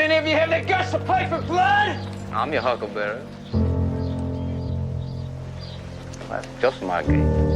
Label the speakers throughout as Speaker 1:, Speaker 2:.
Speaker 1: any of you have the guts to play for blood?
Speaker 2: I'm your huckleberry. That's just my game.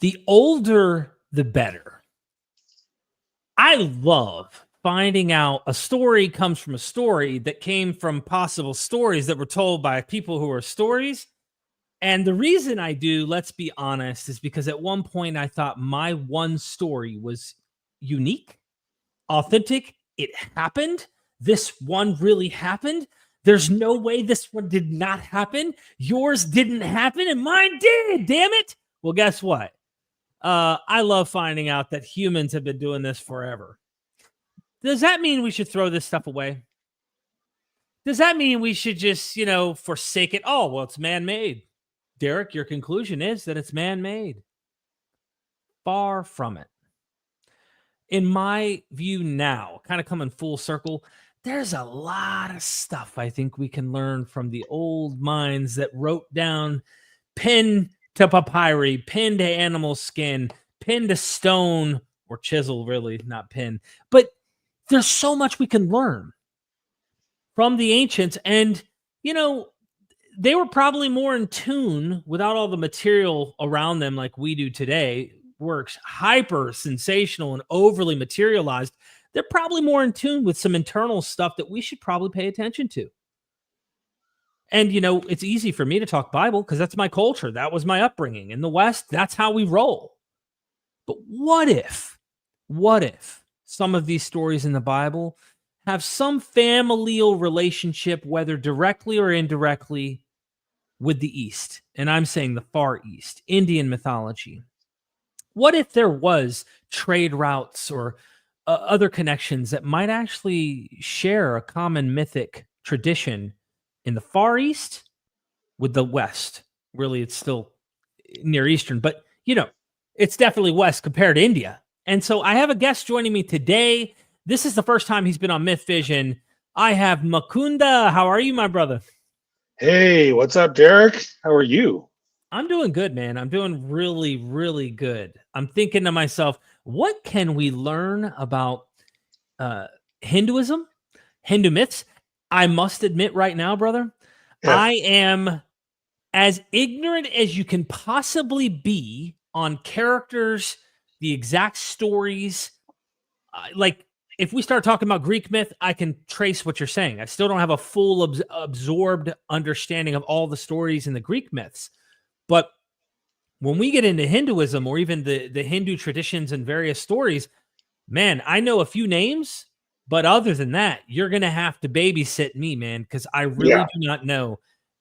Speaker 3: The older, the better. I love finding out a story comes from a story that came from possible stories that were told by people who are stories. And the reason I do, let's be honest, is because at one point I thought my one story was unique, authentic. It happened. This one really happened. There's no way this one did not happen. Yours didn't happen and mine did, damn it. Well, guess what? I love finding out that humans have been doing this forever. Does that mean we should throw this stuff away? Does that mean we should just, forsake it? Oh, well, it's man-made. Derek, your conclusion is that it's man-made. Far from it. In my view now, kind of coming full circle, there's a lot of stuff I think we can learn from the old minds that wrote down pen to papyri, pen to animal skin, pen to stone, or chisel, really, not pen. But there's so much we can learn from the ancients. And, they were probably more in tune without all the material around them like we do today. Works hyper sensational and overly materialized. They're probably more in tune with some internal stuff that we should probably pay attention to. And, it's easy for me to talk Bible because that's my culture. That was my upbringing. In the West, that's how we roll. But what if some of these stories in the Bible have some familial relationship, whether directly or indirectly, with the East? And I'm saying the Far East, Indian mythology. What if there was trade routes or other connections that might actually share a common mythic tradition in the Far East with the West? Really, it's still Near Eastern, but it's definitely West compared to India. And so I have a guest joining me today. This is the first time he's been on MythVision. I have Mukunda. How are you, my brother?
Speaker 4: Hey, what's up, Derek? How are you?
Speaker 3: I'm doing good, man. I'm doing really, really good. I'm thinking to myself, what can we learn about Hinduism, Hindu myths? I must admit right now, brother,
Speaker 4: Yeah.
Speaker 3: I am as ignorant as you can possibly be on characters, the exact stories. Like, if we start talking about Greek myth, I can trace what you're saying. I still don't have a full absorbed understanding of all the stories in the Greek myths. But when we get into Hinduism or even the Hindu traditions and various stories, man, I know a few names. But other than that, you're going to have to babysit me, man, because I really do not know.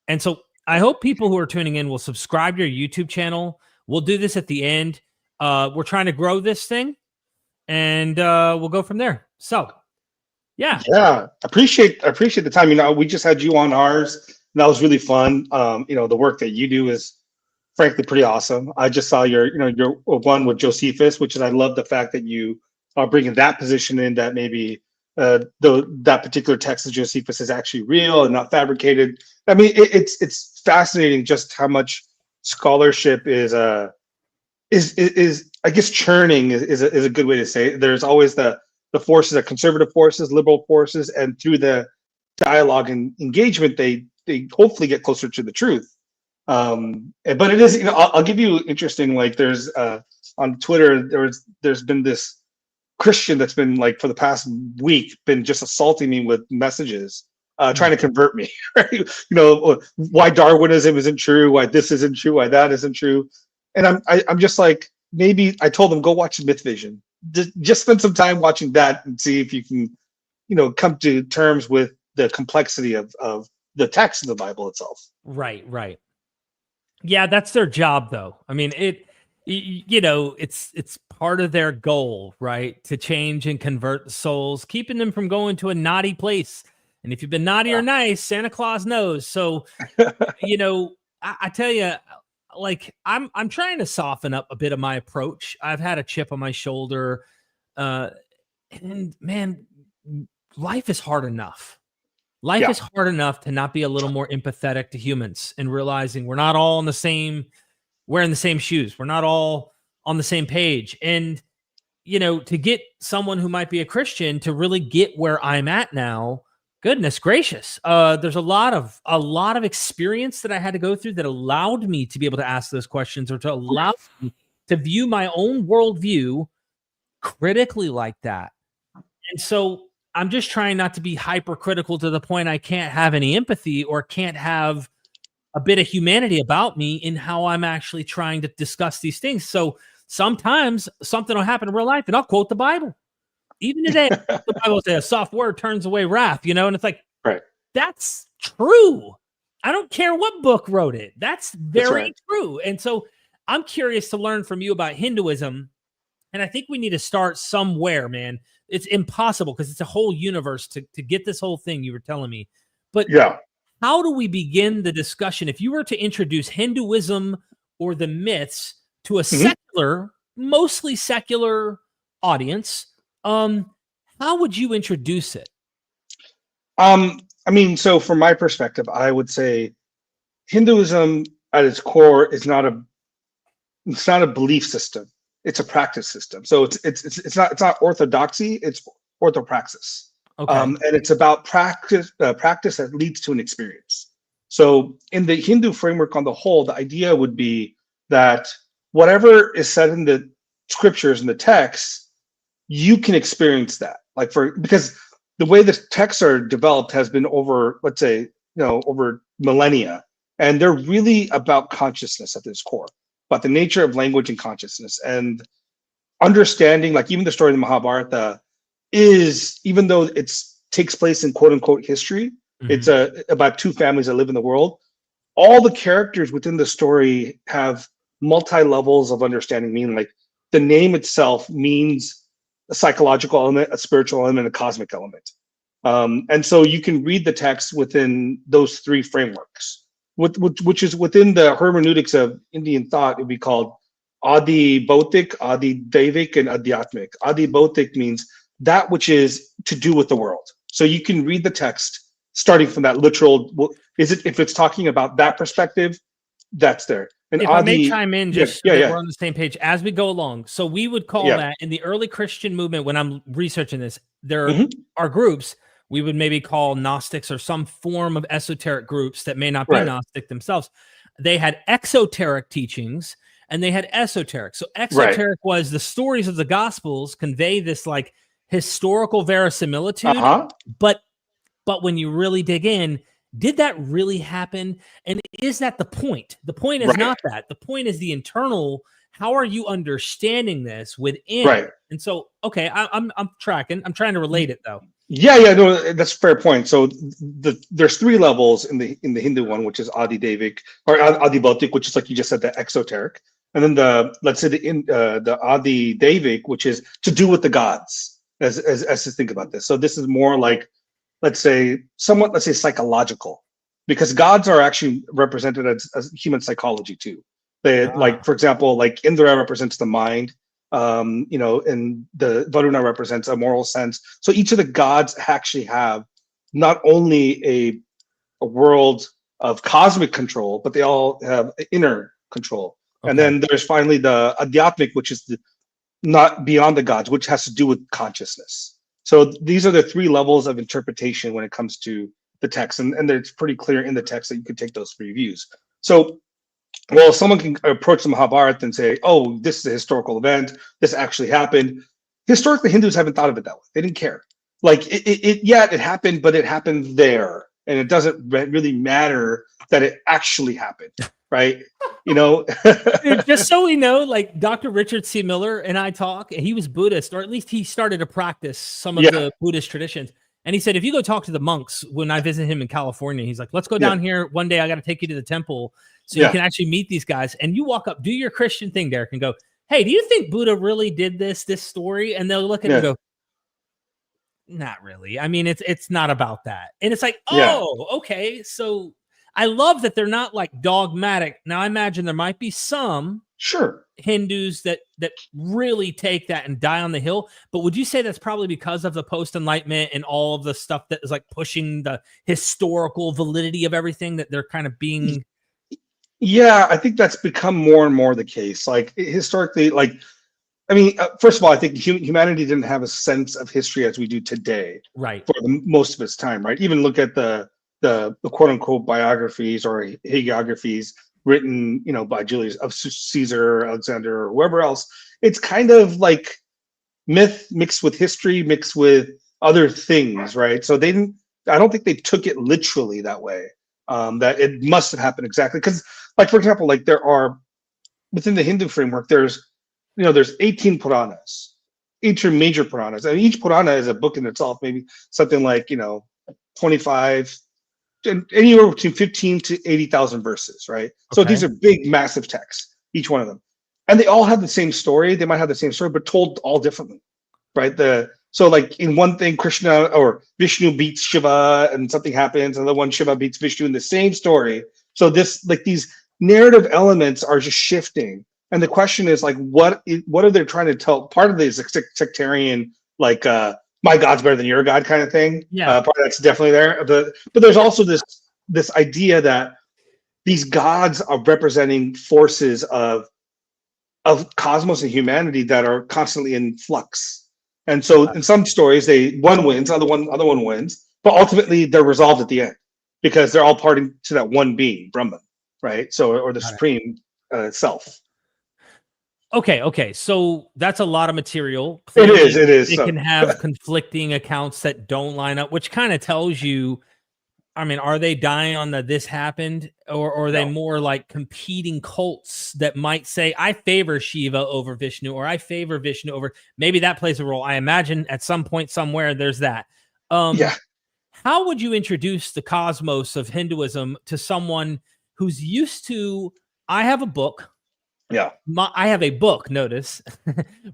Speaker 3: And so I hope people who are tuning in will subscribe to your YouTube channel. We'll do this at the end. We're trying to grow this thing, and we'll go from there. So, yeah.
Speaker 4: Appreciate the time. We just had you on ours, and that was really fun. The work that you do is frankly pretty awesome. I just saw your one with Josephus, which is, I love the fact that you are bringing that position in, that maybe that particular text of Josephus is actually real and not fabricated. I mean, it's fascinating just how much scholarship is I guess churning is a good way to say it. There's always the forces, the conservative forces, liberal forces, and through the dialogue and engagement, they hopefully get closer to the truth. But it is, I'll give you interesting, like, there's on Twitter, there's been this Christian that's been, like, for the past week, been just assaulting me with messages, trying to convert me, right? Why Darwinism isn't true, why this isn't true, why that isn't true. And I'm just like, maybe I told them, go watch MythVision. Just spend some time watching that and see if you can, come to terms with the complexity of the text of the Bible itself.
Speaker 3: Right. Yeah, that's their job, though. I mean, it's part of their goal, right? To change and convert souls, keeping them from going to a naughty place. And if you've been naughty or nice, Santa Claus knows. So, you know, I tell you, like, I'm trying to soften up a bit of my approach. I've had a chip on my shoulder. And man, life is hard enough. Life is hard enough to not be a little more empathetic to humans and realizing we're not all wearing the same shoes. We're not all on the same page. And, you know, to get someone who might be a Christian to really get where I'm at now, goodness gracious. There's a lot of experience that I had to go through that allowed me to be able to ask those questions, or to allow me to view my own worldview critically like that. And so I'm just trying not to be hypercritical to the point I can't have any empathy or can't have a bit of humanity about me in how I'm actually trying to discuss these things. So sometimes something will happen in real life and I'll quote the Bible. Even today, the Bible says a soft word turns away wrath, you know, and it's like, that's true. I don't care what book wrote it. That's very true. And so I'm curious to learn from you about Hinduism. And I think we need to start somewhere, man. It's impossible because it's a whole universe to get this whole thing you were telling me. But how do we begin the discussion? If you were to introduce Hinduism or the myths to a secular, mostly secular audience, how would you introduce it?
Speaker 4: I mean, so from my perspective, I would say Hinduism at its core is not a belief system. It's a practice system. So it's not orthodoxy, it's orthopraxis. Okay. And it's about practice that leads to an experience. So in the Hindu framework on the whole, the idea would be that whatever is said in the scriptures and the texts, you can experience that. Because the way the texts are developed has been over, let's say, over millennia, and they're really about consciousness at its core, about the nature of language and consciousness, and understanding, like even the story of the Mahabharata is, even though it takes place in quote unquote history, it's about two families that live in the world. All the characters within the story have multi-levels of understanding, meaning like the name itself means a psychological element, a spiritual element, a cosmic element. And so you can read the text within those three frameworks, which is within the hermeneutics of Indian thought. It would be called Adi Bhautik, Adi Devik, and Adhyatmik. Adi Bhautik means that which is to do with the world. So you can read the text starting from that literal, if it's talking about that perspective, that's there. And
Speaker 3: if I may chime in, just so that we're on the same page as we go along. So we would call that in the early Christian movement, when I'm researching this, there are groups we would maybe call Gnostics or some form of esoteric groups that may not be Gnostic themselves. They had exoteric teachings and they had esoteric. So exoteric was the stories of the Gospels convey this like historical verisimilitude, but when you really dig in, did that really happen? And is that the point? The point is not that. The point is the internal. How are you understanding this within? And so, okay, I'm tracking. I'm trying to relate it though.
Speaker 4: No, that's a fair point. So there's three levels in the Hindu one, which is Adi Devik or Adi Bhautik, which is like you just said, the exoteric, and then the Adi Devik, which is to do with the gods, as to think about this. So this is more like, let's say psychological, because gods are actually represented as human psychology too. They like, for example, like Indra represents the mind, and the Varuna represents a moral sense. So each of the gods actually have not only a world of cosmic control, but they all have inner control. Okay. And then there's finally the Adhyatmic, which is not beyond the gods, which has to do with consciousness. So these are the three levels of interpretation when it comes to the text. And it's pretty clear in the text that you could take those three views. So, well, someone can approach the Mahabharata and say, oh, this is a historical event. This actually happened. Historically, Hindus haven't thought of it that way. They didn't care. Like it happened, but it happened there. And it doesn't really matter that it actually happened, right?
Speaker 3: Dude, just so we know, like Dr. Richard C. Miller and I talk, and he was Buddhist, or at least he started to practice some of the Buddhist traditions. And he said, if you go talk to the monks, when I visit him in California, he's like, let's go down here one day. I got to take you to the temple so you can actually meet these guys. And you walk up, do your Christian thing, Derek, and go, hey, do you think Buddha really did this story? And they'll look at you and go, not really. I mean, it's not about that. And it's like,
Speaker 4: Yeah.
Speaker 3: oh, okay. So I love that they're not like dogmatic. Now I imagine there might be some
Speaker 4: Sure.
Speaker 3: Hindus that really take that and die on the hill. But would you say that's probably because of the post-enlightenment and all of the stuff that is like pushing the historical validity of everything, that they're kind of being...
Speaker 4: Yeah, I think that's become more and more the case. Like historically, like, I mean, first of all, I think humanity didn't have a sense of history as we do today,
Speaker 3: right,
Speaker 4: for most of its time, right? Even look at the quote unquote biographies or hagiographies written, you know, by Julius of Caesar, Alexander, or whoever else. It's kind of like myth mixed with history, mixed with other things, right? So I don't think they took it literally that way. That it must have happened exactly, because, like, for example, like there are within the Hindu framework, there's 18 Puranas, 18 major Puranas, and each Purana is a book in itself, maybe something like 25, anywhere between 15 to 80,000 verses, right? So
Speaker 3: Okay.
Speaker 4: these are big, massive texts, each one of them, and they all have the same story. They might have the same story, but told all differently, right? So like in one thing, Krishna or Vishnu beats Shiva and something happens, and the one Shiva beats Vishnu in the same story. So these narrative elements are just shifting. And the question is like, what are they trying to tell? Part of it is a sectarian, like my God's better than your God kind of thing.
Speaker 3: Yeah.
Speaker 4: Part of that's definitely there. But there's also this idea that these gods are representing forces of cosmos and humanity that are constantly in flux. And so in some stories, one wins, other one wins, but ultimately they're resolved at the end because they're all parting to that one being, Brahman, right? So, or the supreme self.
Speaker 3: Okay. So that's a lot of material.
Speaker 4: It is.
Speaker 3: It can have conflicting accounts that don't line up, which kind of tells you, I mean, are they dying on this happened, or are they more like competing cults that might say, I favor Shiva over Vishnu, or I favor Vishnu over, maybe that plays a role. I imagine at some point somewhere there's that. How would you introduce the cosmos of Hinduism to someone who's used to, I have a book.
Speaker 4: Yeah.
Speaker 3: I have a book, notice.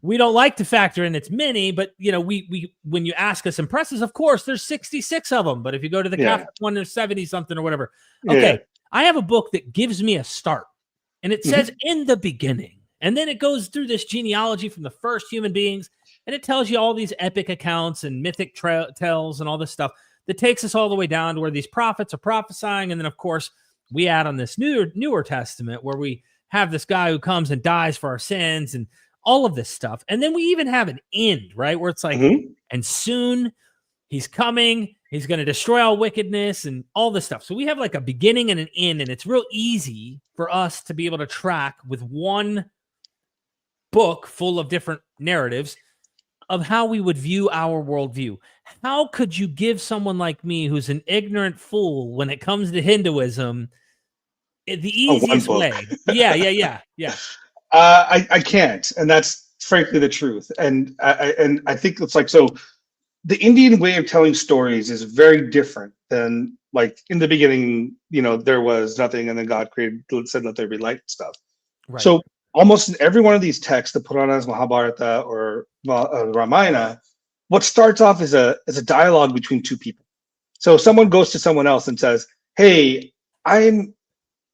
Speaker 3: We don't like to factor in its many, but we when you ask us impresses, of course, there's 66 of them. But if you go to the Catholic one, there's 70 something or whatever. Okay. Yeah. I have a book that gives me a start, and it says in the beginning, and then it goes through this genealogy from the first human beings, and it tells you all these epic accounts and mythic tales and all this stuff that takes us all the way down to where these prophets are prophesying. And then of course we add on this newer testament where we have this guy who comes and dies for our sins and all of this stuff. And then we even have an end, right? Where it's like, and soon he's coming, he's going to destroy all wickedness and all this stuff. So we have like a beginning and an end, and it's real easy for us to be able to track with one book full of different narratives of how we would view our worldview. How could you give someone like me, who's an ignorant fool when it comes to Hinduism, the easiest way? Yeah.
Speaker 4: I can't, and that's frankly the truth. And I think it's like, so the Indian way of telling stories is very different than, like, in the beginning, there was nothing, and then God said let there be light stuff. Right. So almost in every one of these texts, the Puranas, Mahabharata, or Ramayana, what starts off is a dialogue between two people. So someone goes to someone else and says, "Hey, I'm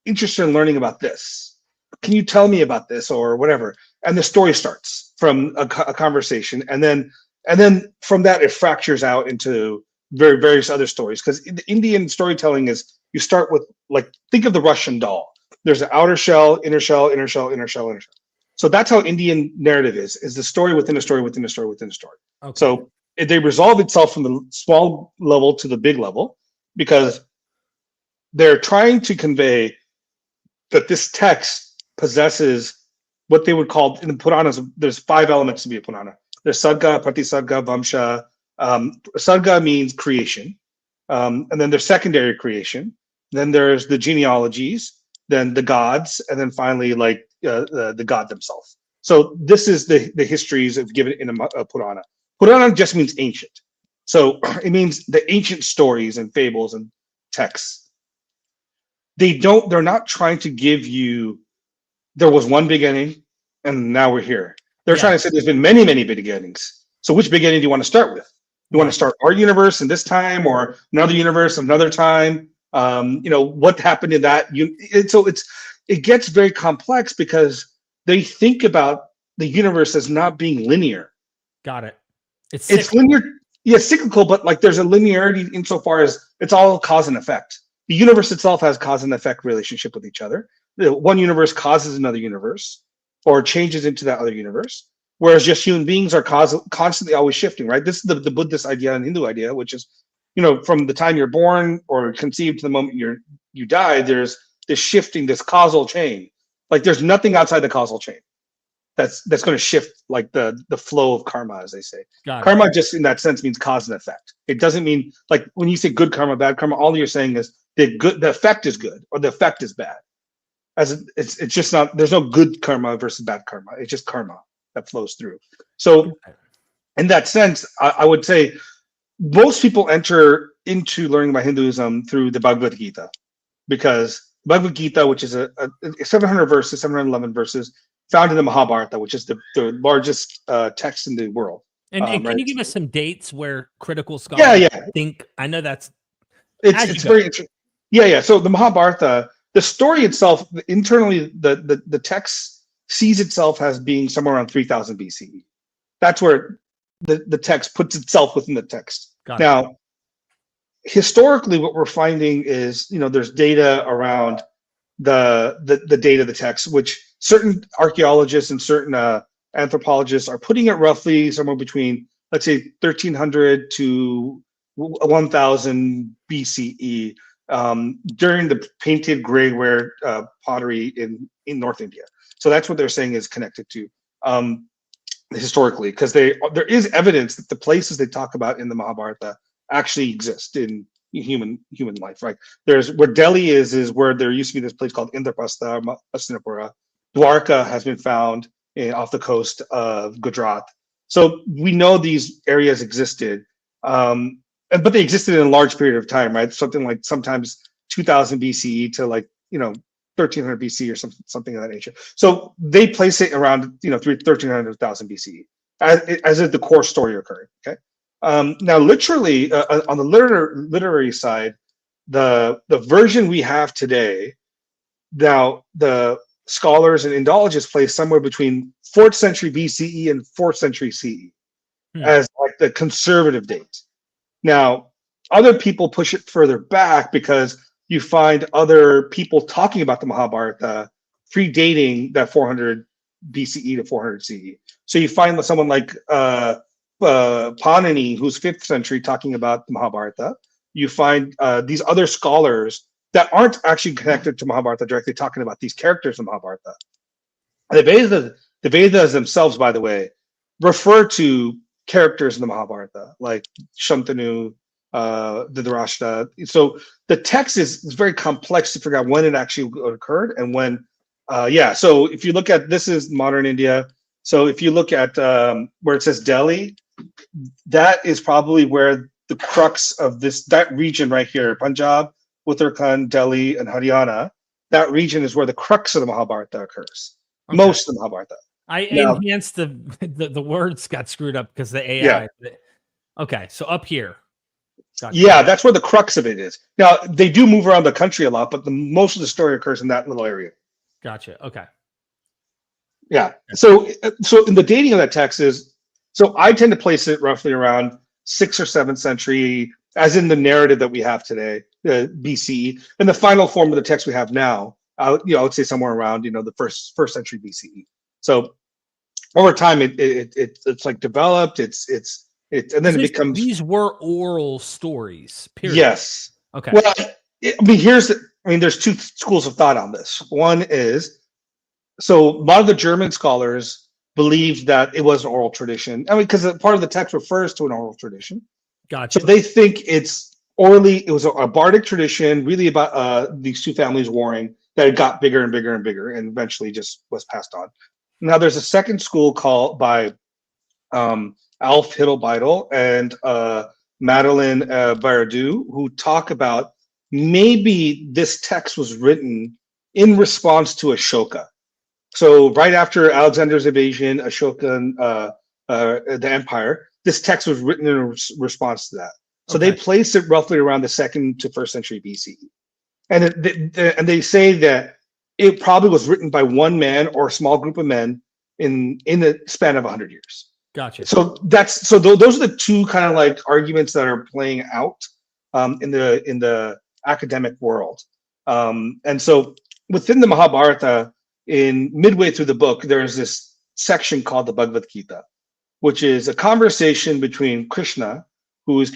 Speaker 4: interested in learning about this. Can you tell me about this?" or whatever. And the story starts from a conversation, and then from that it fractures out into various other stories. Because the Indian storytelling is, you start with, like, think of the Russian doll. There's an outer shell, inner shell, inner shell, inner shell, inner shell. So that's how Indian narrative is the story within a story within a story within a story. Okay. So they resolve itself from the small level to the big level, because they're trying to convey that this text possesses what they would call, in the Puranas, there's 5 elements to be a Purana. There's Sarga, Pratisarga, Vamsha. Sarga means creation. And then there's secondary creation. Then there's the genealogies, then the gods, and then finally, like, the god themselves. So this is the histories of given in a Purana. Purana just means ancient. So it means the ancient stories and fables and texts. They're not trying to give you, there was one beginning and now we're here. They're trying to say there's been many, many beginnings. So which beginning do you want to start with? You want to start our universe in this time or another universe another time? What happened in that? It gets very complex because they think about the universe as not being linear.
Speaker 3: Got it.
Speaker 4: It's linear, yeah, cyclical, but like there's a linearity insofar as it's all cause and effect. The universe itself has cause and effect relationship with each other. One universe causes another universe or changes into that other universe, whereas just human beings are constantly always shifting, right? This is the Buddhist idea and Hindu idea, which is, from the time you're born or conceived to the moment you die, there's this shifting, this causal chain. Like there's nothing outside the causal chain that's going to shift like the flow of karma, as they say. Karma just in that sense means cause and effect. It doesn't mean like when you say good karma, bad karma, all you're saying is the effect is good or the effect is bad. It's just not, there's no good karma versus bad karma. It's just karma that flows through. So in that sense, I would say most people enter into learning about Hinduism through the Bhagavad Gita, because Bhagavad Gita, which is a 711 verses, found in the Mahabharata, which is the largest text in the world.
Speaker 3: And can you give us some dates where critical scholars think? I know it's
Speaker 4: very interesting. Yeah. So the Mahabharata, the story itself, internally, the text sees itself as being somewhere around 3000 BCE. That's where the text puts itself within the text. Now, historically, what we're finding is, there's data around the date of the text, which certain archaeologists and certain anthropologists are putting it roughly somewhere between, let's say, 1300 to 1000 BCE, during the painted grayware pottery in North India. So that's what they're saying is connected to historically, because there is evidence that the places they talk about in the Mahabharata actually exist in human life, right? There's where Delhi is where there used to be this place called Indraprastha, Hastinapura. Dwarka has been found off the coast of Gujarat. So we know these areas existed, but they existed in a large period of time, right? Something like sometimes 2000 BCE to 1300 BC or something of that nature. So they place it around 1300,000 BCE as if the core story occurred. Okay. Now, literally, on the literary side, the version we have today, now the scholars and Indologists place somewhere between 4th century BCE and 4th century CE as like the conservative date. Now, other people push it further back because you find other people talking about the Mahabharata predating that 400 BCE to 400 CE. So you find someone like Pauline, who's 5th century, talking about the Mahabharata. You find these other scholars that aren't actually connected to Mahabharata directly, talking about these characters in Mahabharata. The Vedas themselves, by the way, refer to characters in the Mahabharata, like Shantanu, Dhritarashtra. So the text is very complex to figure out when it actually occurred and when. So if you look at, this is modern India. So if you look at where it says Delhi, that is probably where the crux of that region right here, Punjab, Uttarakhand, Delhi, and Haryana, that region is where the crux of the Mahabharata occurs. Okay. Most of the Mahabharata.
Speaker 3: I enhanced the words got screwed up because the AI. Yeah. Okay, so up here. Gotcha.
Speaker 4: Yeah, that's where the crux of it is. Now, they do move around the country a lot, but most of the story occurs in that little area.
Speaker 3: Gotcha. Okay.
Speaker 4: Yeah. So in the dating of that text so I tend to place it roughly around 6th or 7th century, as in the narrative that we have today, BCE, and the final form of the text we have now. I would say somewhere around the first century BCE. So over time, it's like developed. And then it becomes.
Speaker 3: These were oral stories. Period.
Speaker 4: Yes.
Speaker 3: Okay.
Speaker 4: Well, there's two schools of thought on this. One is, so a lot of the German scholars believe that it was an oral tradition. Because part of the text refers to an oral tradition.
Speaker 3: Gotcha.
Speaker 4: So they think it was a bardic tradition, really about these two families warring, that it got bigger and bigger and bigger, and eventually just was passed on. Now, there's a second school called by Alf Hittelbeidel and Madeleine Verdu, who talk about maybe this text was written in response to Ashoka. So right after Alexander's invasion, Ashoka, the empire, this text was written in response to that. So
Speaker 3: Okay.
Speaker 4: they place it roughly around the 2nd to 1st century BCE. And they say that it probably was written by one man or a small group of men in the span of 100 years.
Speaker 3: Gotcha.
Speaker 4: So those are the two kind of like arguments that are playing out in the academic world. And so within the Mahabharata, in midway through the book, there's this section called the Bhagavad Gita, which is a conversation between Krishna, who's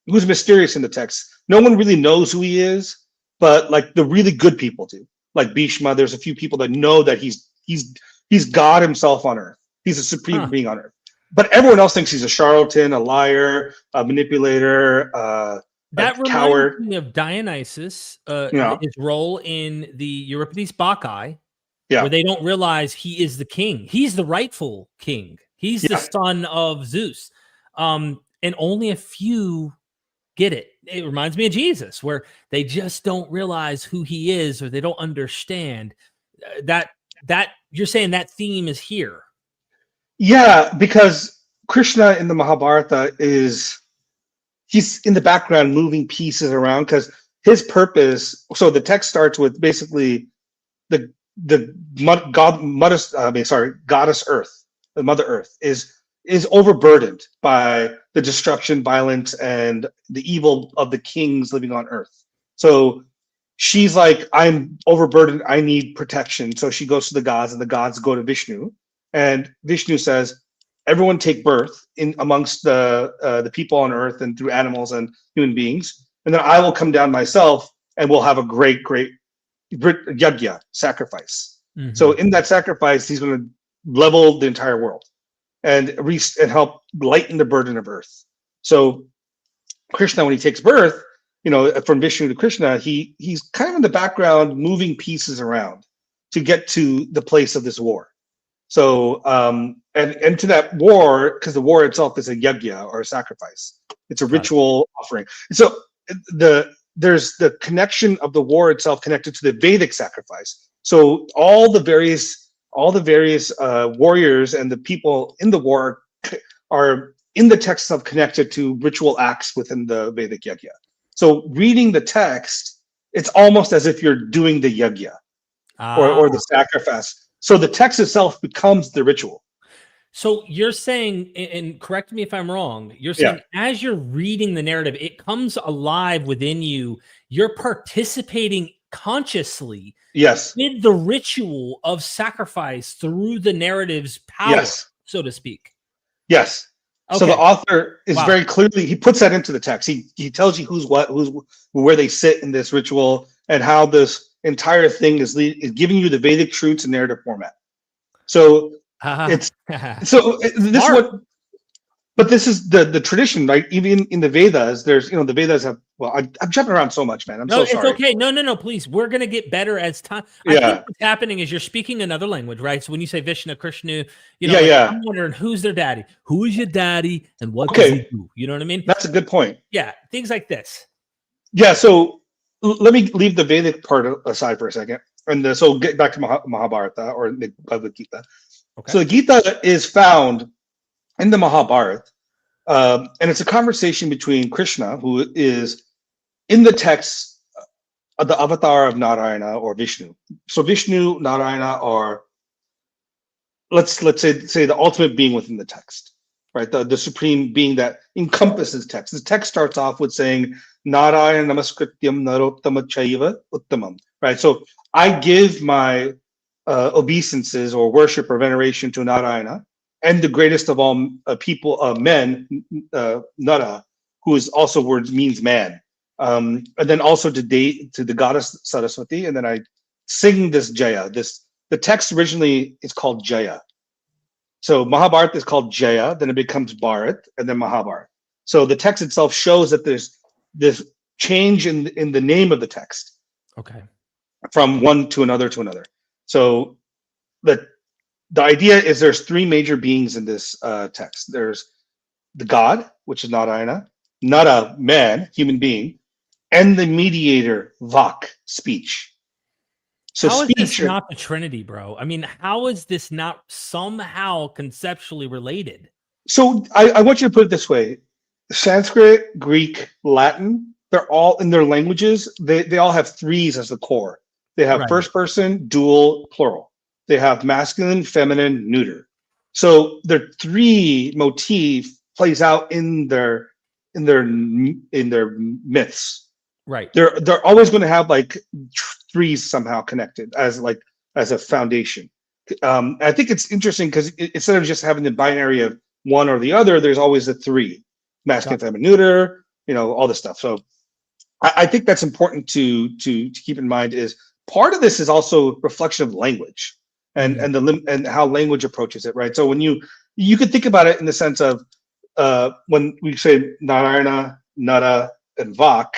Speaker 4: mysterious in the text. No one really knows who he is, but like the really good people do. Like Bhishma, there's a few people that know that he's God himself on earth. He's a supreme being on earth. But everyone else thinks he's a charlatan, a liar, a manipulator,
Speaker 3: that
Speaker 4: a coward.
Speaker 3: reminds me of Dionysus, his role in the Euripides Bacchae, where they don't realize he is the king. He's the rightful king. He's the son of Zeus. And only a few get it. It reminds me of Jesus, where they just don't realize who he is, or they don't understand that you're saying that theme is here.
Speaker 4: Yeah, because Krishna in the Mahabharata he's in the background moving pieces around, because his purpose. So the text starts with basically the goddess Earth, the Mother Earth, is overburdened by the destruction, violence, and the evil of the kings living on Earth. So she's like, I'm overburdened. I need protection. So she goes to the gods, and the gods go to Vishnu, and Vishnu says, everyone take birth in amongst the people on Earth and through animals and human beings, and then I will come down myself, and we'll have a great yajna, sacrifice. Mm-hmm. So in that sacrifice, he's going to level the entire world and help lighten the burden of Earth. So Krishna, when he takes birth, from Vishnu to Krishna, he's kind of in the background moving pieces around to get to the place of this war. So and to that war, because the war itself is a yajna, or a sacrifice. It's a ritual offering. So there's the connection of the war itself connected to the Vedic sacrifice. So all the various warriors and the people in the war are in the text itself connected to ritual acts within the Vedic yajna. So reading the text, it's almost as if you're doing the yajna or the sacrifice. So the text itself becomes the ritual.
Speaker 3: So you're saying, and correct me if I'm wrong, you're saying as you're reading the narrative, it comes alive within you. You're participating consciously with the ritual of sacrifice through the narrative's power, so to speak.
Speaker 4: Yes. Okay. So the author is very clearly, he puts that into the text. He tells you who's where they sit in this ritual, and how this entire thing is giving you the Vedic truths in narrative format. So this is the tradition, right? Even in the Vedas, there's the Vedas have. Well, I'm jumping around so much, man.
Speaker 3: It's
Speaker 4: sorry.
Speaker 3: Okay. No, please. We're gonna get better as time. I think what's happening is you're speaking another language, right? So when you say Vishnu, Krishna, I'm wondering who's their daddy, who is your daddy, and what does he do? You know what I mean?
Speaker 4: That's a good point.
Speaker 3: Yeah, things like this.
Speaker 4: Yeah. So let me leave the Vedic part aside for a second, and so get back to Mahabharata or the Bhagavad Gita. Okay. So the Gita is found in the Mahabharata, and it's a conversation between Krishna, who is in the text the avatar of Narayana or Vishnu. So Vishnu, Narayana are let's say the ultimate being within the text, right? The supreme being that encompasses text. The text starts off with saying Narayana namaskrityam narottama chaiva uttamam, right? So I give my obeisances or worship or veneration to Narayana, and the greatest of all men, Nara, who is also means man, and then also to the goddess Saraswati, and then I sing this Jaya. The text originally is called Jaya. So Mahabharata is called Jaya, then it becomes Bharat, and then Mahabharata. So the text itself shows that there's this change in the name of the text.
Speaker 3: Okay.
Speaker 4: From one to another to another. So the idea is there's three major beings in this text. There's the God, which is Narayana, Nara, man, human being, and the mediator, Vak, speech. So
Speaker 3: how is this not the Trinity, bro? I mean, how is this not somehow conceptually related?
Speaker 4: So I want you to put it this way: Sanskrit, Greek, Latin, they're all in their languages. They all have threes as the core. They have
Speaker 3: Right.
Speaker 4: first person, dual, plural. They have masculine, feminine, neuter. So their three motif plays out in their myths.
Speaker 3: Right.
Speaker 4: They're always going to have like threes somehow connected as a foundation. I think it's interesting because instead of just having the binary of one or the other, there's always the three: masculine, feminine, neuter. All this stuff. So I think that's important to keep in mind. Is part of this is also reflection of language and and how language approaches it, right? So when you could think about it in the sense of when we say Narayana, Nara, and Vak,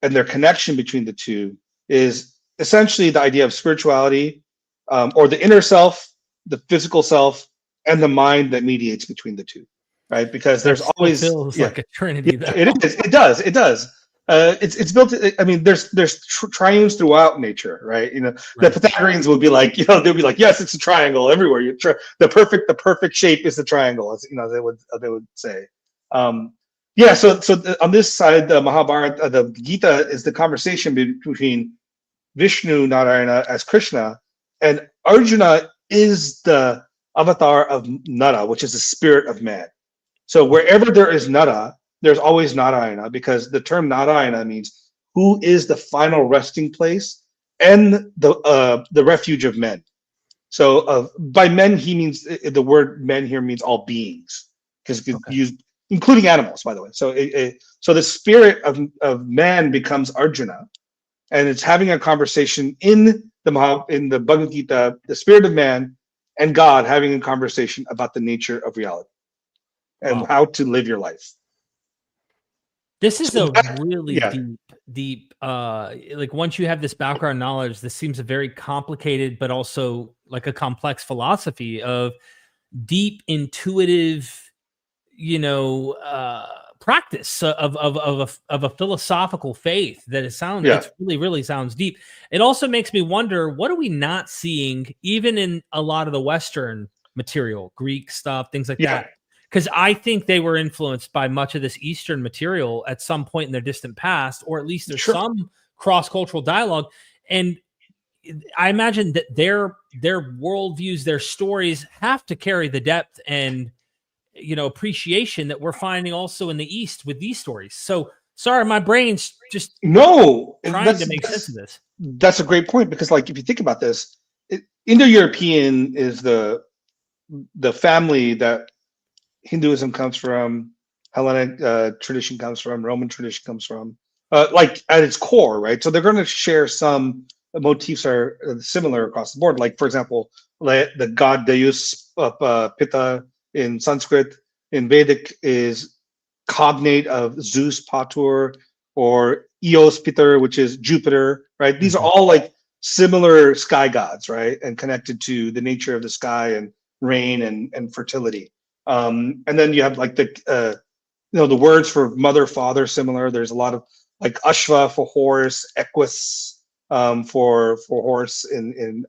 Speaker 4: and their connection between the two is essentially the idea of spirituality, or the inner self, the physical self, and the mind that mediates between the two, right? Because there's always
Speaker 3: feels like a trinity.
Speaker 4: Yeah, it is. It does. It does. It's built. I mean, there's triangles throughout nature, right? The Pythagoreans would be like, they'll be like, yes, it's a triangle everywhere. The perfect shape is the triangle, as they would say. Yeah. So on this side, the Mahabharata, the Gita is the conversation between Vishnu Narayana as Krishna, and Arjuna is the avatar of Nara, which is the spirit of man. So wherever there is Nara, there's always Narayana, because the term Narayana means who is the final resting place and the refuge of men. So by men, he means, the word men here means all beings, because used including animals, by the way. So so the spirit of man becomes Arjuna, and it's having a conversation in the Bhagavad Gita, the spirit of man and God having a conversation about the nature of reality and how to live your life.
Speaker 3: This is a really deep, like once you have this background knowledge, this seems a very complicated, but also like a complex philosophy of deep, intuitive, practice of a philosophical faith that it really sounds deep. It also makes me wonder, what are we not seeing even in a lot of the Western material, Greek stuff, things like that? Because I think they were influenced by much of this Eastern material at some point in their distant past, or at least there's some cross-cultural dialogue. And I imagine that their worldviews, their stories have to carry the depth and appreciation that we're finding also in the East with these stories. So sorry, my brain's just trying to make sense of this.
Speaker 4: That's a great point, because like if you think about this, Indo-European is the family that Hinduism comes from, Hellenic tradition comes from, Roman tradition comes from, like at its core, right? So they're going to share some motifs are similar across the board. Like, for example, the god Deus of Pitta in Sanskrit, in Vedic is cognate of Zeus Patur, or Eos Pitar, which is Jupiter, right? These are all like similar sky gods, right? And connected to the nature of the sky and rain and fertility. And then you have like the words for mother, father, similar. There's a lot of like Ashva for horse, Equus for horse in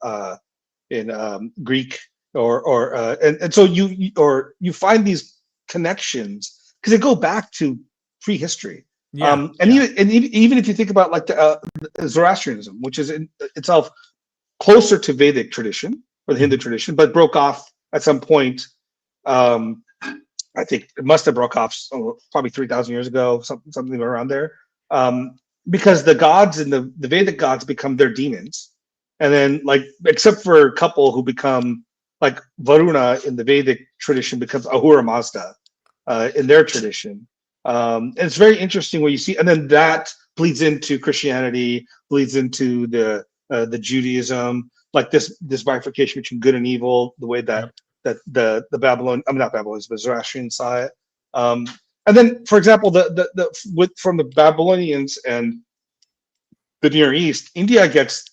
Speaker 4: Greek, and so you find these connections because they go back to prehistory. Even if you think about like the Zoroastrianism, which is in itself closer to Vedic tradition or the Hindu tradition, but broke off at some point. I think it must have broke off probably 3,000 years ago, something around there, because the gods and the Vedic gods become their demons, and then like except for a couple who become like Varuna in the Vedic tradition becomes Ahura Mazda in their tradition. And it's very interesting what you see, and then that bleeds into Christianity, bleeds into the Judaism, like this bifurcation between good and evil, the way that the Babylon, I mean not Babylonians, but Zoroastrian saw it. And then, for example, from the Babylonians and the Near East, India gets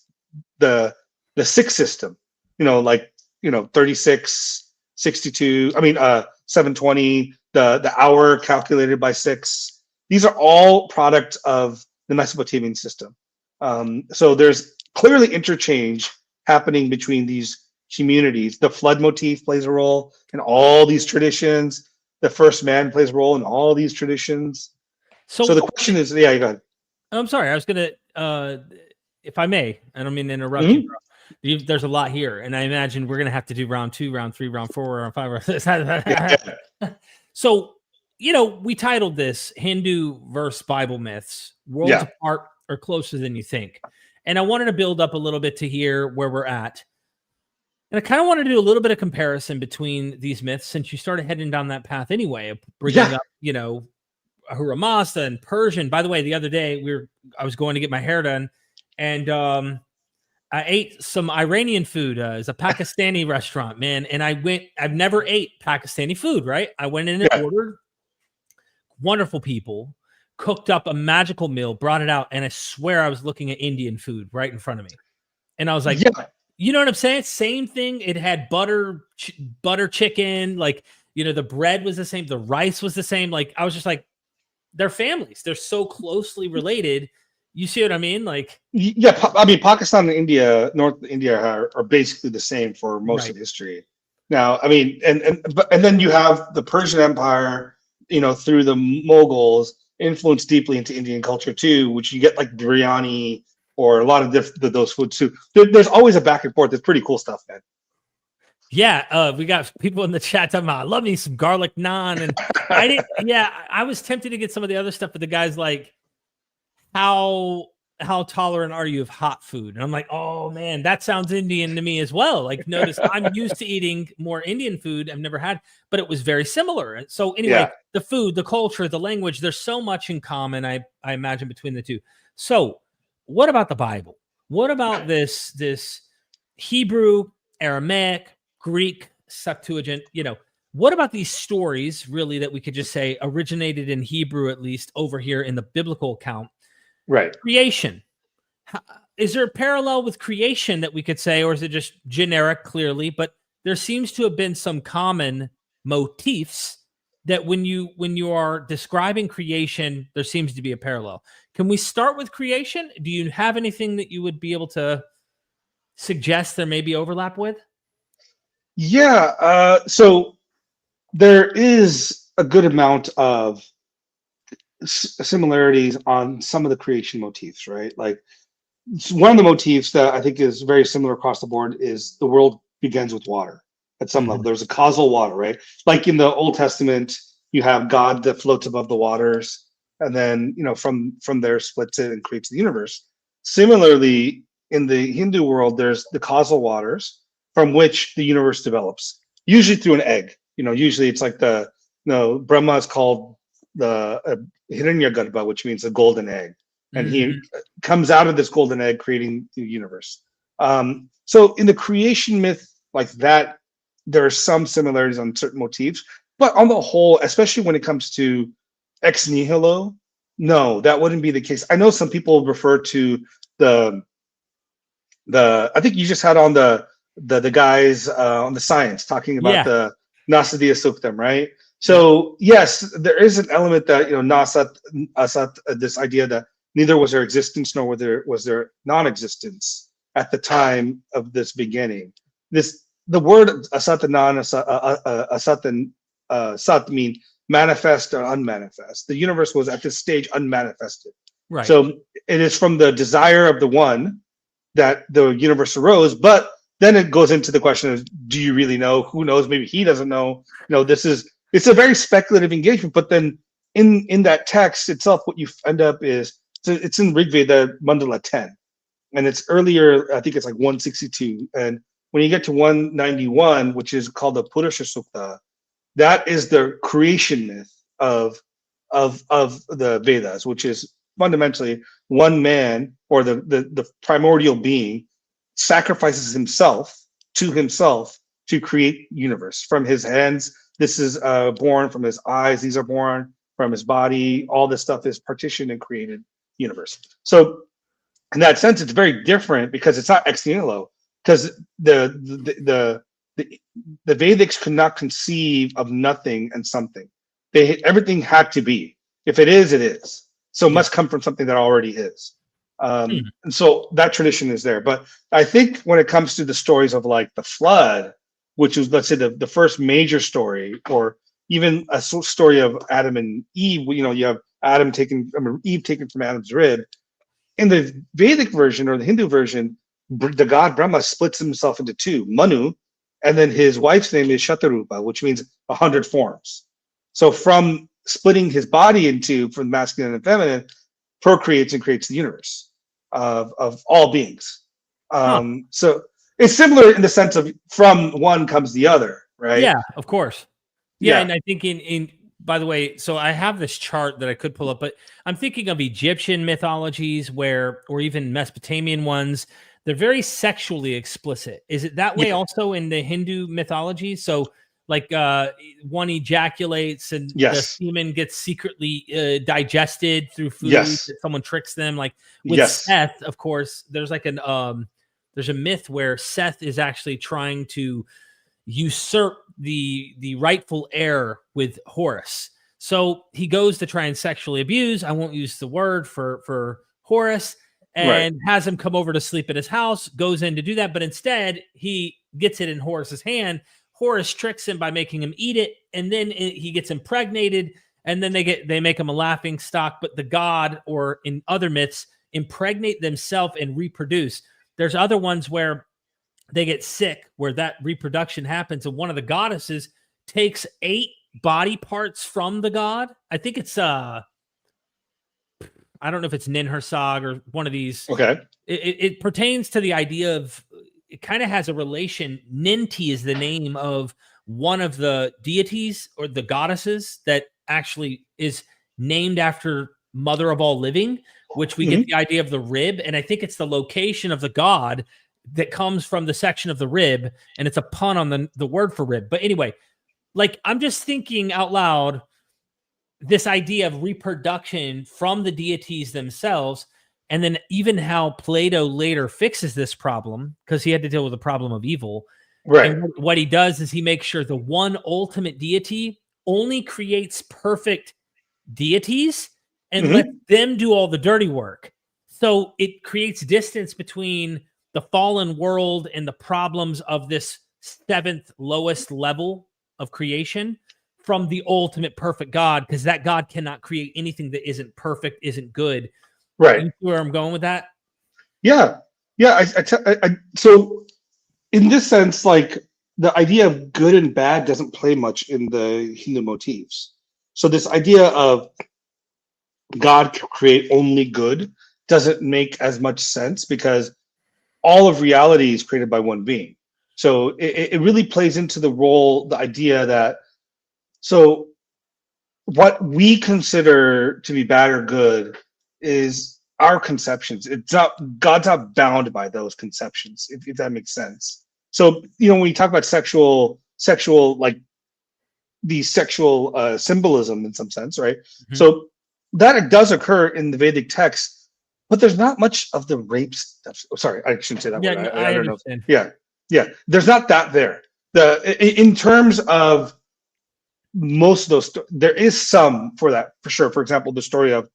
Speaker 4: the six system, 36, 62. I mean, 720. The hour calculated by 6. These are all product of the Mesopotamian system. So there's clearly interchange happening between these communities. The flood motif plays a role in all these traditions. The first man plays a role in all these traditions. So the question is, yeah, you go ahead.
Speaker 3: I'm sorry. I was going to, if I may, I don't mean to interrupt
Speaker 4: Mm-hmm.
Speaker 3: you, bro. There's a lot here. And I imagine we're going to have to do round 2, round 3, round 4, round 5. So, we titled this Hindu versus Bible Myths, Worlds Apart or Closer Than You Think. And I wanted to build up a little bit to hear where we're at. And I kind of wanted to do a little bit of comparison between these myths since you started heading down that path anyway, of bringing up, Ahura Mazda and Persian. By the way, the other day I was going to get my hair done, and I ate some Iranian food. It's a Pakistani restaurant, man. And I've never ate Pakistani food, right? I went in and ordered. Wonderful people cooked up a magical meal, brought it out, and I swear I was looking at Indian food right in front of me. And I was like, you know what I'm saying? Same thing. It had butter chicken. Like, the bread was the same. The rice was the same. Like, I was just like, they're families. They're so closely related. You see what I mean? Like,
Speaker 4: yeah, I mean, Pakistan and India, North India are basically the same for most of history. Now, I mean, and then you have the Persian Empire, through the Mughals, influenced deeply into Indian culture too, which you get like biryani or a lot of those foods too. There's always a back and forth. It's pretty cool stuff, man.
Speaker 3: Yeah, we got people in the chat talking about, I love me some garlic naan. And I didn't, I was tempted to get some of the other stuff, but the guy's like, how tolerant are you of hot food? And I'm like, oh man, that sounds Indian to me as well. Like, notice I'm used to eating more Indian food. I've never had, but it was very similar. And so anyway, the food, the culture, the language, there's so much in common, I imagine, between the two. So what about the Bible? What about this Hebrew, Aramaic, Greek, Septuagint, what about these stories really that we could just say originated in Hebrew, at least over here in the biblical account?
Speaker 4: Right.
Speaker 3: Creation. Is there a parallel with creation that we could say, or is it just generic clearly? But there seems to have been some common motifs that when you are describing creation, there seems to be a parallel. Can we start with creation? Do you have anything that you would be able to suggest there may be overlap with?
Speaker 4: Yeah, so there is a good amount of similarities on some of the creation motifs, right? Like, one of the motifs that I think is very similar across the board is the world begins with water at some level. There's a causal water, right? Like in the Old Testament, you have God that floats above the waters, and then from there splits it and creates the universe. Similarly, in the Hindu world, there's the causal waters from which the universe develops, usually through an egg. Usually it's like Brahma is called the Hiranyagarbha, which means a golden egg, and he comes out of this golden egg, creating the universe. So in the creation myth like that, there are some similarities on certain motifs, but on the whole, especially when it comes to ex nihilo, no, that wouldn't be the case. I know some people refer to the I think you just had on the guys on the science talking about the Nasadiya Suktam, right? So yes, there is an element that Nasat Asat, this idea that neither was there existence nor was there non-existence at the time of this beginning. The word Asat and Asat and Sat mean manifest or unmanifest. The universe was at this stage unmanifested.
Speaker 3: Right.
Speaker 4: So it is from the desire of the one that the universe arose, but then it goes into the question of, do you really know? Who knows? Maybe he doesn't know. It's a very speculative engagement, but then in that text itself, what you end up is, it's in Rig Veda Mandala 10, and it's earlier, I think it's like 162. And when you get to 191, which is called the Purusha Sukta, that is the creation myth of the Vedas, which is fundamentally one man, or the primordial being, sacrifices himself to create universe from his hands. This is born from his eyes. These are born from his body. All this stuff is partitioned and created universe. So in that sense, it's very different because it's not ex nihilo, because the Vedics could not conceive of nothing and something. Everything had to be. If it is, it is. So it must come from something that already is. And so that tradition is there. But I think when it comes to the stories of like the flood, which is, let's say, the first major story, or even a story of Adam and Eve, you have Eve taken from Adam's rib. In the Vedic version or the Hindu version, the god Brahma splits himself into two, Manu, and then his wife's name is Shatarupa, which means 100 forms. So from splitting his body into, from masculine and feminine, procreates and creates the universe of all beings. So it's similar in the sense of from one comes the other, right?
Speaker 3: Yeah, of course. Yeah. And I think in by the way, so I have this chart that I could pull up, but I'm thinking of Egyptian mythologies or even Mesopotamian ones. They're very sexually explicit. Is it that way also in the Hindu mythology? So like one ejaculates and the semen gets secretly digested through food. That someone tricks them. Like with Seth, of course, there's like there's a myth where Seth is actually trying to usurp the rightful heir with Horus. So he goes to try and sexually abuse. I won't use the word for Horus, and has him come over to sleep at his house, goes in to do that. But instead he gets it in Horus's hand. Horus tricks him by making him eat it. And then he gets impregnated, and then they make him a laughing stock. But the god, or in other myths, impregnate themselves and reproduce. There's other ones where they get sick, where that reproduction happens, and one of the goddesses takes 8 body parts from the god. I think it's I don't know if it's Ninhursag or one of these.
Speaker 4: Okay.
Speaker 3: It pertains to the idea of, it kind of has a relation. Ninti is the name of one of the deities or the goddesses that actually is named after Mother of all living, which we get the idea of the rib. And I think it's the location of the god that comes from the section of the rib, and it's a pun on the word for rib. But anyway, like, I'm just thinking out loud, this idea of reproduction from the deities themselves, and then even how Plato later fixes this problem, because he had to deal with the problem of evil.
Speaker 4: Right.
Speaker 3: And what he does is he makes sure the one ultimate deity only creates perfect deities and let them do all the dirty work. So it creates distance between the fallen world and the problems of this 7th lowest level of creation from the ultimate perfect God, because that God cannot create anything that isn't perfect, isn't good.
Speaker 4: Right.
Speaker 3: You see where I'm going with that?
Speaker 4: Yeah. So in this sense, like, the idea of good and bad doesn't play much in the Hindu motifs. So this idea of God can create only good doesn't make as much sense, because all of reality is created by one being. So it really plays into the role, the idea that, so what we consider to be bad or good is our conceptions. It's not, God's not bound by those conceptions, if that makes sense. So, when we talk about sexual, like the sexual symbolism in some sense, right? So that does occur in the Vedic text, but there's not much of the rape stuff. Sorry, I shouldn't say that word.
Speaker 3: No,
Speaker 4: I don't
Speaker 3: understand.
Speaker 4: know. Yeah. There's not that there. In terms of most of those, there is some for that, for sure. For example, the story of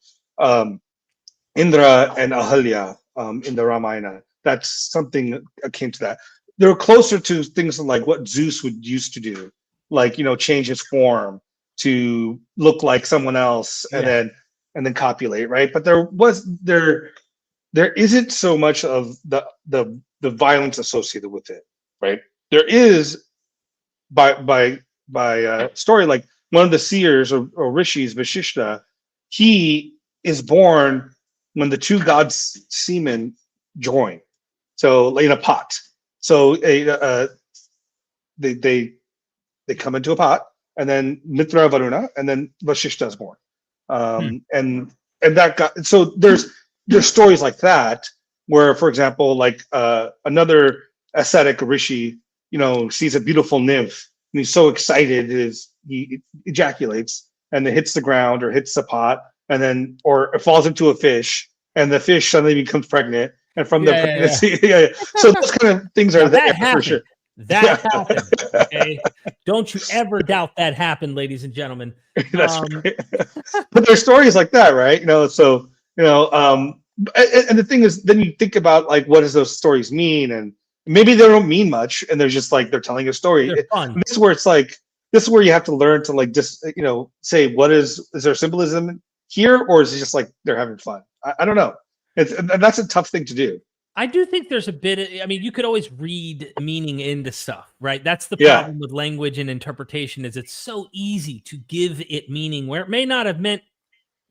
Speaker 4: Indra and Ahalya in the Ramayana. That's something akin to that. They're closer to things like what Zeus would used to do, like, change his form to look like someone else, and then copulate, right? But there isn't so much of the violence associated with it, right? There is by story, like one of the seers or rishis, Vashishta, he is born when the two gods' semen join, so in a pot. So they come into a pot, and then Mitra Varuna, and then Vashishta is born. And that got, so there's stories like that where, for example, like another ascetic rishi, sees a beautiful nymph, and he's so excited he ejaculates, and it hits the ground or hits the pot, and then, or it falls into a fish, and the fish suddenly becomes pregnant, and from the pregnancy, so those kind of things are there for sure.
Speaker 3: That happened. Okay, don't you ever doubt that happened, ladies and gentlemen.
Speaker 4: That's right. But there's stories like that, right? So And the thing is, then you think about like, what does those stories mean? And maybe they don't mean much, and they're just like they're telling a story.
Speaker 3: They're fun.
Speaker 4: And this is where it's like, this is where you have to learn to like just say what is there symbolism here, or is it just like they're having fun? I don't know. And that's a tough thing to do.
Speaker 3: I do think there's a bit of, I mean, you could always read meaning into stuff, right? That's the
Speaker 4: Yeah.
Speaker 3: problem with language and interpretation, is it's so easy to give it meaning where it may not have meant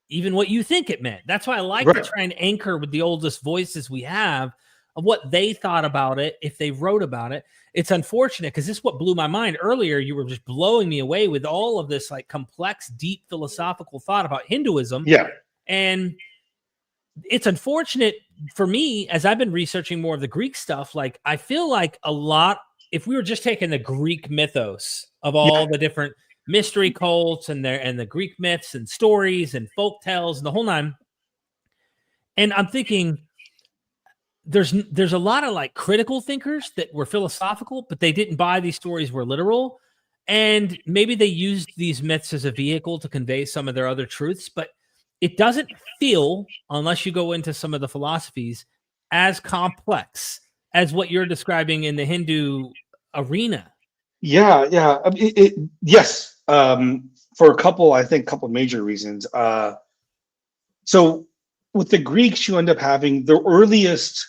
Speaker 3: even what you think it meant. That's why I like to
Speaker 4: Right.
Speaker 3: try and anchor with the oldest voices we have of what they thought about it, if they wrote about it. It's unfortunate because this is what blew my mind earlier. You were just blowing me away with all of this like complex, deep philosophical thought about Hinduism.
Speaker 4: Yeah.
Speaker 3: And it's unfortunate for me, as I've been researching more of the Greek stuff, like I feel like a lot, if we were just taking the Greek mythos of all the different mystery cults and the Greek myths and stories and folk tales and the whole nine, and I'm thinking there's a lot of like critical thinkers that were philosophical, but they didn't buy these stories were literal. And maybe they used these myths as a vehicle to convey some of their other truths, but it doesn't feel, unless you go into some of the philosophies, as complex as what you're describing in the Hindu arena.
Speaker 4: Yeah. I mean, yes. For a couple major reasons. So with the Greeks, you end up having the earliest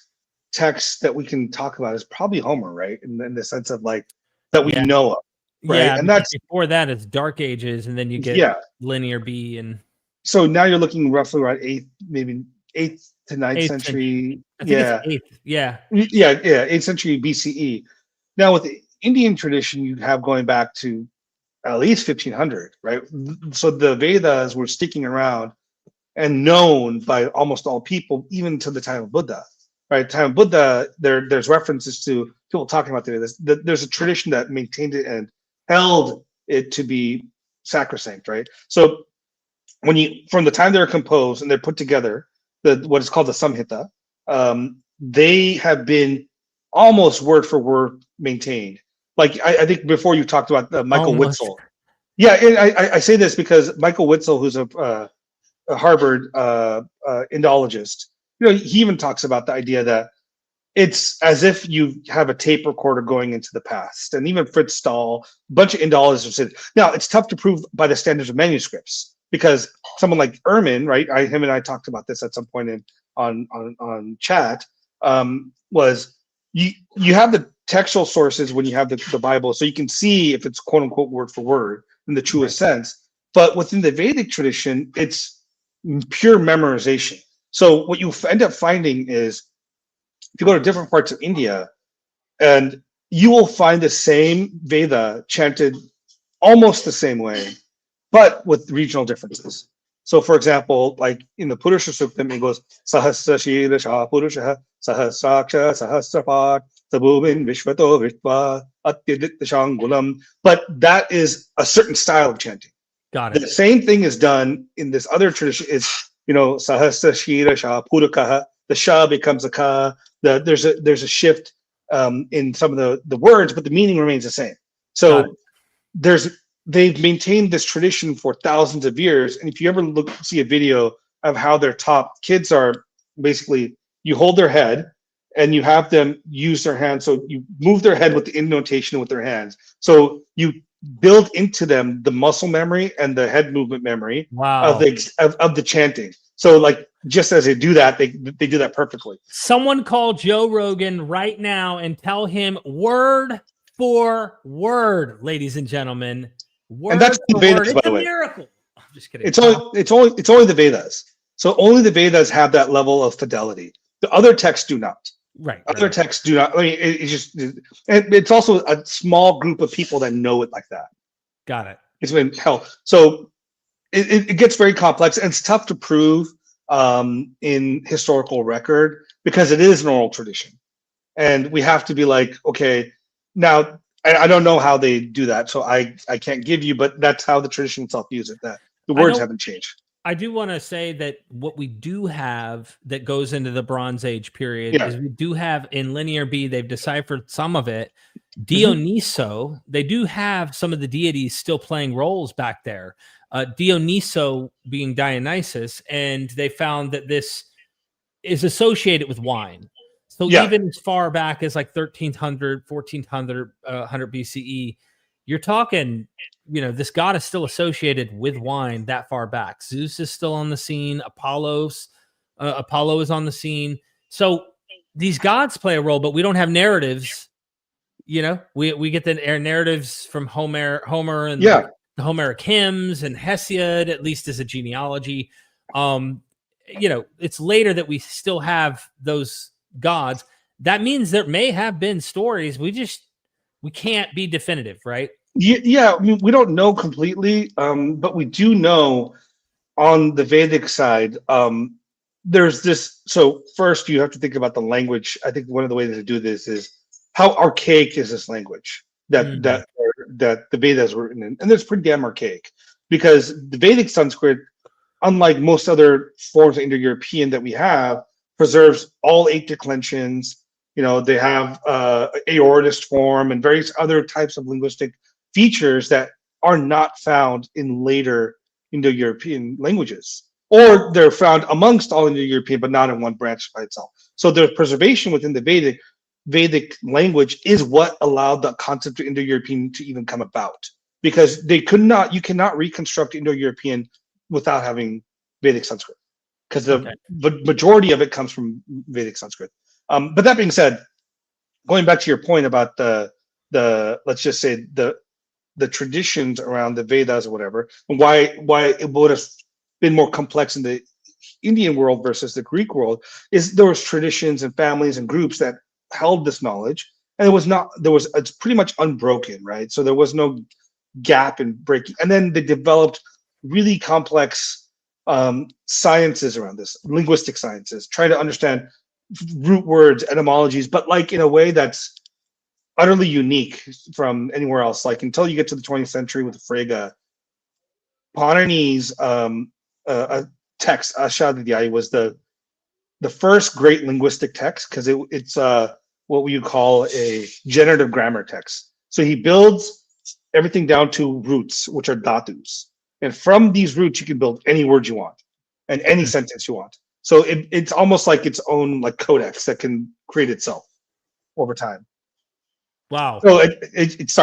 Speaker 4: text that we can talk about is probably Homer, right? In the sense of like that we know of, right?
Speaker 3: Yeah,
Speaker 4: and that's
Speaker 3: before that it's Dark Ages, and then you get Linear B and.
Speaker 4: So now you're looking roughly around 8th to 9th century.
Speaker 3: I think it's 8th. Yeah.
Speaker 4: 8th century BCE. Now with the Indian tradition, you have going back to at least 1500, right? So the Vedas were sticking around and known by almost all people, even to the time of Buddha, right? Time of Buddha, there's references to people talking about the Vedas. There's a tradition that maintained it and held it to be sacrosanct, right? So from the time they're composed and they're put together, what is called the Samhita, they have been almost word for word maintained. Like I think before you talked about Michael Witzel. Yeah, and I say this because Michael Witzel, who's a Harvard Indologist, he even talks about the idea that it's as if you have a tape recorder going into the past. And even Fritz Stahl, a bunch of Indologists said, now it's tough to prove by the standards of manuscripts, because someone like Ehrman, right? Him and I talked about this at some point on chat. Was you have the textual sources when you have the Bible, so you can see if it's quote unquote word for word in the truest sense. But within the Vedic tradition, it's pure memorization. So what you end up finding is, if you go to different parts of India, and you will find the same Veda chanted almost the same way, but with regional differences. So, for example, like in the Purusha Suktam, it goes Sahasra Shirasha Purusha Sahasraksha Sahasrapat Sabubin Vishvato Vishva Atyaditya Shangulam. But that is a certain style of chanting.
Speaker 3: Got it.
Speaker 4: The same thing is done in this other tradition. Is Sahasra Shirasha Purakaha. The Sha becomes a Ka. There's a shift in some of the words, but the meaning remains the same. So they've maintained this tradition for thousands of years. And if you ever see a video of how they're taught, kids are basically, you hold their head and you have them use their hands. So you move their head with the indentation with their hands. So you build into them the muscle memory and the head movement memory of the chanting. So like, just as they do that, they do that perfectly.
Speaker 3: Someone call Joe Rogan right now and tell him word for word, ladies and gentlemen. Word
Speaker 4: and that's the Vedas, by the way.
Speaker 3: Miracle. I'm just kidding.
Speaker 4: It's only the Vedas. So only the Vedas have that level of fidelity. The other texts do not.
Speaker 3: Right.
Speaker 4: Other texts do not. I mean, it's also a small group of people that know it like that.
Speaker 3: Got it.
Speaker 4: It's been hell. So it gets very complex, and it's tough to prove in historical record because it is an oral tradition, and we have to be like, okay, now. I don't know how they do that, so I can't give you, but that's how the tradition itself views it, that the words haven't changed.
Speaker 3: I do want to say that what we do have that goes into the Bronze Age period is we do have in Linear B, they've deciphered some of it. Dionyso, they do have some of the deities still playing roles back there. Dionyso being Dionysus, and they found that this is associated with wine. So even as far back as like 1300, 1400, 100 BCE, you're talking, this god is still associated with wine that far back. Zeus is still on the scene. Apollo is on the scene. So these gods play a role, but we don't have narratives. We get the narratives from Homer and the Homeric hymns and Hesiod, at least as a genealogy. It's later that we still have those gods. That means there may have been stories. We can't be definitive, right?
Speaker 4: Yeah. I mean, we don't know completely, but we do know on the Vedic side, there's this. So first you have to think about the language. I think one of the ways to do this is how archaic is this language that the Vedas were written in. And it's pretty damn archaic because the Vedic Sanskrit, unlike most other forms of Indo-European that we have, preserves all 8 declensions. They have aorist form and various other types of linguistic features that are not found in later Indo-European languages, or they're found amongst all Indo-European, but not in one branch by itself. So the preservation within the Vedic language is what allowed the concept of Indo-European to even come about, because you cannot reconstruct Indo-European without having Vedic Sanskrit, because the majority of it comes from Vedic Sanskrit. But that being said, going back to your point about the let's just say the traditions around the Vedas or whatever, and why it would have been more complex in the Indian world versus the Greek world, is there was traditions and families and groups that held this knowledge, and it's pretty much unbroken, right? So there was no gap in breaking, and then they developed really complex sciences around this, linguistic sciences, trying to understand root words, etymologies, but like in a way that's utterly unique from anywhere else. Like until you get to the 20th century with Frege, Panini's text, Ashadidhyaya, was the first great linguistic text, because it's what you call a generative grammar text. So he builds everything down to roots, which are dhatus. And from these roots, you can build any word you want and any sentence you want. So it's almost like its own like codex that can create itself over time.
Speaker 3: Wow.
Speaker 4: So it's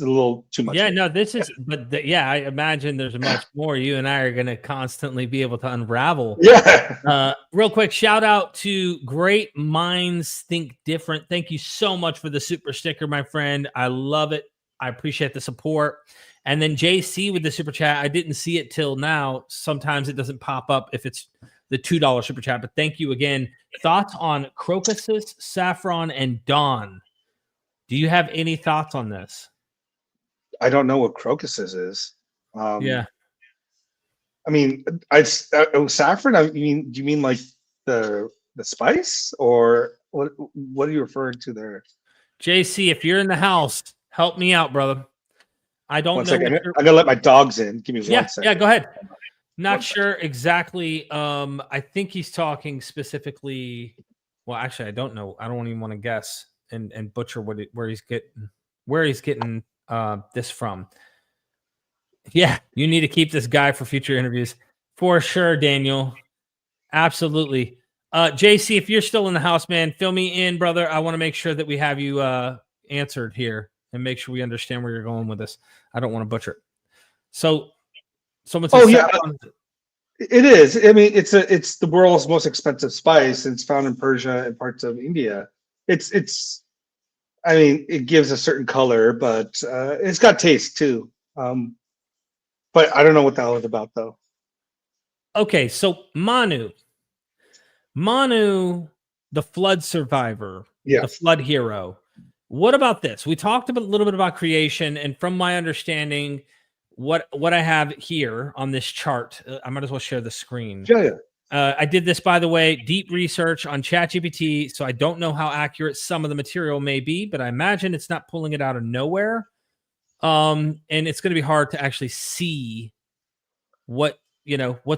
Speaker 4: a little too much.
Speaker 3: Yeah, no, this is, but I imagine there's much more. You and I are going to constantly be able to unravel.
Speaker 4: Yeah.
Speaker 3: Real quick, shout out to Great Minds Think Different. Thank you so much for the super sticker, my friend. I love it. I appreciate the support. And then JC with the super chat. I didn't see it till now. Sometimes it doesn't pop up if it's the $2 super chat, but thank you again. Thoughts on crocuses, saffron, and dawn? Do you have any thoughts on this?
Speaker 4: I don't know what crocuses is.
Speaker 3: Yeah.
Speaker 4: I mean, saffron. I mean, do you mean like the spice, or what are you referring to there?
Speaker 3: JC, if you're in the house, help me out, brother. I don't know.
Speaker 4: I'm gonna let my dogs in. Give me 1 second.
Speaker 3: Yeah, go ahead. Not sure exactly. I think he's talking specifically. Well, actually, I don't know. I don't even want to guess and butcher where he's getting this from. Yeah, you need to keep this guy for future interviews for sure, Daniel. Absolutely. JC, if you're still in the house, man, fill me in, brother. I want to make sure that we have you answered here and make sure we understand where you're going with this. I don't want to butcher it. So. Someone says,
Speaker 4: it is. I mean, it's the world's most expensive spice, and it's found in Persia and parts of India. I mean, it gives a certain color, but it's got taste too. But I don't know what the hell it's about, though.
Speaker 3: Okay, so Manu, the flood survivor, the flood hero. What about this? We talked a little bit about creation, and from my understanding, what I have here on this chart, I might as well share the screen.
Speaker 4: Yeah.
Speaker 3: I did this, by the way, deep research on ChatGPT, so I don't know how accurate some of the material may be, but I imagine it's not pulling it out of nowhere. And it's going to be hard to actually see what's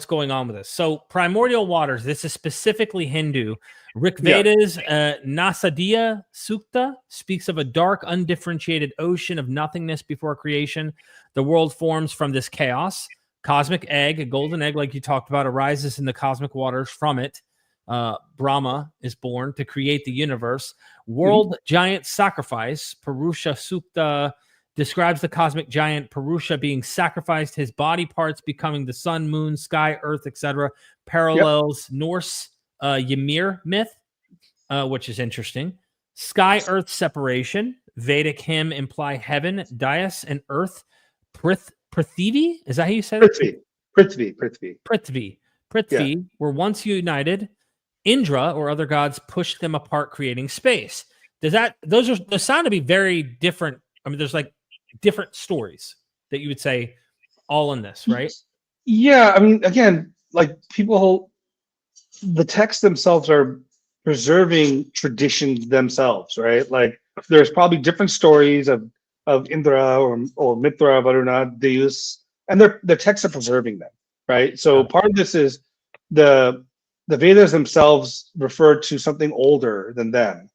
Speaker 3: going on with this. So primordial waters, this is specifically Hindu. Rigveda's Nasadiya Sukta speaks of a dark, undifferentiated ocean of nothingness before creation. The world forms from this chaos. Cosmic egg, a golden egg like you talked about, arises in the cosmic waters from it. Brahma is born to create the universe. World giant sacrifice, Purusha Sukta, describes the cosmic giant Purusha being sacrificed, his body parts becoming the sun, moon, sky, earth, etc. Parallels Norse Ymir myth, which is interesting. Sky Earth separation. Vedic hymn imply heaven, dais, and earth. Prithvi? Is that how you said it? Prithvi were once united. Indra or other gods pushed them apart, creating space. Those sound to be very different. I mean, there's like different stories that you would say all in this, right?
Speaker 4: Yeah, I mean, again, like the texts themselves are preserving traditions themselves, right? Like there's probably different stories of Indra or Mitra, Varuna, Deus, and their texts are preserving them, right? So part of this is the Vedas themselves refer to something older than them,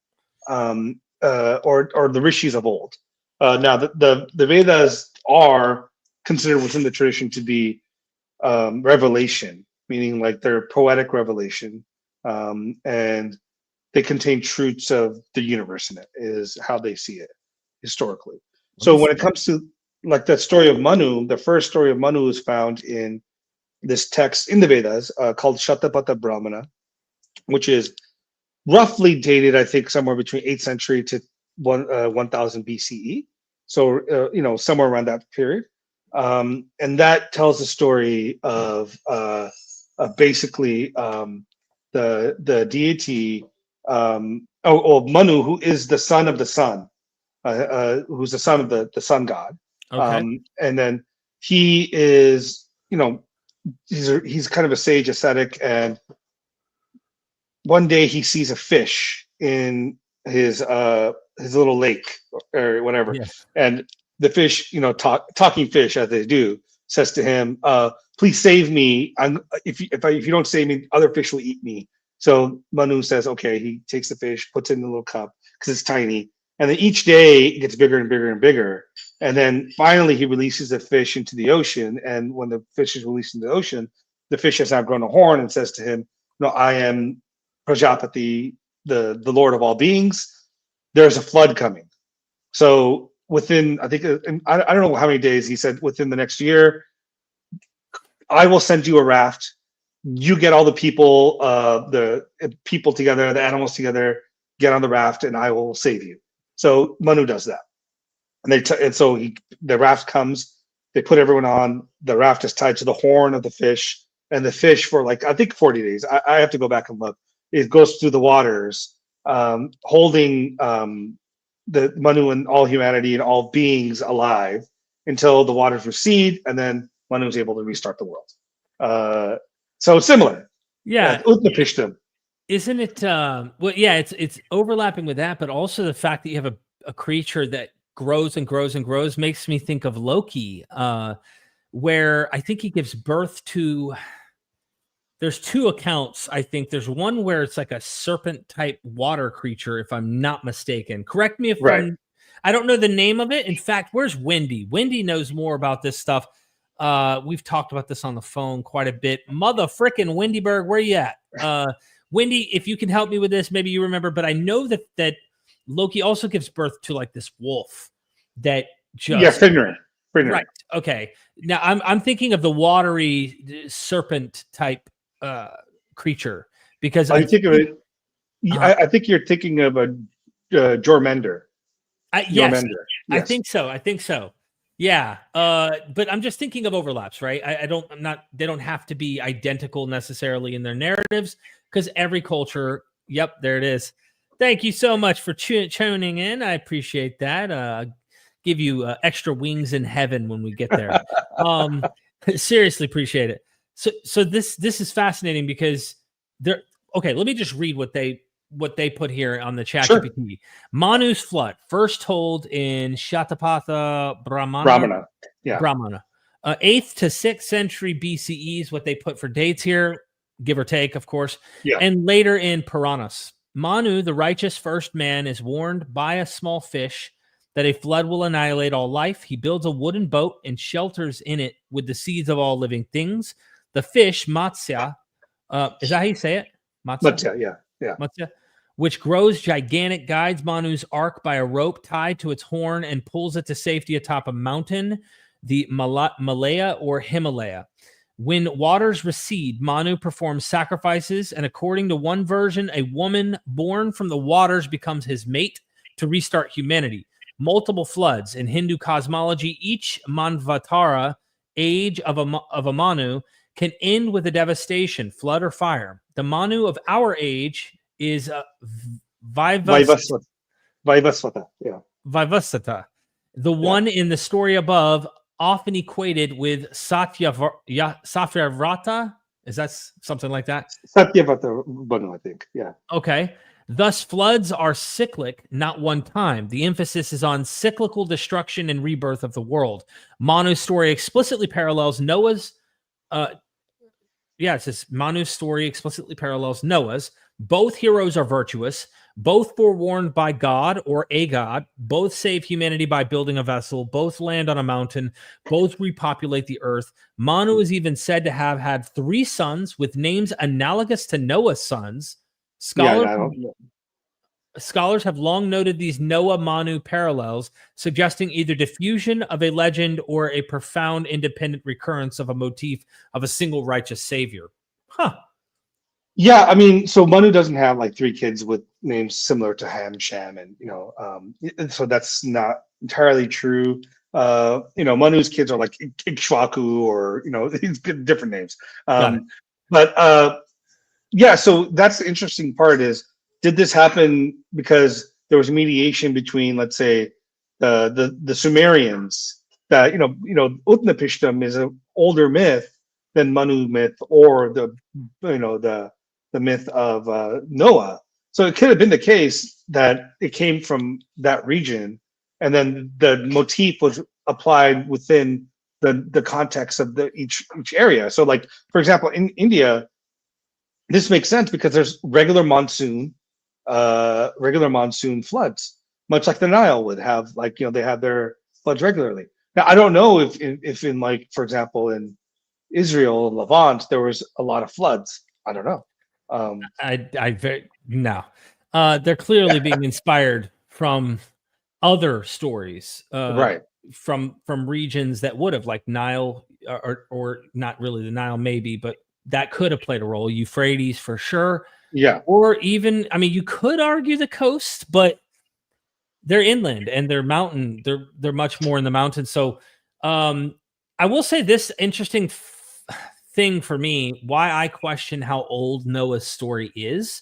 Speaker 4: or the rishis of old. Now, the Vedas are considered within the tradition to be revelation, meaning like they're poetic revelation, and they contain truths of the universe in it, is how they see it historically. So when it comes to like that story of Manu, the first story of Manu is found in this text in the Vedas called Shatapatha Brahmana, which is roughly dated, I think, somewhere between 8th century to 1000 BCE. So, somewhere around that period. And that tells the story of basically the deity, Manu, who is the son of the sun, who's the son of the sun god.
Speaker 3: Okay.
Speaker 4: And then he is, he's kind of a sage ascetic, and one day he sees a fish in his little lake or whatever, and the fish, talking fish as they do, says to him, "Please save me. If you don't save me, other fish will eat me." So Manu says, "Okay." He takes the fish, puts it in the little cup because it's tiny, and then each day it gets bigger and bigger and bigger. And then finally he releases the fish into the ocean. And when the fish is released into the ocean, the fish has now grown a horn and says to him, "No, I am Prajapati, the Lord of all beings. There's a flood coming." So within, I think, I don't know how many days, he said, within the next year, I will send you a raft. You get all the people together, the animals together, get on the raft, and I will save you. So Manu does that. And so the raft comes, they put everyone on, the raft is tied to the horn of the fish, and the fish for I think 40 days, I have to go back and look, it goes through the waters, holding the Manu and all humanity and all beings alive until the waters recede, and then Manu is able to restart the world. So it's similar.
Speaker 3: Yeah.
Speaker 4: Utnapishtim.
Speaker 3: Isn't it? It's overlapping with that, but also the fact that you have a creature that grows and grows and grows makes me think of Loki, where I think he gives birth to. There's two accounts. I think there's one where it's like a serpent type water creature, if I'm not mistaken. Correct me if I don't know the name of it. In fact, where's Wendy? Wendy knows more about this stuff. We've talked about this on the phone quite a bit. Mother frickin' Wendyberg, where you at? Wendy, if you can help me with this, maybe you remember, but I know that Loki also gives birth to like this wolf that just
Speaker 4: Fenrir.
Speaker 3: Right. Okay. Now I'm thinking of the watery serpent type creature, because
Speaker 4: I think of it. I think you're thinking of a Jormungandr.
Speaker 3: Yes, I think so. Yeah. But I'm just thinking of overlaps, right? They don't have to be identical necessarily in their narratives, because every culture. Yep, there it is. Thank you so much for tuning in. I appreciate that. Give you extra wings in heaven when we get there. Seriously appreciate it. So this is fascinating, because they're okay. Let me just read what they put here on the chat.
Speaker 4: Sure.
Speaker 3: GPT. Manu's flood, first told in Shatapatha Brahmana.
Speaker 4: Yeah.
Speaker 3: Brahmana. 8th to 6th century BCE is what they put for dates here, give or take, of course.
Speaker 4: Yeah.
Speaker 3: And later in Puranas. Manu, the righteous first man, is warned by a small fish that a flood will annihilate all life. He builds a wooden boat and shelters in it with the seeds of all living things. The fish, Matsya, is that how you say it?
Speaker 4: Matsya, yeah.
Speaker 3: Matsya, which grows gigantic, guides Manu's ark by a rope tied to its horn and pulls it to safety atop a mountain, the Malaya or Himalaya. When waters recede, Manu performs sacrifices, and according to one version, a woman born from the waters becomes his mate to restart humanity. Multiple floods in Hindu cosmology, each Manvatara age of a Manu can end with a devastation, flood or fire. The Manu of our age is
Speaker 4: Vaivasvata. Yeah.
Speaker 3: Vaivasvata, the one in the story above, often equated with Satyavrata. Is that something like that?
Speaker 4: Satyavata Banu, I think. Yeah.
Speaker 3: Okay. Thus, floods are cyclic, not one time. The emphasis is on cyclical destruction and rebirth of the world. Manu's story explicitly parallels Noah's. It says Manu's story explicitly parallels Noah's. Both heroes are virtuous, both forewarned by God or a god, both save humanity by building a vessel, both land on a mountain, both repopulate the earth. Manu is even said to have had 3 sons with names analogous to Noah's sons. Scholars have long noted these Noah-Manu parallels, suggesting either diffusion of a legend or a profound independent recurrence of a motif of a single righteous savior. Huh.
Speaker 4: Yeah, I mean, so Manu doesn't have like 3 kids with names similar to Ham, Shem, and so that's not entirely true. Manu's kids are like Ikshwaku or these different names. So that's the interesting part is, did this happen because there was mediation between, let's say, the Sumerians? That Utnapishtim is an older myth than Manu myth, or the myth of Noah. So it could have been the case that it came from that region, and then the motif was applied within the context of each area. So, like, for example, in India, this makes sense because there's regular monsoon floods, much like the Nile would have. Like, they have their floods regularly. Now, I don't know if in like, for example, in Israel, Levant, there was a lot of floods. I don't know.
Speaker 3: They're clearly being inspired from other stories,
Speaker 4: right?
Speaker 3: From regions that would have, like Nile, or not really the Nile, maybe, but that could have played a role. Euphrates for sure.
Speaker 4: Yeah.
Speaker 3: Or even, I mean, you could argue the coast, but they're inland and they're mountain. They're much more in the mountains. So I will say this interesting thing for me, why I question how old Noah's story is.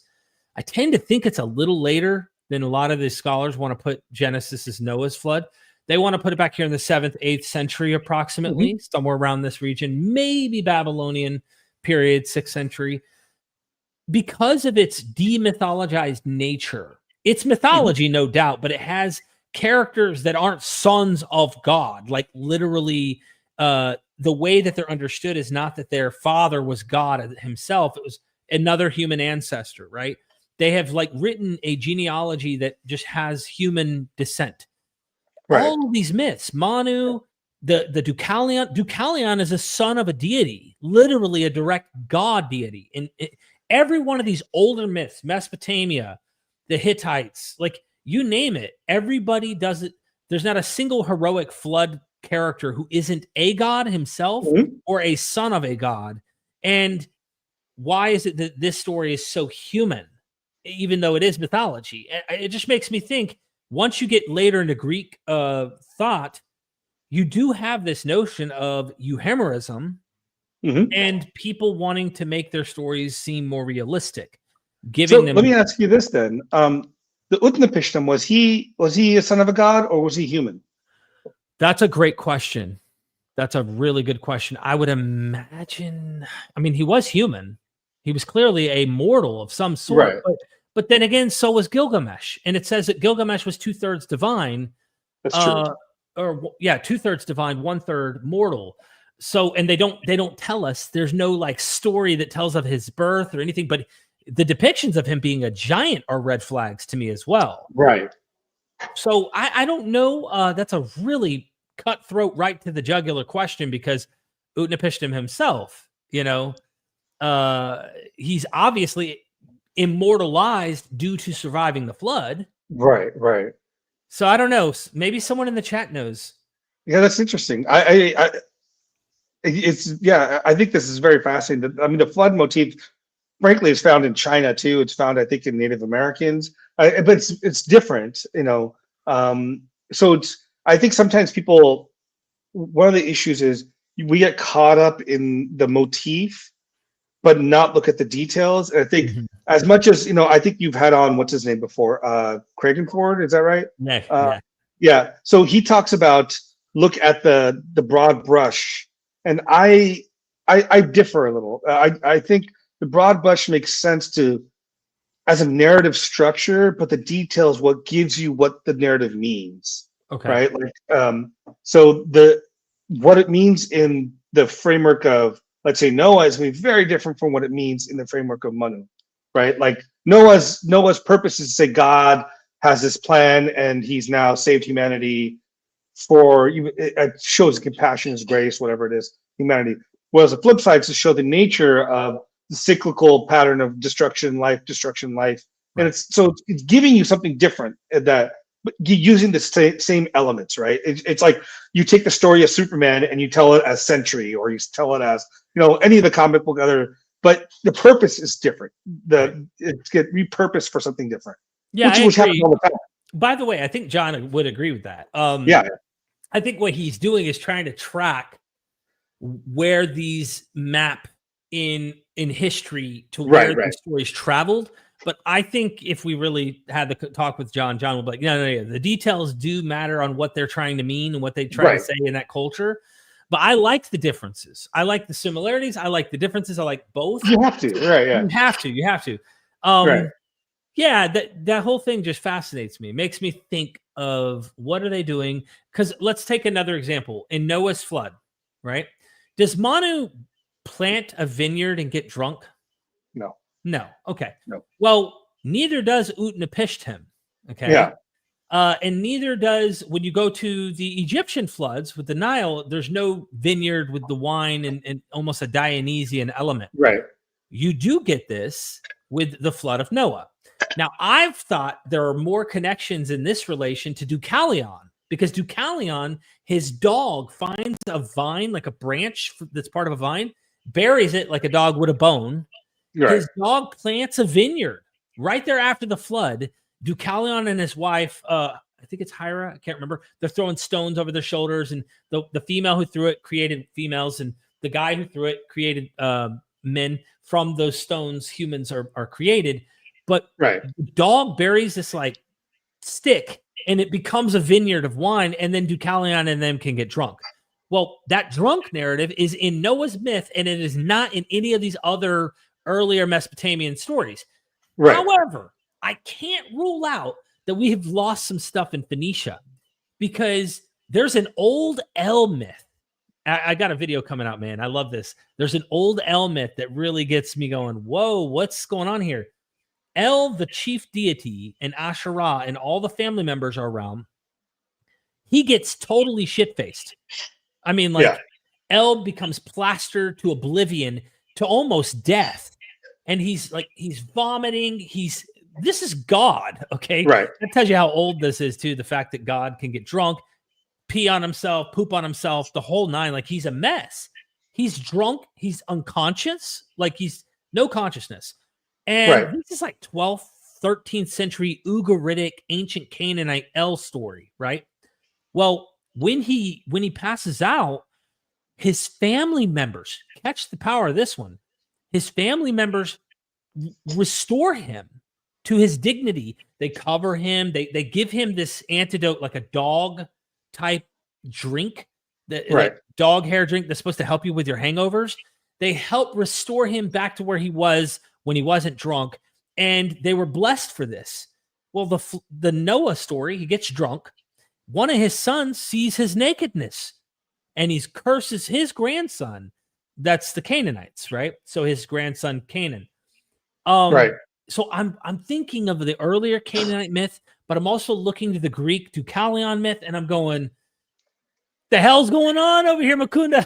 Speaker 3: I tend to think it's a little later than a lot of the scholars want to put Genesis as Noah's flood. They want to put it back here in the 7th, 8th century, approximately, somewhere around this region, maybe Babylonian period, 6th century. Because of its demythologized nature, it's mythology, no doubt, but it has characters that aren't sons of God. Like, literally, the way that they're understood is not that their father was God himself. It was another human ancestor, right? They have like written a genealogy that just has human descent. Right. All of these myths, Manu, the Deucalion is a son of a deity, literally a direct god deity. And every one of these older myths, Mesopotamia, the Hittites, like, you name it, everybody does it. There's not a single heroic flood character who isn't a god himself or a son of a god. And why is it that this story is so human, even though it is mythology? It just makes me think, once you get later into Greek thought, you do have this notion of euhemerism and people wanting to make their stories seem more realistic. Let
Speaker 4: me ask you this then. The Utnapishtim, was he a son of a god, or was he human?
Speaker 3: That's a great question. That's a really good question. I would imagine, I mean, he was human. He was clearly a mortal of some sort. Right. But then again, so was Gilgamesh. And it says that Gilgamesh was 2/3 divine.
Speaker 4: That's true.
Speaker 3: 2/3 divine, 1/3 mortal. So, and they don't tell us. There's no like story that tells of his birth or anything, but the depictions of him being a giant are red flags to me as well.
Speaker 4: Right.
Speaker 3: So I don't know. That's a really cutthroat, right to the jugular question, because Utnapishtim himself, he's obviously immortalized due to surviving the flood.
Speaker 4: Right.
Speaker 3: So I don't know. Maybe someone in the chat knows.
Speaker 4: Yeah, that's interesting. I think this is very fascinating. I mean, the flood motif, frankly, is found in China too. It's found, I think, in Native Americans, but it's different, so I think sometimes people, one of the issues is we get caught up in the motif, but not look at the details. And I think as much as, I think you've had on, what's his name before? Kragenford, is that right?
Speaker 3: Yeah.
Speaker 4: Yeah. So he talks about look at the broad brush, and I differ a little. I think the broad brush makes sense as a narrative structure, but the details what gives you what the narrative means.
Speaker 3: Okay.
Speaker 4: Right. Like so what it means in the framework of, let's say, Noah is going to be very different from what it means in the framework of Manu. Right. Like Noah's purpose is to say God has this plan and he's now saved humanity for, it shows compassion, his grace, whatever it is, humanity. Whereas the flip side is to show the nature of the cyclical pattern of destruction, life. Right. And it's giving you something different, that but using the same elements, right? It's like you take the story of Superman and you tell it as Sentry, or you tell it as, any of the comic book but the purpose is different. It's get repurposed for something different.
Speaker 3: Yeah,
Speaker 4: which happens all the time.
Speaker 3: By the way, I think John would agree with that.
Speaker 4: Yeah.
Speaker 3: I think what he's doing is trying to track where these map in history to where the stories traveled. But I think if we really had the talk with John would be like, no. The details do matter on what they're trying to mean and what they try to say in that culture. But I like the differences. I like the similarities. I like the differences. I like both.
Speaker 4: You have to, right? Yeah.
Speaker 3: You have to. Yeah, that whole thing just fascinates me. It makes me think of what are they doing? Because let's take another example. In Noah's flood, right? Does Manu plant a vineyard and get drunk? No. Okay.
Speaker 4: No.
Speaker 3: Well, neither does Utnapishtim. Okay.
Speaker 4: Yeah.
Speaker 3: And neither does, when you go to the Egyptian floods with the Nile, there's no vineyard with the wine and almost a Dionysian element.
Speaker 4: Right.
Speaker 3: You do get this with the flood of Noah. Now, I've thought there are more connections in this relation to Deucalion, because Deucalion, his dog finds a vine, like a branch that's part of a vine, buries it like a dog would a bone. Right. His dog plants a vineyard right there after the flood. Deucalion and his wife, I think it's Hira, I can't remember. They're throwing stones over their shoulders, and the female who threw it created females, and the guy who threw it created men. From those stones, humans are created. But the dog buries this like stick, and it becomes a vineyard of wine, and then Deucalion and them can get drunk. Well, that drunk narrative is in Noah's myth, and it is not in any of these other earlier Mesopotamian stories. Right. However, I can't rule out that we have lost some stuff in Phoenicia, because there's an old El myth. I got a video coming out, man. I love this. There's an old El myth that really gets me going, whoa, what's going on here? El, the chief deity, and Asherah and all the family members are around. He gets totally shit-faced. I mean, El becomes plastered to oblivion, to almost death. And he's vomiting. This is God, okay?
Speaker 4: Right.
Speaker 3: That tells you how old this is, too. The fact that God can get drunk, pee on himself, poop on himself, the whole nine. Like, he's a mess. He's drunk. He's unconscious. Like, he's no consciousness. And this is like 12th, 13th century Ugaritic ancient Canaanite El story, right? Well, when he passes out, his family members, catch the power of this one, his family members restore him to his dignity. They cover him. They give him this antidote, like a dog type drink, like dog hair drink that's supposed to help you with your hangovers. They help restore him back to where he was when he wasn't drunk, and they were blessed for this. Well, the Noah story, he gets drunk. One of his sons sees his nakedness, and he curses his grandson. That's the Canaanites, right? So his grandson Canaan. So I'm thinking of the earlier Canaanite myth, but I'm also looking to the Greek Deucalion myth, and I'm going, the hell's going on over here, Mukunda?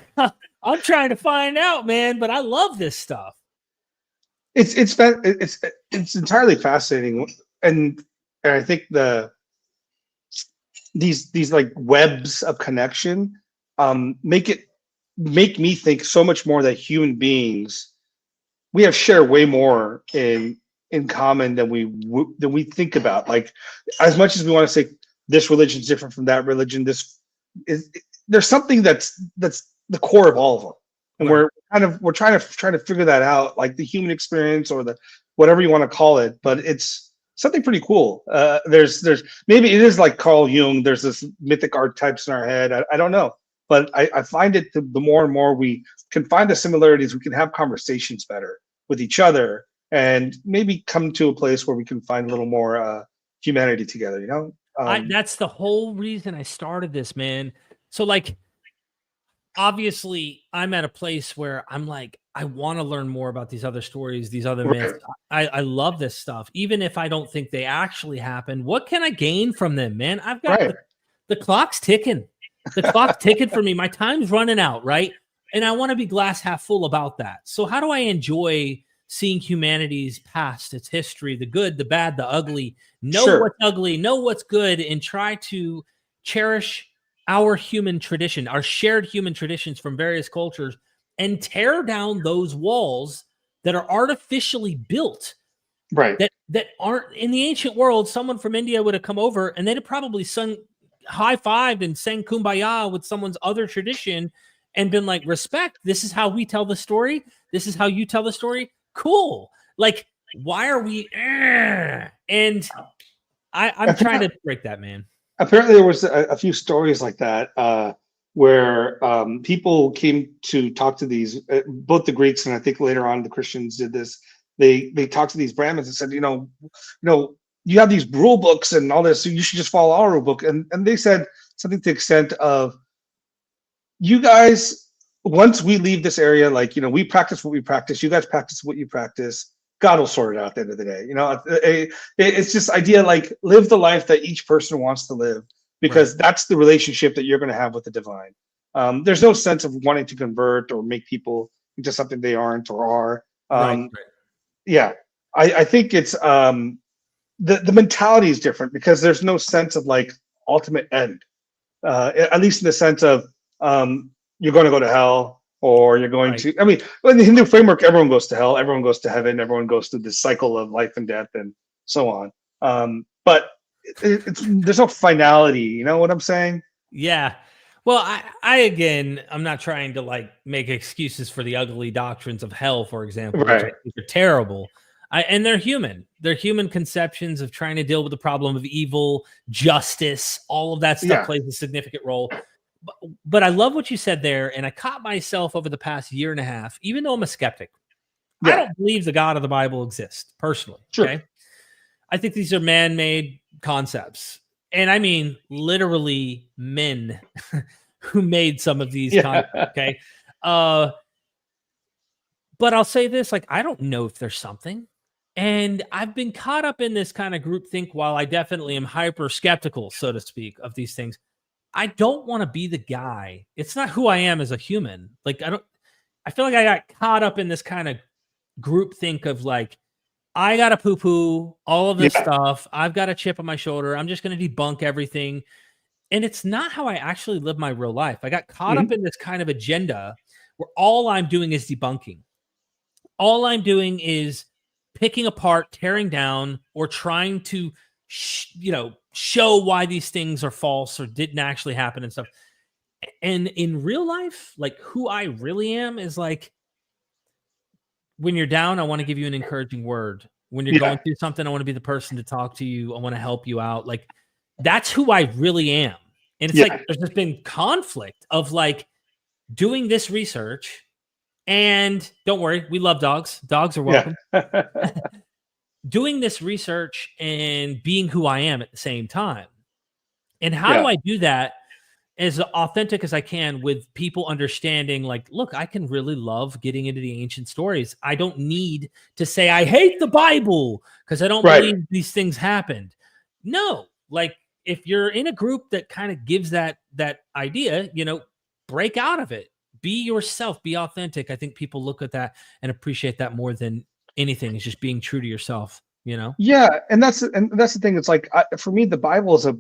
Speaker 3: I'm trying to find out, man, but I love this stuff.
Speaker 4: it's entirely fascinating, and I think these like webs of connection make me think so much more that human beings, we have share way more in common than we think about. Like, as much as we want to say this religion's different from that religion, there's something that's the core of all of them, and
Speaker 3: Right.
Speaker 4: we're trying to figure that out, like the human experience or the whatever you want to call it, but it's something pretty cool. There's maybe it is like Carl Jung. There's this mythic archetypes in our head. I don't know, but I find it the more and more we can find the similarities, we can have conversations better with each other, and maybe come to a place where we can find a little more humanity together. You know,
Speaker 3: That's the whole reason I started this, man. So like, obviously I'm at a place where I'm like, I want to learn more about these other stories, these other
Speaker 4: right,
Speaker 3: myths. I love this stuff. Even if I don't think they actually happened, what can I gain from them, man? I've got
Speaker 4: right,
Speaker 3: the clock's ticking. The clock's ticking for me. My time's running out, right? And I want to be glass half full about that. So how do I enjoy seeing humanity's past, its history, the good, the bad, the ugly, know
Speaker 4: sure,
Speaker 3: what's ugly, know what's good, and try to cherish our human tradition, our shared human traditions from various cultures, and tear down those walls that are artificially built
Speaker 4: right,
Speaker 3: that aren't in the ancient world. Someone from India would have come over and they'd have probably sung high-fived and sang kumbaya with someone's other tradition and been like, respect, this is how we tell the story, this is how you tell the story, cool. Like, why are we and I'm trying to break that, man.
Speaker 4: apparently there was a few stories like that where people came to talk to these both the Greeks, and I think later on the Christians did this. They talked to these Brahmins and said, you have these rule books and all this, so you should just follow our rule book. And they said something to the extent of, you guys, once we leave this area, like, we practice what we practice, you guys practice what you practice, God will sort it out at the end of the day. It's just idea, like, live the life that each person wants to live, because
Speaker 3: Right.
Speaker 4: that's the relationship that you're going to have with the divine. There's no sense of wanting to convert or make people into something they aren't or are.
Speaker 3: Right.
Speaker 4: Yeah, I think it's the mentality is different, because there's no sense of like ultimate end, at least in the sense of you're going to go to hell, or you're going
Speaker 3: Right.
Speaker 4: to, I mean, in the Hindu framework, everyone goes to hell, everyone goes to heaven, everyone goes through this cycle of life and death and so on. But there's no finality. You know what I'm saying?
Speaker 3: Yeah. Well, I again, I'm not trying to like make excuses for the ugly doctrines of hell, for example, which I
Speaker 4: Right.
Speaker 3: think are terrible. And they're human. They're human conceptions of trying to deal with the problem of evil, justice, all of that stuff
Speaker 4: Yeah.
Speaker 3: plays a significant role. But I love what you said there. And I caught myself over the past year and a half, even though I'm a skeptic, I
Speaker 4: Yeah.
Speaker 3: don't believe the God of the Bible exists personally.
Speaker 4: Sure.
Speaker 3: Okay. I think these are man-made concepts. And I mean literally men who made some of these concepts.
Speaker 4: Yeah.
Speaker 3: Okay. But I'll say this, like, I don't know if there's something. And I've been caught up in this kind of group think, while I definitely am hyper skeptical, so to speak, of these things. I don't want to be the guy. It's not who I am as a human. Like, I feel like I got caught up in this kind of group think of like, I got to poo poo all of this
Speaker 4: Yeah.
Speaker 3: stuff. I've got a chip on my shoulder. I'm just going to debunk everything. And it's not how I actually live my real life. I got caught up in this kind of agenda where all I'm doing is debunking. All I'm doing is picking apart, tearing down, or trying to, show why these things are false or didn't actually happen and stuff. And in real life, like, who I really am is like, when you're down, I want to give you an encouraging word. When you're going through something, I want to be the person to talk to you. I want to help you out. Like, that's who I really am. And it's like, there's just been conflict of like doing this research, and don't worry, we love dogs. Dogs are welcome.
Speaker 4: Yeah.
Speaker 3: Doing this research and being who I am at the same time. And how do I do that as authentic as I can, with people understanding, like, look, I can really love getting into the ancient stories. I don't need to say I hate the Bible because I don't believe these things happened. No, like, if you're in a group that kind of gives that idea, break out of it. Be yourself, be authentic. I think people look at that and appreciate that more than anything. It's just being true to yourself, you know?
Speaker 4: Yeah, and that's the thing. It's like for me, the Bible is a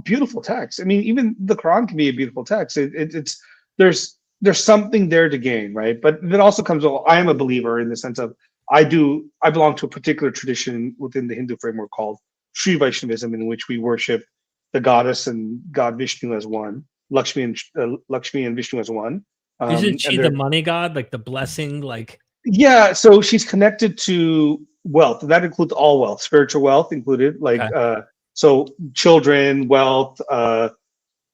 Speaker 4: beautiful text. I mean, even the Quran can be a beautiful text. It's there's something there to gain, right? But it also comes. Well, I am a believer in the sense of I belong to a particular tradition within the Hindu framework called Sri Vaishnavism, in which we worship the goddess and God Vishnu as one, Lakshmi and Vishnu as one.
Speaker 3: Isn't she the money god, like the blessing, like?
Speaker 4: Yeah, so she's connected to wealth. That includes all wealth, spiritual wealth included, like so children, wealth,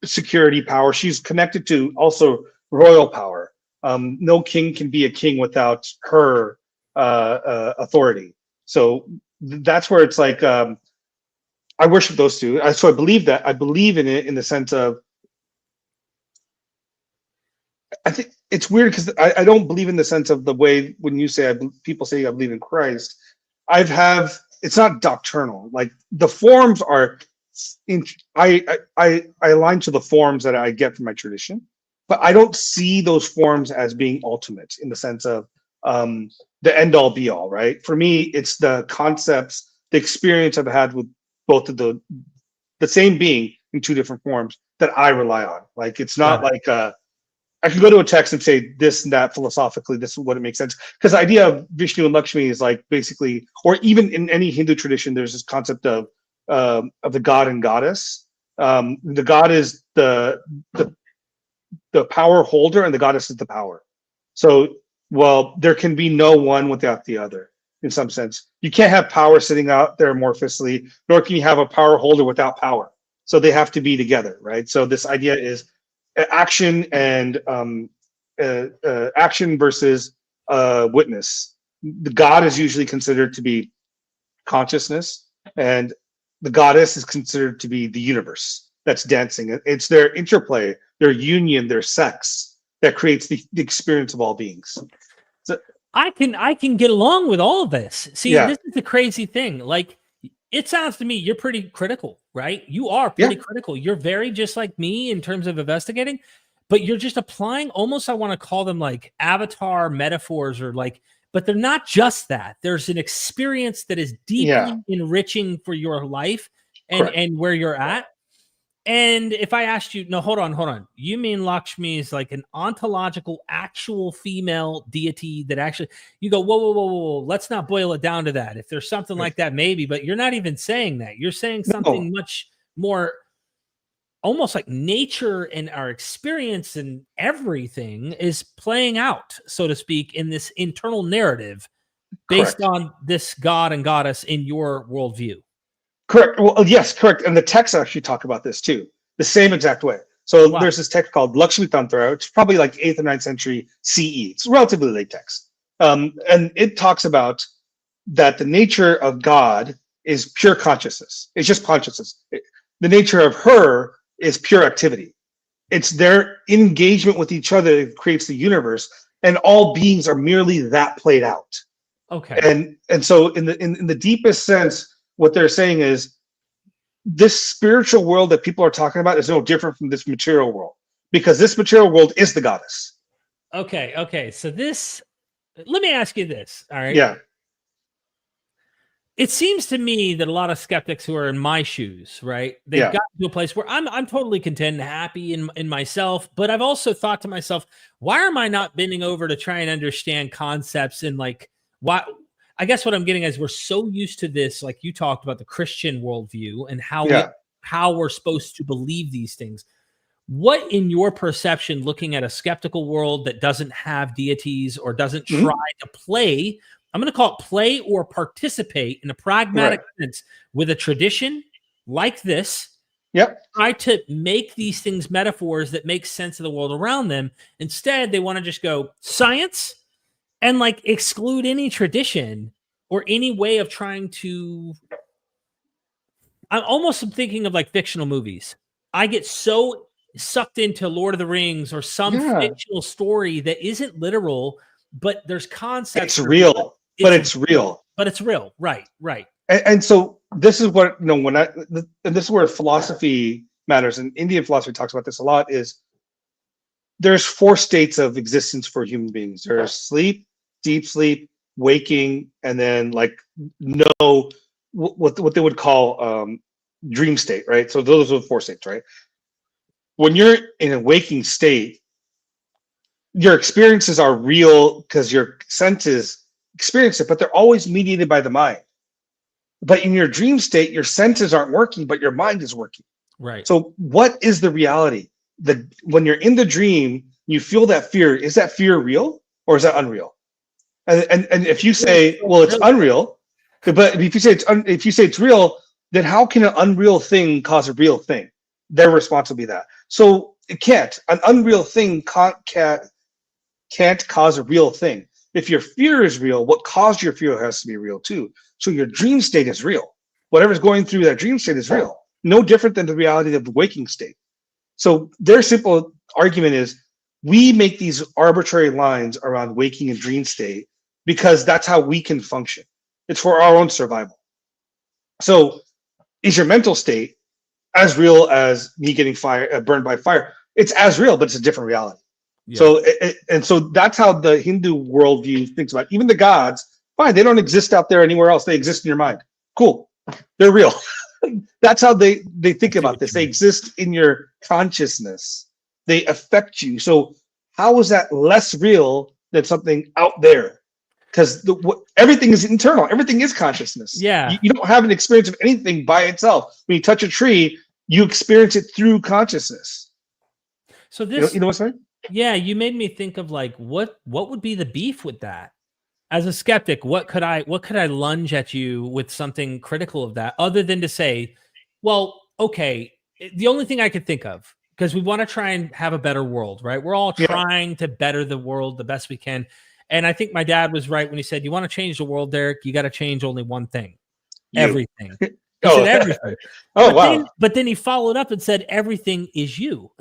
Speaker 4: security, power. She's connected to also royal power. No king can be a king without her authority. So that's where it's like I worship those two. So I believe that. I believe in it in the sense of I think it's weird because I don't believe in the sense of the way when you say people say I believe in Christ. It's not doctrinal. Like the forms are I align to the forms that I get from my tradition, but I don't see those forms as being ultimate in the sense of the end all be all, right? For me, it's the concepts, the experience I've had with both of the same being in two different forms that I rely on. Like it's not like I can go to a text and say this and that philosophically, this is what it makes sense. Because the idea of Vishnu and Lakshmi is like basically, or even in any Hindu tradition, there's this concept of the god and goddess. The god is the power holder, and the goddess is the power. So, well, there can be no one without the other in some sense. You can't have power sitting out there amorphously, nor can you have a power holder without power. So they have to be together, right? So this idea is action and action versus witness. The god is usually considered to be consciousness, and the goddess is considered to be the universe that's dancing. It's their interplay, their union, their sex that creates the experience of all beings. So,
Speaker 3: I can get along with all of this. See, this is the crazy thing. Like, it sounds to me you're pretty critical, right? You are pretty critical. You're very just like me in terms of investigating, but you're just applying almost, I want to call them like avatar metaphors or like, but they're not just that. There's an experience that is deeply enriching for your life and where you're at. And if I asked you, no, hold on. You mean Lakshmi is like an ontological, actual female deity that actually, you go, whoa. Let's not boil it down to that. If there's something like that, maybe, but you're not even saying that. You're saying something much more almost like nature and our experience and everything is playing out, so to speak, in this internal narrative based on this god and goddess in your worldview.
Speaker 4: Correct. Well, yes, correct. And the texts actually talk about this too, the same exact way. So there's this text called Lakshmi Tantra. It's probably like 8th or 9th century CE. It's relatively late text. And it talks about that the nature of God is pure consciousness. It's just consciousness. The nature of her is pure activity. It's their engagement with each other that creates the universe, and all beings are merely that played out.
Speaker 3: Okay.
Speaker 4: And so in the deepest sense, what they're saying is this spiritual world that people are talking about is no different from this material world, because this material world is the goddess.
Speaker 3: Okay. So let me ask you this. All right.
Speaker 4: Yeah.
Speaker 3: It seems to me that a lot of skeptics who are in my shoes, right? They've got to a place where I'm totally content and happy in myself, but I've also thought to myself, why am I not bending over to try and understand concepts and like why? I guess what I'm getting is we're so used to this, like you talked about the Christian worldview and how we're supposed to believe these things. What, in your perception, looking at a skeptical world that doesn't have deities or doesn't try to play, I'm going to call it play or participate in a pragmatic sense with a tradition like this, try to make these things metaphors that make sense of the world around them. Instead, they want to just go science and like exclude any tradition or any way of trying to. I'm almost thinking of like fictional movies. I get so sucked into Lord of the Rings or some fictional story that isn't literal, but there's concepts.
Speaker 4: It's real, but it's real.
Speaker 3: But it's real. Right.
Speaker 4: And so this is what, and this is where philosophy matters. And Indian philosophy talks about this a lot, is there's 4 states of existence for human beings. There's sleep, deep sleep, waking, and then like no what they would call dream state, right? So those are the 4 states, right? When you're in a waking state, your experiences are real because your senses experience it, but they're always mediated by the mind. But in your dream state, your senses aren't working, but your mind is working.
Speaker 3: Right.
Speaker 4: So what is the reality? When you're in the dream, you feel that fear. Is that fear real or is that unreal? And if you say, well, it's unreal, but if you say it's real, then how can an unreal thing cause a real thing? Their response will be that. So it can't. An unreal thing can't cause a real thing. If your fear is real, what caused your fear has to be real too. So your dream state is real. Whatever's going through that dream state is real. No different than the reality of the waking state. So their simple argument is we make these arbitrary lines around waking and dream state because that's how we can function. It's for our own survival. So is your mental state as real as me getting burned by fire? It's as real, but it's a different reality. Yeah. So and so that's how the Hindu worldview thinks about it. Even the gods. Fine, they don't exist out there anywhere else. They exist in your mind. Cool, they're real. That's how they think about this. They exist in your consciousness. They affect you. So how is that less real than something out there? Because everything is internal. Everything is consciousness.
Speaker 3: Yeah.
Speaker 4: You don't have an experience of anything by itself. When you touch a tree, you experience it through consciousness.
Speaker 3: So this,
Speaker 4: you know what I'm saying?
Speaker 3: Yeah, you made me think of like what would be the beef with that? As a skeptic, what could I lunge at you with something critical of that, other than to say, well, okay, the only thing I could think of, because we want to try and have a better world, right? We're all trying to better the world the best we can. And I think my dad was right when he said, you want to change the world, Derek, you got to change only one thing. Everything. He said everything. But then he followed up and said, everything is you.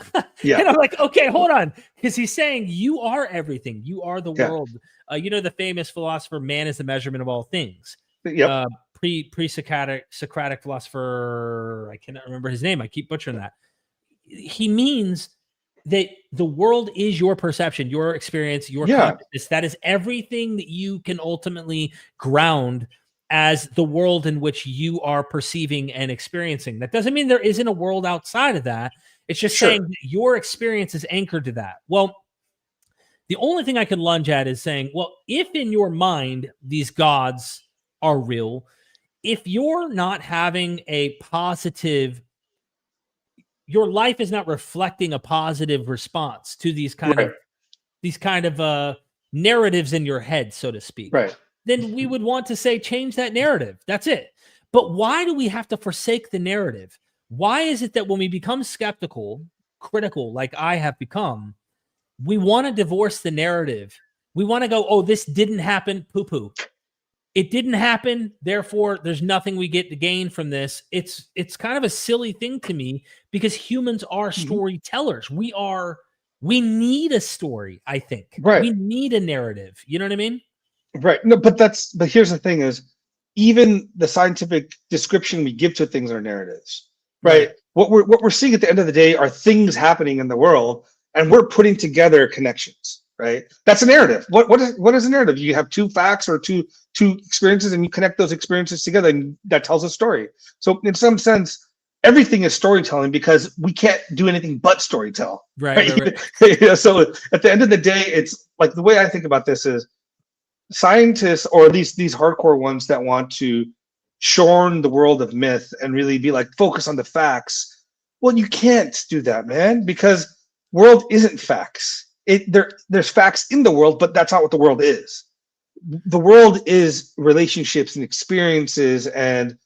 Speaker 3: Yeah. And I'm like, okay, hold on. Because he's saying you are everything. You are the world. You know, the famous philosopher, man is the measurement of all things.
Speaker 4: Yep.
Speaker 3: Pre-Socratic philosopher, I cannot remember his name. I keep butchering that. He means that the world is your perception, your experience, your consciousness. That is everything that you can ultimately ground as the world in which you are perceiving and experiencing. That doesn't mean there isn't a world outside of that. It's just saying that your experience is anchored to that. Well, the only thing I could lunge at is saying, well, if in your mind these gods are real, if you're not having a positive, your life is not reflecting a positive response to these kind of narratives in your head, so to speak.
Speaker 4: Right.
Speaker 3: Then we would want to say, change that narrative. That's it. But why do we have to forsake the narrative? Why is it that when we become skeptical, critical, like I have become, we want to divorce the narrative? We want to go, oh, this didn't happen, poo-poo. It didn't happen, therefore there's nothing we get to gain from this. It's kind of a silly thing to me because humans are storytellers. We need a story, I think.
Speaker 4: Right.
Speaker 3: We need a narrative. You know what I mean?
Speaker 4: Right. No, but here's the thing is, even the scientific description we give to things are narratives, right? What we're seeing at the end of the day are things happening in the world, and we're putting together connections, right? That's a narrative. What is a narrative? You have two facts or two experiences, and you connect those experiences together, and that tells a story. So in some sense, everything is storytelling because we can't do anything but storytell.
Speaker 3: Right.
Speaker 4: So at the end of the day, it's like, the way I think about this is, scientists, or these hardcore ones that want to shorn the world of myth and really be like, focus on the facts. Well, you can't do that, man, because world isn't facts. There's facts in the world, but that's not what the world is. The world is relationships and experiences and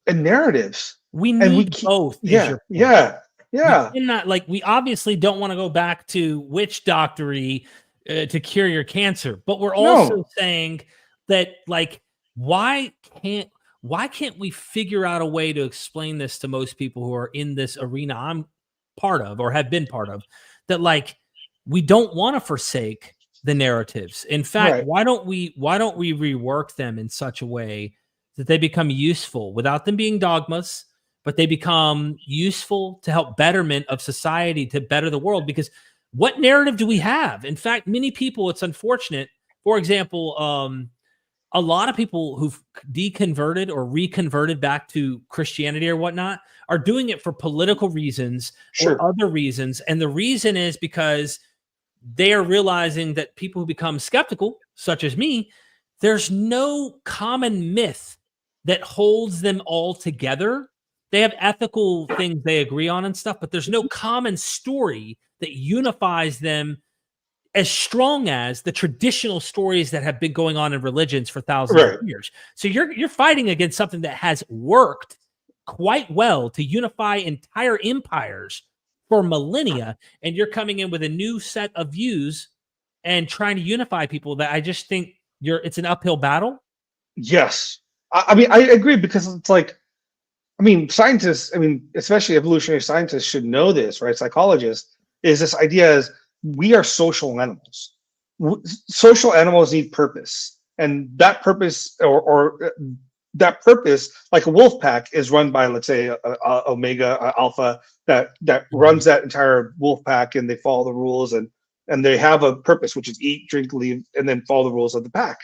Speaker 4: narratives.
Speaker 3: We need both.
Speaker 4: Yeah.
Speaker 3: We obviously don't want to go back to witch doctory to cure your cancer, but we're also saying that, like, why can't we figure out a way to explain this to most people who are in this arena I'm part of or have been part of, that like we don't want to forsake the narratives. In fact, why don't we rework them in such a way that they become useful without them being dogmas, but they become useful to help betterment of society, to better the world? Because what narrative do we have? In fact, many people, it's unfortunate, for example, a lot of people who've deconverted or reconverted back to Christianity or whatnot are doing it for political reasons or other reasons. And the reason is because they are realizing that people who become skeptical, such as me, there's no common myth that holds them all together. They have ethical things they agree on and stuff, but there's no common story that unifies them as strong as the traditional stories that have been going on in religions for thousands of years. So you're fighting against something that has worked quite well to unify entire empires for millennia, and you're coming in with a new set of views and trying to unify people that I just think it's an uphill battle.
Speaker 4: Yes. I mean, I agree, because it's like, I mean, scientists, I mean, especially evolutionary scientists should know this, right? Psychologists, is this idea is we are social animals. Social animals need purpose. And that purpose or that purpose, like a wolf pack, is run by, let's say, Omega, Alpha, that runs that entire wolf pack, and they follow the rules, and they have a purpose, which is eat, drink, leave, and then follow the rules of the pack.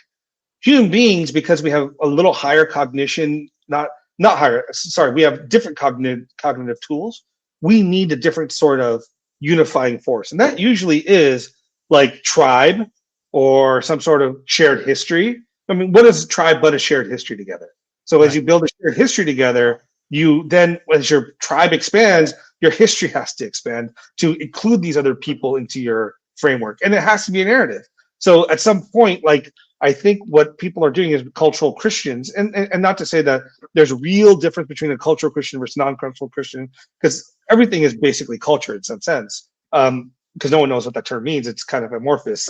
Speaker 4: Human beings, because we have a little higher cognition, not higher, sorry, we have different cognitive tools. We need a different sort of unifying force, and that usually is like tribe or some sort of shared history. I mean, what is a tribe but a shared history together? So as you build a shared history together, you then, as your tribe expands, your history has to expand to include these other people into your framework, and it has to be a narrative. So at some point, like, I think what people are doing is cultural Christians, and not to say that there's a real difference between a cultural Christian versus non-cultural Christian, because everything is basically culture in some sense, because no one knows what that term means. It's kind of amorphous,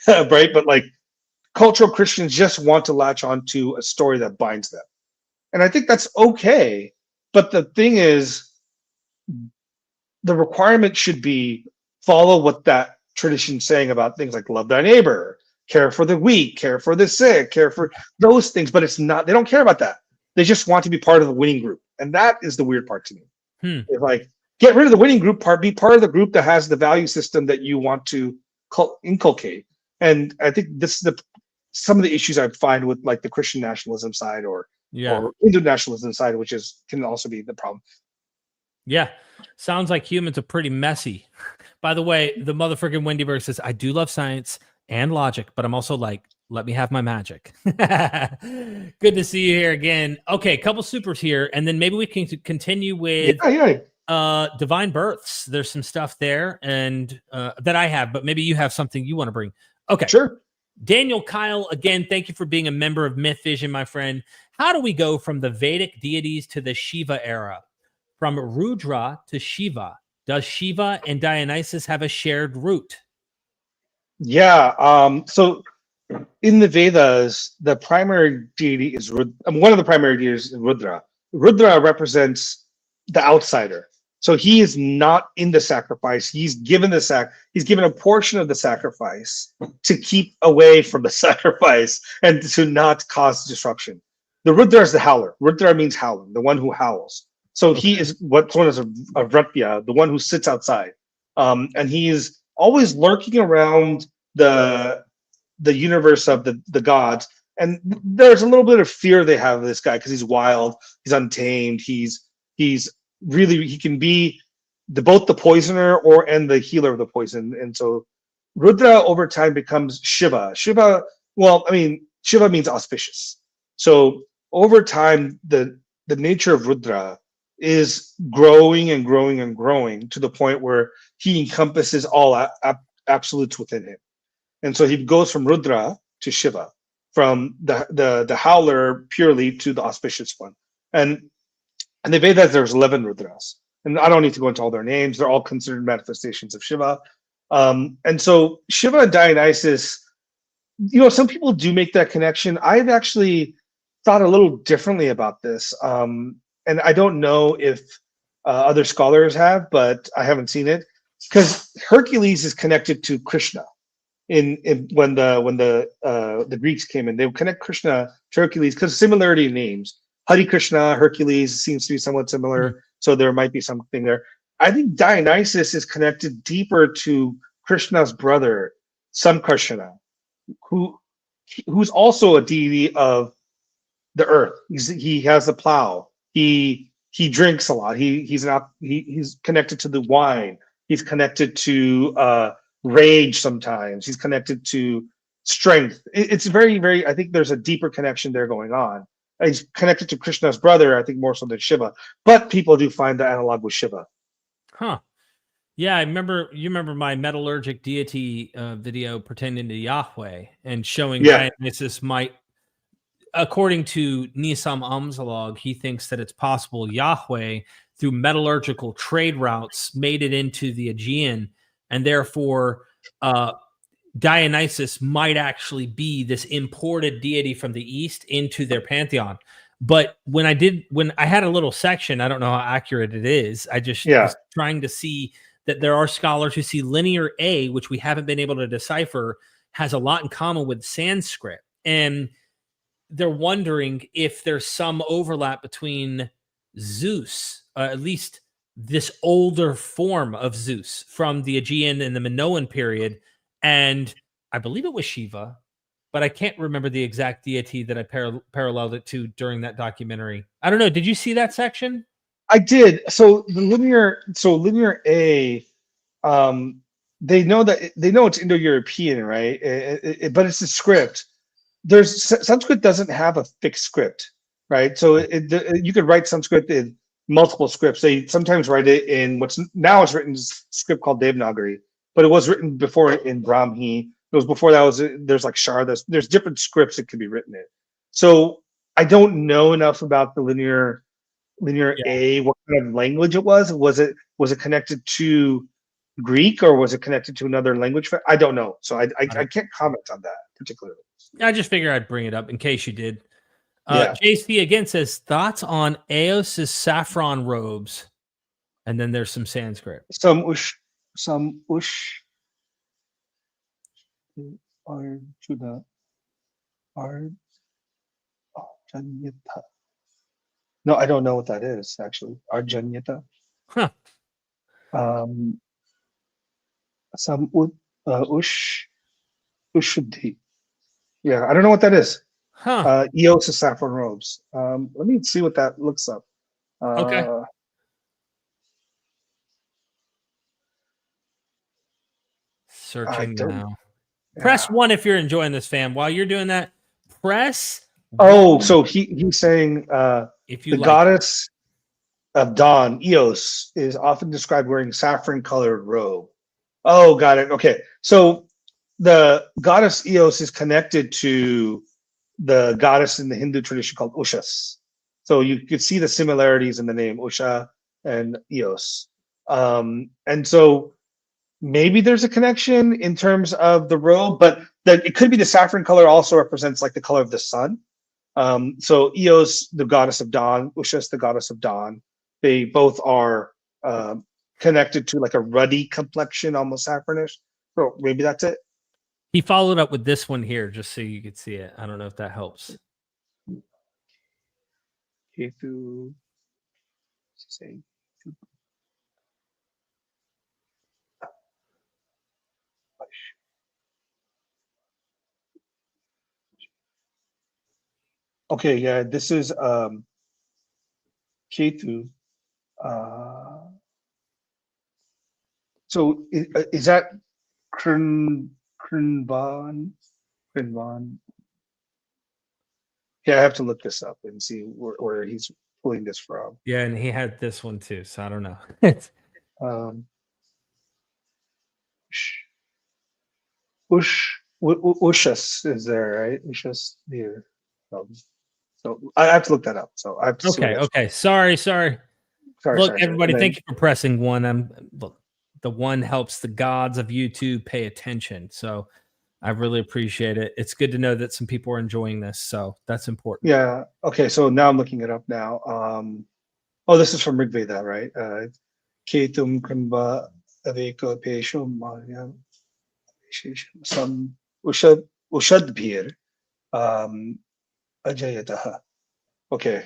Speaker 4: right? But like, cultural Christians just want to latch onto a story that binds them. And I think that's okay. But the thing is, the requirement should be follow what that tradition's saying about things like love thy neighbor, care for the weak, care for the sick, care for those things. But it's not, they don't care about that. They just want to be part of the winning group. And that is the weird part to me. It's like, get rid of the winning group part, be part of the group that has the value system that you want to inculcate. And I think this is some of the issues I find with like the Christian nationalism side or Hindu nationalism side, which can also be the problem.
Speaker 3: Yeah. Sounds like humans are pretty messy. By the way, the motherfucking Wendyberg says, I do love science and logic, but I'm also like, let me have my magic. Good to see you here again. Okay, a couple supers here, and then maybe we can continue with divine births. There's some stuff there and that I have, but maybe you have something you want to bring. Okay.
Speaker 4: Sure.
Speaker 3: Daniel Kyle, again, thank you for being a member of MythVision, my friend. How do we go from the Vedic deities to the Shiva era? From Rudra to Shiva. Does Shiva and Dionysus have a shared root?
Speaker 4: Yeah. So in the Vedas, the primary deity is one of the primary deities is Rudra. Rudra represents the outsider. So he is not in the sacrifice. He's given he's given a portion of the sacrifice to keep away from the sacrifice and to not cause disruption. The Rudra is the howler. Rudra means howling, the one who howls. So he is what's known as a Vratya, the one who sits outside. And he is always lurking around the universe of the gods. And there's a little bit of fear they have of this guy because he's wild, he's untamed, he can be both the poisoner and the healer of the poison. And so Rudra over time becomes Shiva. Shiva means auspicious. So over time, the nature of Rudra is growing and growing and growing to the point where he encompasses all absolutes within him. And so he goes from Rudra to Shiva, from the howler purely to the auspicious one. And the Vedas, there's 11 Rudras. And I don't need to go into all their names. They're all considered manifestations of Shiva. And so Shiva and Dionysus, some people do make that connection. I've actually thought a little differently about this. And I don't know if other scholars have, but I haven't seen it. Because Hercules is connected to Krishna. When the Greeks came in, they would connect Krishna to Hercules because similarity in names. Hare Krishna, Hercules seems to be somewhat similar, so there might be something there. I think Dionysus is connected deeper to Krishna's brother, Sankarsana, who who's also a deity of the earth. He has a plow. He drinks a lot. He's connected to the wine. He's connected to rage sometimes. He's connected to strength. It's very, very, I think there's a deeper connection there going on. He's connected to Krishna's brother, I think more so than Shiva. But people do find the analog with Shiva.
Speaker 3: Huh. Yeah, I remember. You remember my metallurgic deity video pertaining to Yahweh and showing Dionysus might, according to Nisam Amzalog, he thinks that it's possible Yahweh, through metallurgical trade routes, made it into the Aegean, and therefore Dionysus might actually be this imported deity from the East into their pantheon. But when I had a little section, I don't know how accurate it is. I just was trying to see that there are scholars who see linear A, which we haven't been able to decipher, has a lot in common with Sanskrit. And they're wondering if there's some overlap between Zeus, at least this older form of Zeus from the Aegean and the Minoan period, and I believe it was Shiva, but I can't remember the exact deity that I paralleled it to during that documentary. I don't know. Did you see that section?
Speaker 4: I did. So linear A, they know it's Indo-European, right? But it's a script. Sanskrit doesn't have a fixed script, right? So you could write Sanskrit in multiple scripts. They sometimes write it in it's written in a script called Devanagari, but it was written before in Brahmi. It was before that. There's like Shar. There's different scripts that can be written in. So I don't know enough about the linear A, what kind of language it was. Was it connected to Greek or was it connected to another language? I don't know. So I can't comment on that particularly.
Speaker 3: I just figured I'd bring it up in case you did. JC again says, thoughts on Eos's saffron robes. And then there's some Sanskrit.
Speaker 4: Some ush Arjuna Arjanyata. No, I don't know what that is actually. Arjanyata.
Speaker 3: Huh.
Speaker 4: Some Ushuddhi. Yeah, I don't know what that is.
Speaker 3: Huh.
Speaker 4: Eos is saffron robes. Let me see what that looks up.
Speaker 3: Okay. Searching now. Yeah. Press 1 if you're enjoying this, fam. While you're doing that, press.
Speaker 4: So he's saying
Speaker 3: if you
Speaker 4: the goddess of dawn, Eos, is often described wearing saffron-colored robe. Oh, got it. Okay, so the goddess Eos is connected to the goddess in the Hindu tradition called Ushas. So you could see the similarities in the name Usha and Eos. And so maybe there's a connection in terms of the robe, but it could be the saffron color also represents like the color of the sun. So Eos, the goddess of dawn, Ushas, the goddess of dawn, they both are connected to like a ruddy complexion, almost saffronish. So maybe that's it.
Speaker 3: He followed up with this one here just so you could see it. I don't know if that helps.
Speaker 4: Ketu, say. Okay, yeah, this is Ketu. So is that Krinvan? Yeah, I have to look this up and see where he's pulling this from.
Speaker 3: Yeah, and he had this one too, so I don't know.
Speaker 4: Ushas is there, right? Ushas here. So I have to look that up. So I have to.
Speaker 3: Okay. Sorry. Look, everybody, thank you for pressing 1. Look, the 1 helps the gods of YouTube pay attention. So I really appreciate it. It's good to know that some people are enjoying this. So that's important.
Speaker 4: Yeah. Okay. So now I'm looking it up now. Oh, this is from Rig Veda, right? Ketum Krimba Aveko Pesho Maya Some Ushadbhir Ajayataha. Okay.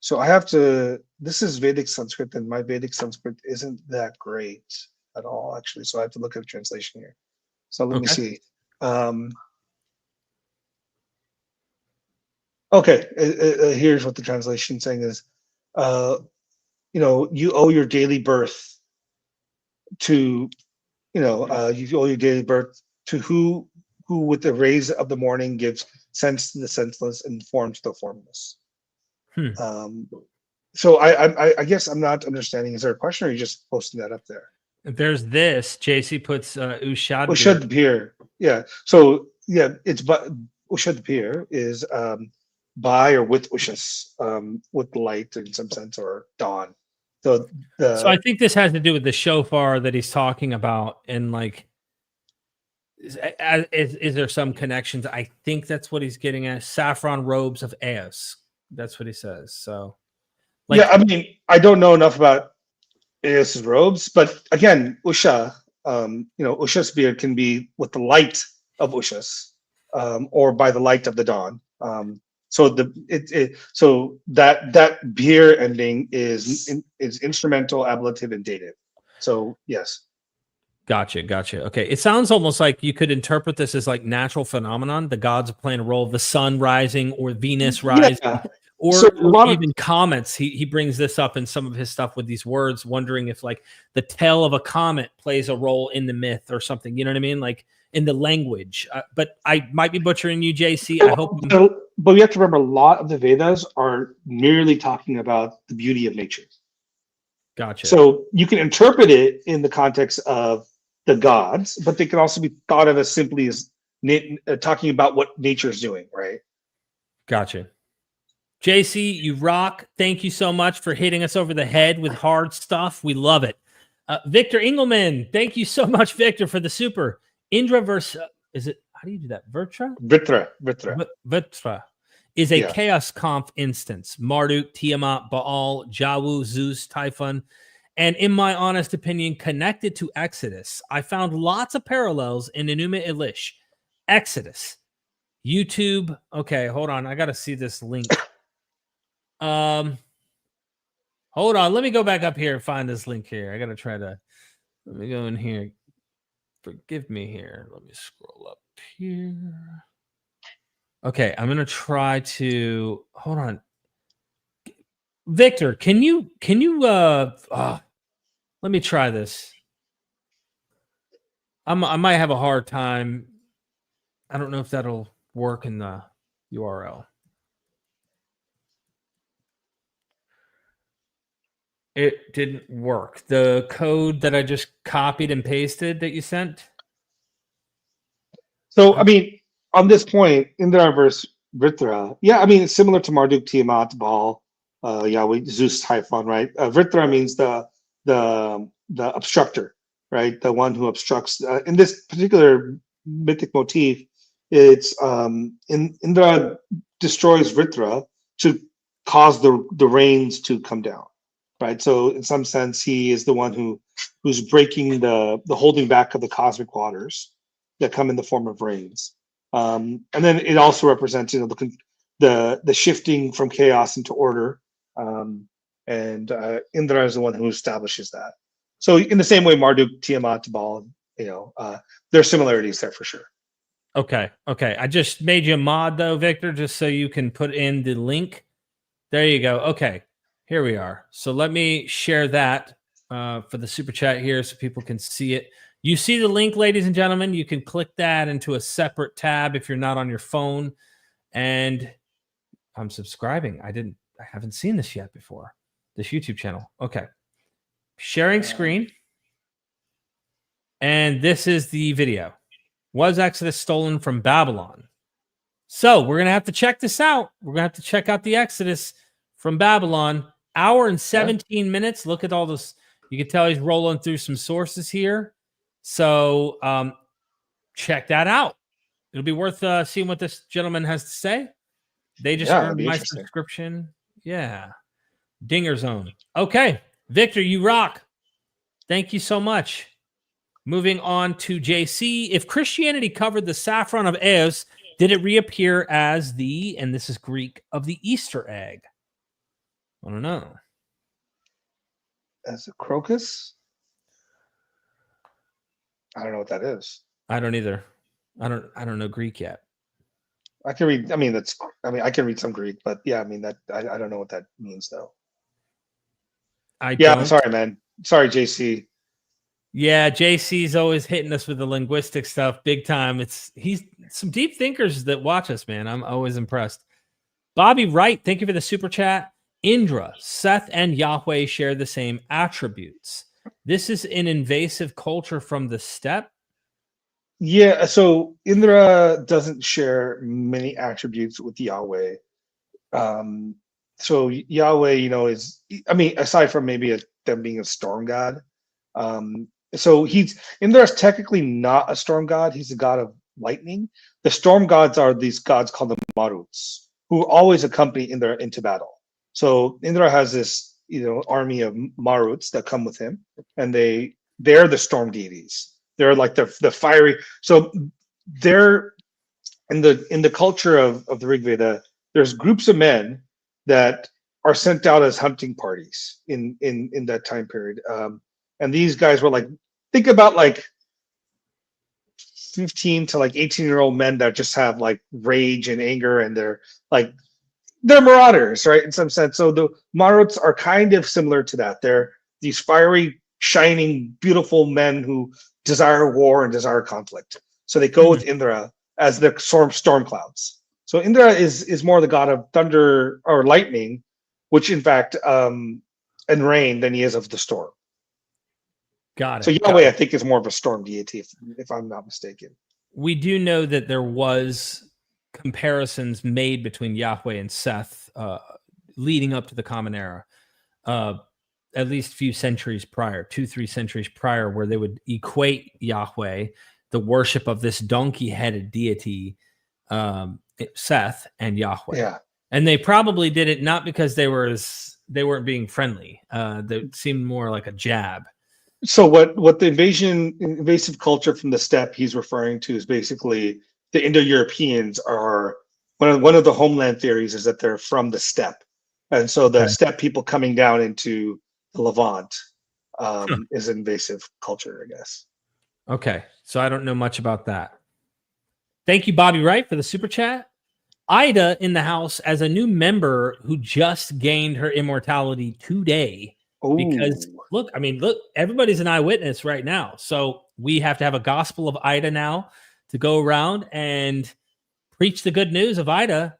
Speaker 4: So I have to. This is Vedic Sanskrit, and my Vedic Sanskrit isn't that great. at all, actually. So I have to look at the translation here. So let me
Speaker 3: Okay.
Speaker 4: see. Okay, here's what the translation saying is, you owe your daily birth to, you owe your daily birth to who with the rays of the morning gives sense to the senseless and form to the formless. So I guess I'm not understanding. Is there a question, or are you just posting that up there?
Speaker 3: There's this. JC puts Ushad.
Speaker 4: Ushadpir. Yeah. So yeah, it's but Ushadpir is by or with Ushas, with light in some sense, or dawn. So
Speaker 3: I think this has to do with the shofar that he's talking about, and like, is there some connections? I think that's what he's getting at. Saffron robes of Eos. That's what he says. So, like,
Speaker 4: yeah, I mean, I don't know enough about Eos's robes, but again, Usha, Usha's beard can be with the light of Ushas, or by the light of the dawn. So that beer ending is instrumental, ablative, and dative. So yes.
Speaker 3: Gotcha. Okay. It sounds almost like you could interpret this as like natural phenomenon. The gods are playing a role of the sun rising or Venus rising, or even comets. He brings this up in some of his stuff with these words, wondering if like the tail of a comet plays a role in the myth or something. You know what I mean? Like in the language. But I might be butchering you, JC. I hope.
Speaker 4: But we have to remember, a lot of the Vedas are merely talking about the beauty of nature.
Speaker 3: Gotcha.
Speaker 4: So you can interpret it in the context of the gods, but they can also be thought of as simply as talking about what nature is doing, right?
Speaker 3: Gotcha. JC, you rock. Thank you so much for hitting us over the head with hard stuff. We love it. Victor Engelman, thank you so much, Victor, for the super. Indra versus, is it, how do you do that? Vritra is a chaos conf instance. Marduk, Tiamat, Baal, Jawu, Zeus, Typhon. And in my honest opinion, connected to Exodus, I found lots of parallels in Enuma Elish. Exodus, YouTube. Okay, hold on. I got to see this link. Hold on. Let me go back up here and find this link here. I got to try to, let me go in here. Forgive me here. Let me scroll up here. Okay, I'm going to try to, hold on. Victor, can you let me try this. I might have a hard time. I don't know if that'll work in the URL. It didn't work. The code that I just copied and pasted that you sent.
Speaker 4: So, I mean, on this point, Indra versus Vritra, yeah, I mean, it's similar to Marduk, Tiamat, Baal, Yahweh, Zeus, Typhon, right? Vritra means the obstructor, right? The one who obstructs. In this particular mythic motif, it's Indra destroys Vritra to cause the rains to come down, right? So in some sense, he is the one who's breaking the holding back of the cosmic waters that come in the form of rains. And then it also represents, the shifting from chaos into order. And Indra is the one who establishes that. So in the same way, Marduk, Tiamat, Baal, there's similarities there for sure.
Speaker 3: Okay. I just made you a mod though, Victor, just so you can put in the link. There you go. Okay, here we are. So let me share that for the super chat here so people can see it. You see the link, ladies and gentlemen. You can click that into a separate tab if you're not on your phone. And I'm subscribing. I haven't seen this yet before. This YouTube channel. Okay. Sharing screen. And this is the video. Was Exodus stolen from Babylon? So we're going to have to check this out. We're going to have to check out the Exodus from Babylon. Hour and 17 minutes. Look at all this. You can tell he's rolling through some sources here. So check that out. It'll be worth seeing what this gentleman has to say. They just earned my subscription. Yeah. Dinger Zone. Okay. Victor, you rock. Thank you so much. Moving on to JC. If Christianity covered the saffron of Eos, did it reappear as and this is Greek, of the Easter egg? I don't know.
Speaker 4: As a crocus? I don't know what that is.
Speaker 3: I don't either. I don't know Greek yet.
Speaker 4: I can read. I can read some Greek, but yeah, I mean that I don't know what that means though.
Speaker 3: I
Speaker 4: Yeah,
Speaker 3: don't.
Speaker 4: I'm sorry, man. Sorry, JC.
Speaker 3: Yeah, JC's always hitting us with the linguistic stuff big time. He's some deep thinkers that watch us, man. I'm always impressed. Bobby Wright, thank you for the super chat. Indra, Seth, and Yahweh share the same attributes. This is an invasive culture from the steppe.
Speaker 4: Yeah, so Indra doesn't share many attributes with Yahweh. So Yahweh, is, aside from maybe them being a storm god. So Indra is technically not a storm god. He's a god of lightning. The storm gods are these gods called the Maruts, who always accompany Indra into battle. So Indra has this, army of Maruts that come with him, and they're the storm deities. They're like the fiery. So they're in the culture of the Rig Veda. There's groups of men that are sent out as hunting parties in that time period. And these guys were like, think about like 15 to like 18-year-old men that just have like rage and anger, and they're marauders, right? In some sense. So the Maruts are kind of similar to that. They're these fiery, shining, beautiful men who desire war and desire conflict. So they go with Indra as the storm clouds. So Indra is more the god of thunder or lightning, which in fact, and rain than he is of the storm.
Speaker 3: Got it.
Speaker 4: So Yahweh, I think, is more of a storm deity, if I'm not mistaken.
Speaker 3: We do know that there was comparisons made between Yahweh and Seth leading up to the Common Era, at least a few centuries prior, 2-3 centuries prior, where they would equate Yahweh, the worship of this donkey-headed deity, Seth, and Yahweh.
Speaker 4: Yeah.
Speaker 3: And they probably did it not because they weren't being friendly. They seemed more like a jab.
Speaker 4: So what the invasive culture from the steppe he's referring to is basically the Indo-Europeans are one of the homeland theories is that they're from the steppe, and so the steppe people coming down into the Levant is invasive culture, I guess.
Speaker 3: Okay, so I don't know much about that. Thank you, Bobby Wright, for the super chat. Ida in the house as a new member who just gained her immortality today.
Speaker 4: Ooh.
Speaker 3: Because look, everybody's an eyewitness right now. So we have to have a gospel of Ida now to go around and preach the good news of Ida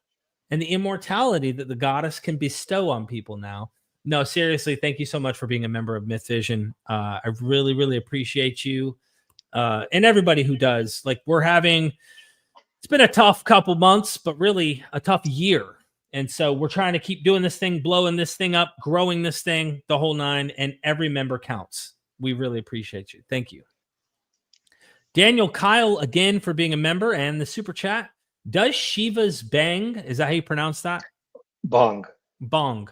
Speaker 3: and the immortality that the goddess can bestow on people now. No, seriously, thank you so much for being a member of MythVision. I really, really appreciate you and everybody who does. It's been a tough couple months, but really a tough year. And so we're trying to keep doing this thing, blowing this thing up, growing this thing, the whole nine, and every member counts. We really appreciate you. Thank you. Daniel Kyle, again, for being a member and the super chat. Does Shiva's bang, is that how you pronounce that?
Speaker 4: Bong.
Speaker 3: I'm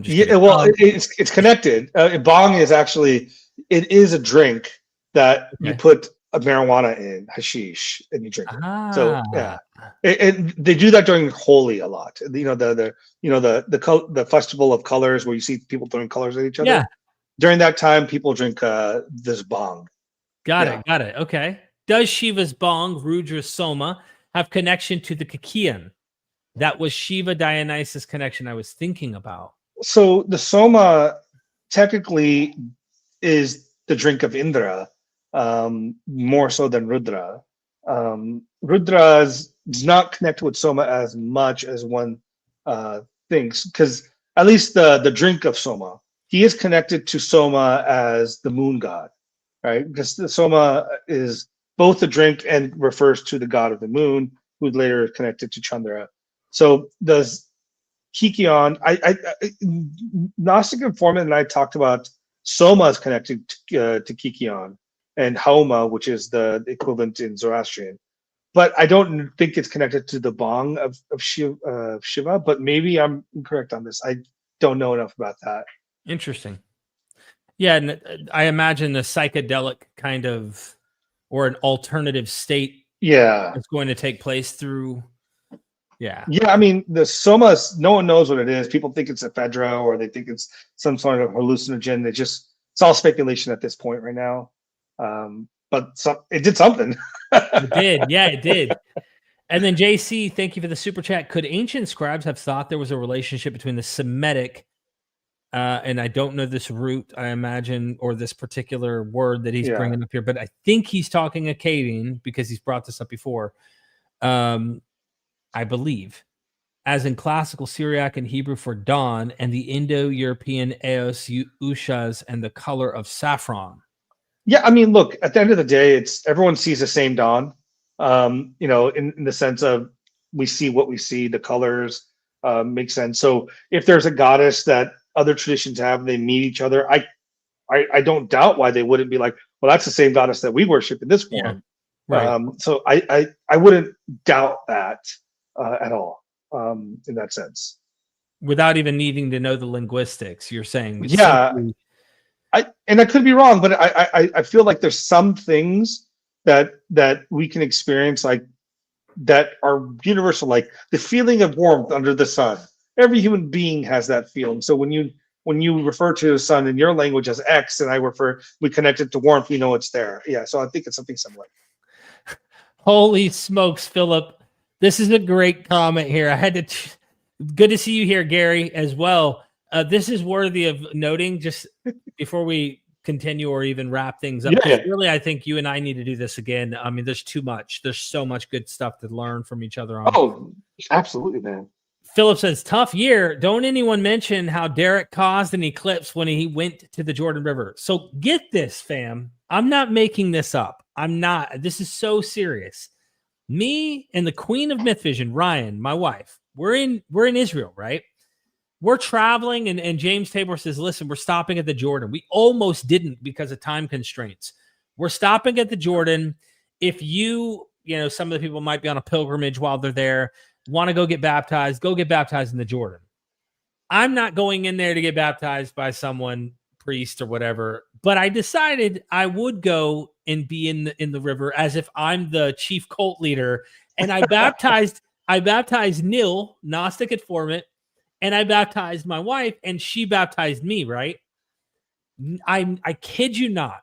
Speaker 3: just kidding.
Speaker 4: Well, it's connected. Bong is actually, it is a drink that you put a marijuana in, hashish, and you drink it. So yeah, and they do that during Holi a lot. The festival of colors where you see people throwing colors at each other.
Speaker 3: Yeah.
Speaker 4: During that time, people drink this bong.
Speaker 3: Got it. Okay. Does Shiva's bong, Rudra Soma, have connection to the Kikian? That was Shiva Dionysus connection I was thinking about.
Speaker 4: So the Soma technically is the drink of Indra. More so than Rudra. Rudra does not connect with Soma as much as one thinks, because at least the drink of Soma, he is connected to Soma as the moon god, right? Because the Soma is both the drink and refers to the god of the moon, who later is connected to Chandra. So does Kikion, Gnostic informant and I talked about Soma is connected to Kikion, and Haoma, which is the equivalent in Zoroastrian. But I don't think it's connected to the bong of Shiva, but maybe I'm incorrect on this. I don't know enough about that.
Speaker 3: Interesting. Yeah, and I imagine the psychedelic kind of, or an alternative state is going to take place through, Yeah,
Speaker 4: I mean, the Soma, no one knows what it is. People think it's ephedra or they think it's some sort of hallucinogen. It's all speculation at this point right now. But it did something.
Speaker 3: It did. Yeah, it did. And then JC, thank you for the super chat. Could ancient scribes have thought there was a relationship between the Semitic, and I don't know this root, I imagine, or this particular word that he's bringing up here, but I think he's talking Akkadian because he's brought this up before. I believe, as in classical Syriac and Hebrew for dawn, and the Indo-European eos, ushas, and the color of saffron.
Speaker 4: Yeah, I mean, look, at the end of the day, everyone sees the same dawn. In the sense of we see what we see, the colors make sense. So if there's a goddess that other traditions have, and they meet each other, I don't doubt why they wouldn't be like, well, that's the same goddess that we worship in this form.
Speaker 3: Yeah, right.
Speaker 4: So I wouldn't doubt that at all in that sense.
Speaker 3: Without even needing to know the linguistics, you're saying.
Speaker 4: Yeah. Simply... I could be wrong, but I feel like there's some things that we can experience like that are universal, like the feeling of warmth under the sun. Every human being has that feeling. So when you refer to the sun in your language as X, and we connect it to warmth, we know it's there. Yeah, so I think it's something similar.
Speaker 3: Holy smokes, Philip. This is a great comment here. I had to good to see you here, Gary, as well. This is worthy of noting just before we continue or even wrap things up. Yeah. Really, I think you and I need to do this again. I mean, there's too much. There's so much good stuff to learn from each other on.
Speaker 4: Oh, absolutely, man.
Speaker 3: Philip says, tough year. Don't anyone mention how Derek caused an eclipse when he went to the Jordan River. So get this, fam. I'm not making this up. I'm not. This is so serious. Me and the queen of MythVision, Ryan, my wife, we're in Israel, right? We're traveling, and James Tabor says, listen, we're stopping at the Jordan. We almost didn't because of time constraints. We're stopping at the Jordan. If some of the people might be on a pilgrimage while they're there, want to go get baptized in the Jordan. I'm not going in there to get baptized by someone, priest or whatever, but I decided I would go and be in the river as if I'm the chief cult leader. And I baptized Nil, Gnostic Informant, and I baptized my wife, and she baptized me, right? I kid you not.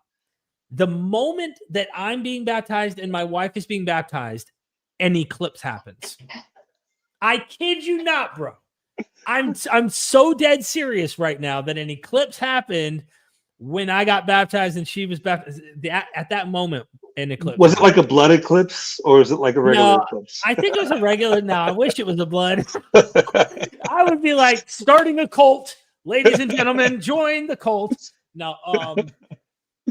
Speaker 3: The moment that I'm being baptized and my wife is being baptized, an eclipse happens. I kid you not, bro. I'm so dead serious right now that an eclipse happened when I got baptized and she was baptized. At that moment, an eclipse.
Speaker 4: Was it like a blood eclipse, or is it like a regular eclipse?
Speaker 3: I think it was a regular. No, I wish it was a blood. I would be like starting a cult, ladies and gentlemen, join the cult. No,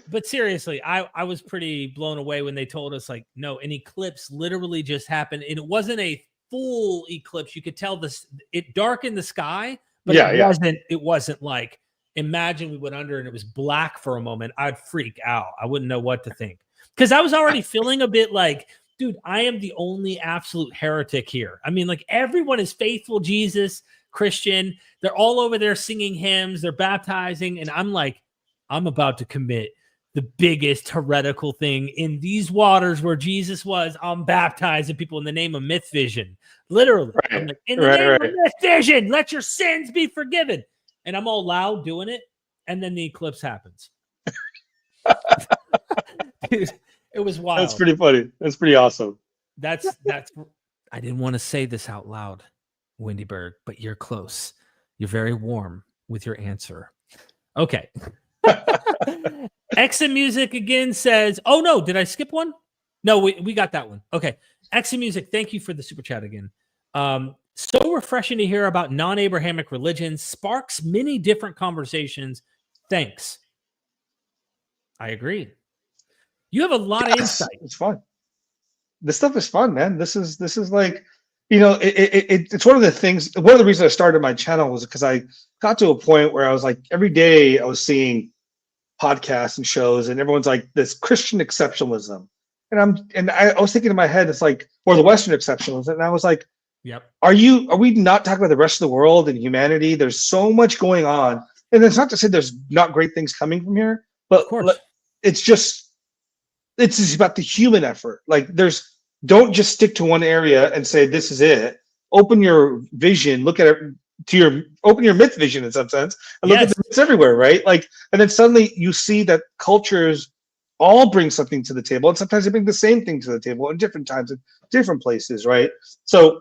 Speaker 3: but seriously, I was pretty blown away when they told us, like, no, an eclipse literally just happened, and it wasn't a full eclipse. You could tell it darkened the sky, but it wasn't like, imagine we went under and it was black for a moment. I'd freak out. I wouldn't know what to think. Because I was already feeling a bit like, dude, I am the only absolute heretic here. I mean, like, everyone is faithful, Jesus, Christian. They're all over there singing hymns. They're baptizing. And I'm like, I'm about to commit the biggest heretical thing in these waters where Jesus was. I'm baptizing people in the name of MythVision. Literally. Right. I'm like, in the name of MythVision, let your sins be forgiven. And I'm all loud doing it. And then the eclipse happens. Dude, it was wild.
Speaker 4: That's pretty funny. That's pretty awesome.
Speaker 3: That's I didn't want to say this out loud, Wendy Berg, but you're close. You're very warm with your answer. Okay. Exa Music again says, oh no, did I skip one? No, we got that one. Okay. Exa Music, thank you for the super chat again. So refreshing to hear about non-Abrahamic religions, sparks many different conversations. Thanks. I agree. You have a lot of insight.
Speaker 4: It's fun. This stuff is fun, man. This is like, it's one of the things. One of the reasons I started my channel was because I got to a point where I was like, every day I was seeing podcasts and shows, and everyone's like this Christian exceptionalism, and I was thinking in my head, it's like, or the Western exceptionalism, and I was like,
Speaker 3: yep. Are
Speaker 4: we not talking about the rest of the world and humanity? There's so much going on, and it's not to say there's not great things coming from here, but
Speaker 3: of course.
Speaker 4: It's just about the human effort. Like, don't just stick to one area and say this is it. Open your vision, look at it open your myth vision in some sense, and look at the myths everywhere, right? Like, and then suddenly you see that cultures all bring something to the table, and sometimes they bring the same thing to the table in different times in different places, right? So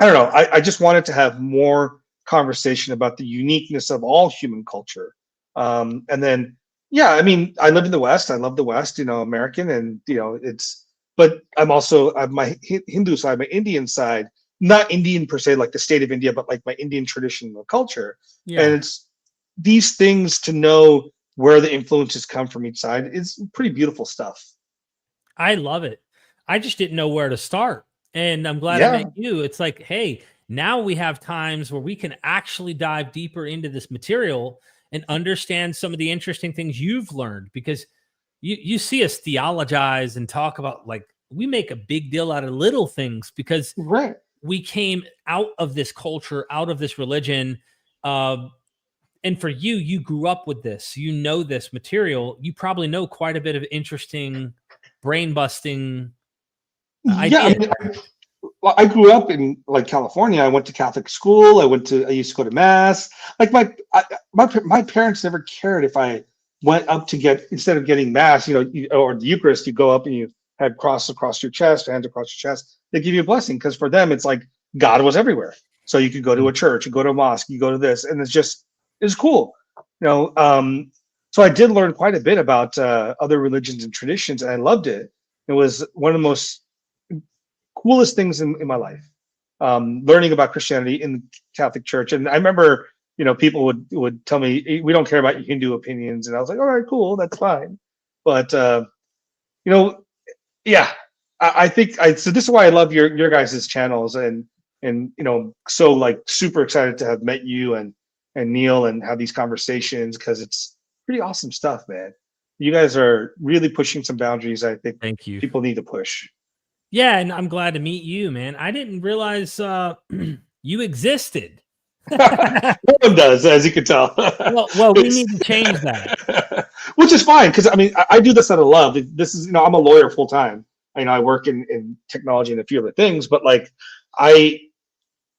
Speaker 4: I don't know. I just wanted to have more conversation about the uniqueness of all human culture. And then, yeah, I mean, I live in the West. I love the West, American, and but I have my Hindu side, my Indian side, not Indian per se, like the state of India, but like my Indian traditional culture.
Speaker 3: Yeah.
Speaker 4: And it's these things to know where the influences come from each side is pretty beautiful stuff.
Speaker 3: I love it. I just didn't know where to start. And I'm glad
Speaker 4: Yeah.
Speaker 3: I met you. It's like, hey, now we have times where we can actually dive deeper into this material and understand some of the interesting things you've learned, because you see us theologize and talk about, like, we make a big deal out of little things because
Speaker 4: Right.
Speaker 3: we came out of this culture, out of this religion. And for you, you grew up with this, this material. You probably know quite a bit of interesting brain busting ideas.
Speaker 4: I grew up in like California. I went to Catholic school. I used to go to mass. Like my parents never cared if I went up to instead of getting mass, or the Eucharist, you go up and you had cross across your chest, hands across your chest. They give you a blessing because for them it's like God was everywhere. So you could go to a church, you go to a mosque, you go to this, and it's cool. So I did learn quite a bit about other religions and traditions, and I loved it. It was one of the most coolest things in my life, learning about Christianity in the Catholic Church. And I remember, people would tell me, we don't care about your Hindu opinions. And I was like, all right, cool, that's fine. But, yeah, I think so this is why I love your guys' channels and so like super excited to have met you and Neil and have these conversations, because it's pretty awesome stuff, man. You guys are really pushing some boundaries. I think
Speaker 3: Thank you.
Speaker 4: People need to push.
Speaker 3: Yeah, and I'm glad to meet you, man. I didn't realize you existed.
Speaker 4: No one does, as you can tell.
Speaker 3: Well, we need to change that.
Speaker 4: Which is fine, because I mean, I do this out of love. This is, I'm a lawyer full time. I work in technology and a few other things, but like,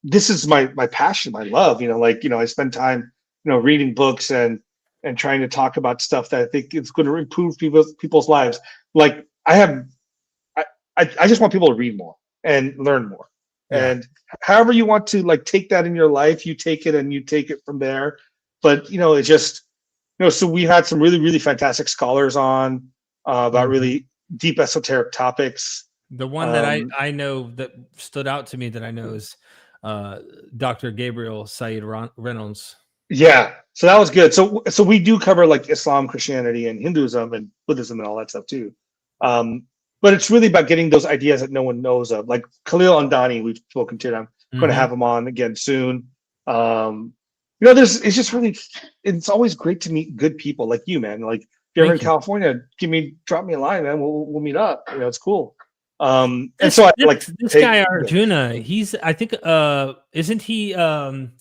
Speaker 4: this is my passion, my love. I spend time, reading books and trying to talk about stuff that I think is going to improve people's lives. Like I just want people to read more and learn more. Yeah. And however you want to like take that in your life, you take it and you take it from there. But it's just, so we had some really, really fantastic scholars on about really deep esoteric topics.
Speaker 3: The one that I know that stood out to me that I know is Dr. Gabriel Said Reynolds. Yeah.
Speaker 4: So that was good. So we do cover like Islam, Christianity, and Hinduism and Buddhism and all that stuff too. But it's really about getting those ideas that no one knows of. Like Khalil Andani, we've spoken to them. I'm going to have him on again soon. It's always great to meet good people like you, man. Like if you're ever in California, drop me a line, man. We'll meet up. It's cool. This
Speaker 3: guy Arjuna, he's, I think, isn't he a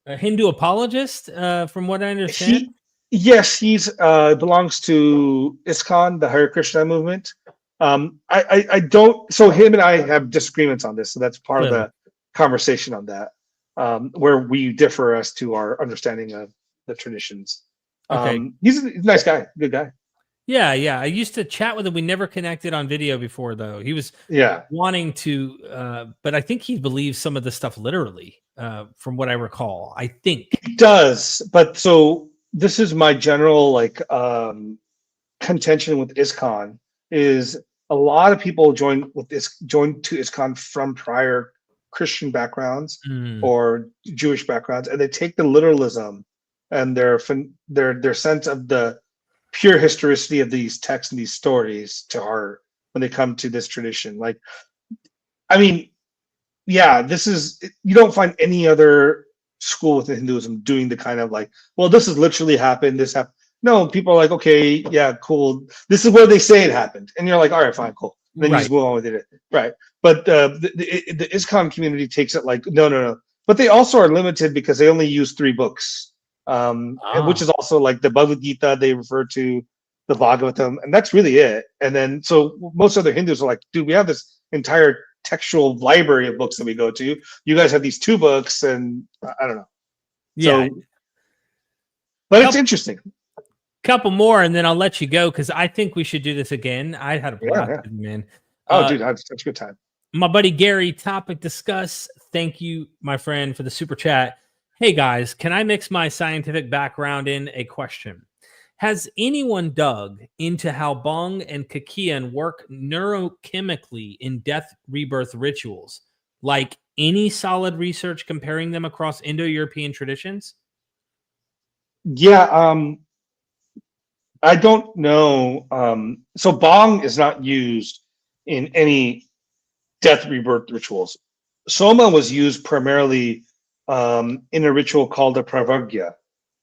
Speaker 3: Hindu apologist? From what I understand.
Speaker 4: Yes, he's belongs to ISKCON, the Hare Krishna movement. I don't. So him and I have disagreements on this. So that's part of the conversation on that, where we differ as to our understanding of the traditions. Okay. He's a nice guy, good guy.
Speaker 3: Yeah. I used to chat with him. We never connected on video before, though. He was wanting to, but I think he believes some of the stuff literally, from what I recall. I think
Speaker 4: he does. But so this is my general contention with ISKCON is a lot of people join to ISKCON from prior Christian backgrounds or Jewish backgrounds, and they take the literalism and their sense of the pure historicity of these texts and these stories to heart when they come to this tradition. Like, I mean, this is, you don't find any other school within Hinduism doing the kind of like, well, this has literally happened. This happened. No, people are like, okay, yeah, cool. This is where they say it happened, and you're like, all right, fine, cool. And then you just move on with it, right? But the ISKCON community takes it like, no. But they also are limited because they only use 3 books, which is also like the Bhagavad Gita. They refer to the Bhagavatam, and that's really it. And then so most other Hindus are like, dude, we have this entire textual library of books that we go to. You guys have these 2 books, and I don't know.
Speaker 3: Yeah,
Speaker 4: but it's interesting.
Speaker 3: couple more, and then I'll let you go because I think we should do this again. I had a blast,
Speaker 4: Yeah.
Speaker 3: with you, man.
Speaker 4: Oh, dude, that's such a good time.
Speaker 3: My buddy Gary, topic discuss. Thank you, my friend, for the super chat. Hey guys, can I mix my scientific background in a question? Has anyone dug into how Bong and Kakian work neurochemically in death rebirth rituals? Like any solid research comparing them across Indo-European traditions?
Speaker 4: Yeah, I don't know. So Bong is not used in any death rebirth rituals. Soma was used primarily in a ritual called a pravagya.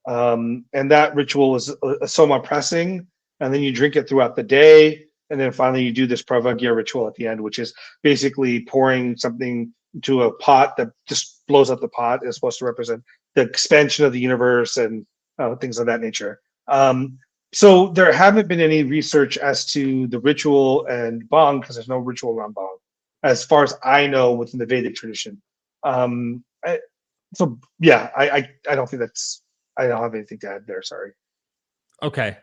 Speaker 4: And that ritual is a soma pressing, and then you drink it throughout the day. And then finally you do this pravagya ritual at the end, which is basically pouring something into a pot that just blows up the pot. It's supposed to represent the expansion of the universe and things of that nature. So there haven't been any research as to the ritual and Bong, because there's no ritual around Bong, as far as I know, within the Vedic tradition. I don't think that's. I don't have anything to add there. Sorry.
Speaker 3: Okay.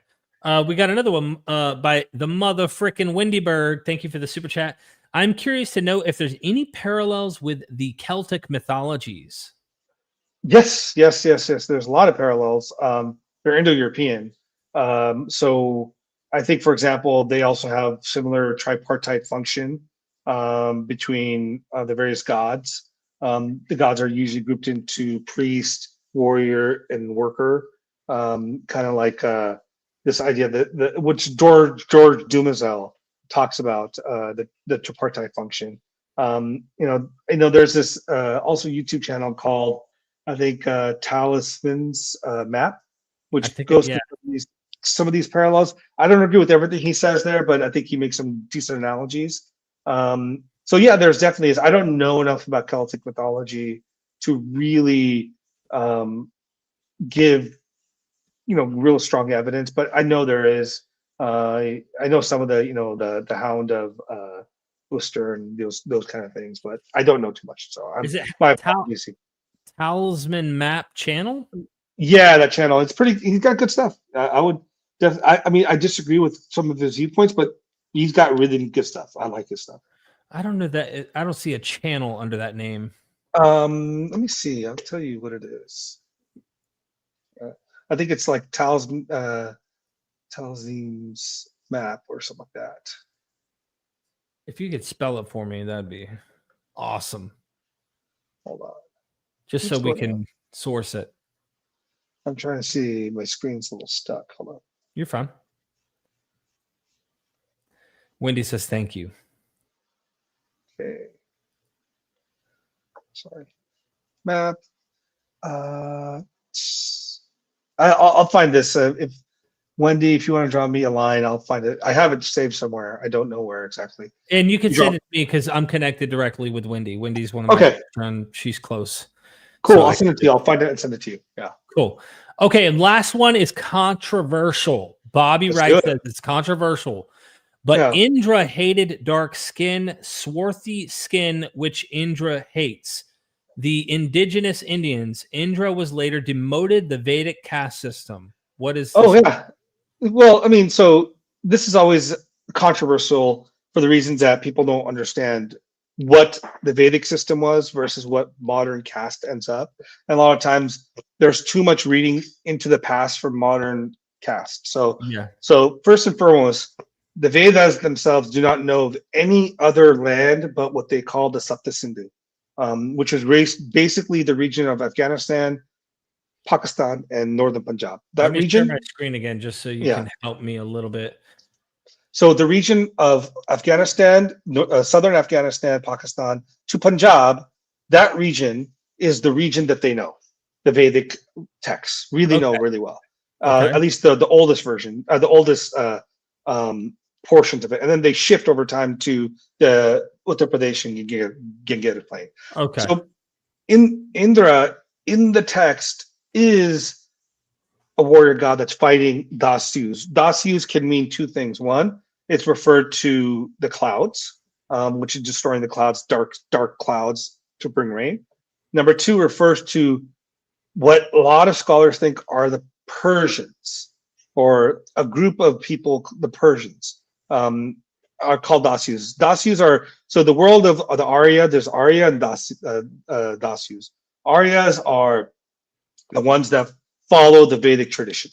Speaker 3: We got another one by the mother frickin' Wendyberg. Thank you for the super chat. I'm curious to know if there's any parallels with the Celtic mythologies.
Speaker 4: Yes. There's a lot of parallels. They're Indo-European. So I think, for example, they also have similar tripartite function between the various gods. The gods are usually grouped into priest, warrior, and worker, kind of like this idea that which George Dumazel talks about, the tripartite function. I know there's this also YouTube channel called, I think, Talisman's Map, which goes through some of these parallels. I don't agree with everything he says there, but I think he makes some decent analogies. So yeah, there's definitely is. I don't know enough about Celtic mythology to really give real strong evidence, but I know there is. I know some of the Hound of Worcester and those kind of things, but I don't know too much. So
Speaker 3: Is it
Speaker 4: my
Speaker 3: Talisman Map channel?
Speaker 4: Yeah, that channel. It's pretty. He's got good stuff. I would. I mean, I disagree with some of his viewpoints, but he's got really good stuff. I like his stuff.
Speaker 3: I don't know that. I don't see a channel under that name.
Speaker 4: Let me see. I'll tell you what it is. I think it's like Talisman's Map or something like that.
Speaker 3: If you could spell it for me, that'd be awesome.
Speaker 4: Hold on.
Speaker 3: Just so we can source it.
Speaker 4: I'm trying to see. My screen's a little stuck. Hold on.
Speaker 3: You're fine. Wendy says thank you.
Speaker 4: Okay. Sorry. Map. I'll find this. If Wendy, if you want to draw me a line, I'll find it. I have it saved somewhere. I don't know where exactly.
Speaker 3: And you can send it to me because I'm connected directly with Wendy. Wendy's one of my friends. She's close.
Speaker 4: Cool. So I'll send it to you. I'll find it and send it to you. Yeah.
Speaker 3: Cool. Okay. And last one is controversial. Bobby Wright says it's controversial. But Indra hated dark skin, swarthy skin, which Indra hates. The indigenous Indians, Indra was later demoted the Vedic caste system. What is this?
Speaker 4: Yeah. Well, I mean, so this is always controversial for the reasons that people don't understand what the Vedic system was versus what modern caste ends up. And a lot of times there's too much reading into the past for modern caste. So first and foremost, the Vedas themselves do not know of any other land but what they call the Sapta Sindhu, which is basically the region of Afghanistan, Pakistan, and northern Punjab.
Speaker 3: Let me share my screen again just so you can help me a little bit.
Speaker 4: So the region of Afghanistan, southern Afghanistan, Pakistan to Punjab, that region is the region that they know. The Vedic texts really know really well. At least the oldest version, the oldest portions of it, and then they shift over time to the Uttar Pradesh and Gangetic Plain. Okay. So in Indra, in the text, is a warrior god that's fighting Dasyus. Dasyus can mean two things. One, it's referred to the clouds, which is destroying the clouds, dark clouds to bring rain. Number two refers to what a lot of scholars think are the Persians. or a group of people, the Persians, are called Dasyus. Dasyus are, so the world of the Arya, there's Arya and Dasyus. Aryas are the ones that follow the Vedic tradition.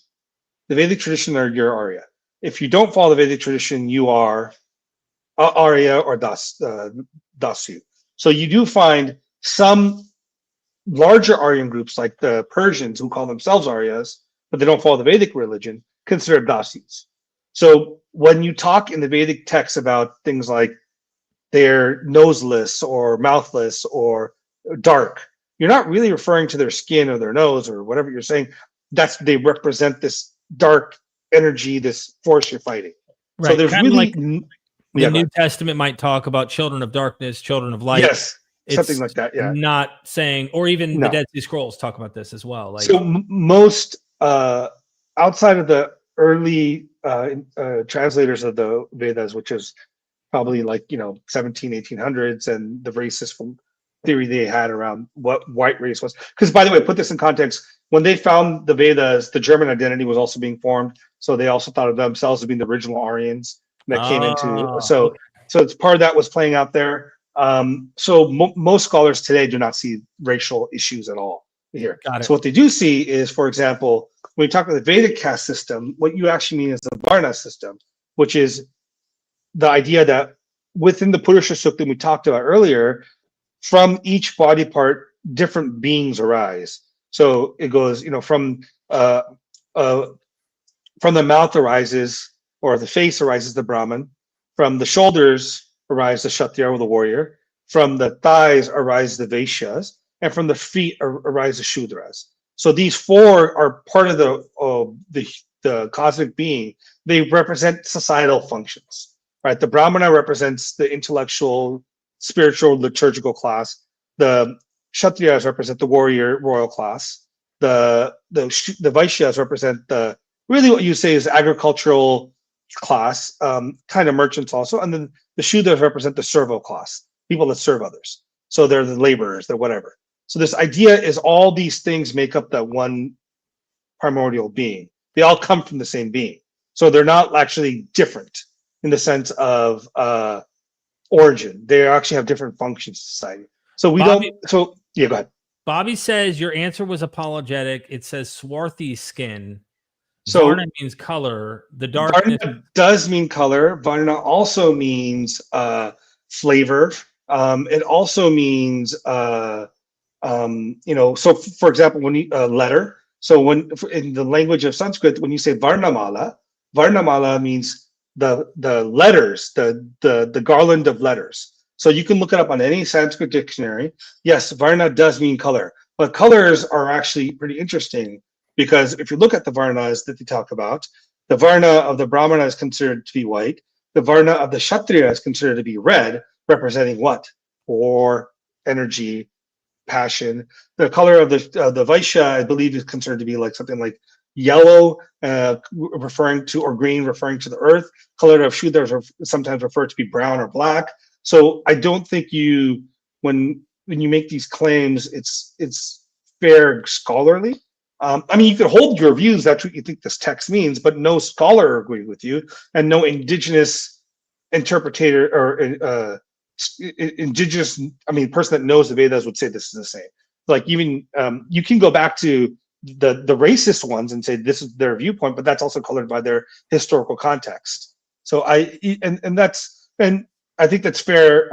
Speaker 4: The Vedic tradition are your Arya. If you don't follow the Vedic tradition, you are Arya or Dasyu. So you do find some larger Aryan groups like the Persians who call themselves Aryas, but they don't follow the Vedic religion, considered Dasyus. So when you talk in the Vedic texts about things like they're noseless or mouthless or dark, you're not really referring to their skin or their nose or whatever you're saying. They represent this dark energy, this force you're fighting.
Speaker 3: Right.
Speaker 4: So there's
Speaker 3: Kind of
Speaker 4: really
Speaker 3: like the New Testament might talk about children of darkness, children of light.
Speaker 4: Yes, something like that. Yeah.
Speaker 3: Not saying, or even the Dead Sea Scrolls talk about this as well. Like,
Speaker 4: so most outside of the early translators of the Vedas, which is probably like 1800s, and the racist theory they had around what white race was. Because by the way, put this in context, when they found the Vedas, the German identity was also being formed. So they also thought of themselves as being the original Aryans that came into. So it's part of that was playing out there. Most scholars today do not see racial issues at all here. So what they do see is, for example, when you talk about the Vedic caste system, what you actually mean is the Varna system, which is the idea that within the Purusha Sukta we talked about earlier, from each body part, different beings arise. So it goes, from the mouth arises, or the face arises the Brahman. From the shoulders arise the Kshatriya or the warrior. From the thighs arise the Vaishyas, and from the feet arise the Shudras. So these four are part of the cosmic being. They represent societal functions, right? The Brahmana represents the intellectual, spiritual, liturgical class. The Kshatriyas represent the warrior, royal class. The Vaishyas represent really what you say is agricultural class, kind of merchants also. And then the Shudras represent the servile class, people that serve others. So they're the laborers, they're whatever. So this idea is all these things make up that one primordial being. They all come from the same being. So they're not actually different in the sense of origin. They actually have different functions in society. So go ahead.
Speaker 3: Bobby says your answer was apologetic. It says swarthy skin.
Speaker 4: So
Speaker 3: Varna means color. The darkness
Speaker 4: Varna does mean color. Varna also means flavor. It also means so for example, when you letter. So when in the language of Sanskrit, when you say Varnamala means the letters, the garland of letters. So you can look it up on any Sanskrit dictionary. Yes, Varna does mean color, but colors are actually pretty interesting, because if you look at the Varnas that they talk about, the Varna of the Brahmana is considered to be white. The Varna of the Kshatriya is considered to be red, representing what? War, energy, passion. The color of the Vaishya, I believe, is considered to be like something like yellow, referring to, or green, referring to the earth. Color of Shudras are sometimes referred to be brown or black. So I don't think when you make these claims, it's fair scholarly. I mean, you could hold your views, that's what you think this text means, but no scholar agreed with you, and no indigenous interpreter or indigenous, person that knows the Vedas would say this is the same. Like even you can go back to the racist ones and say this is their viewpoint, but that's also colored by their historical context. So I think that's fair.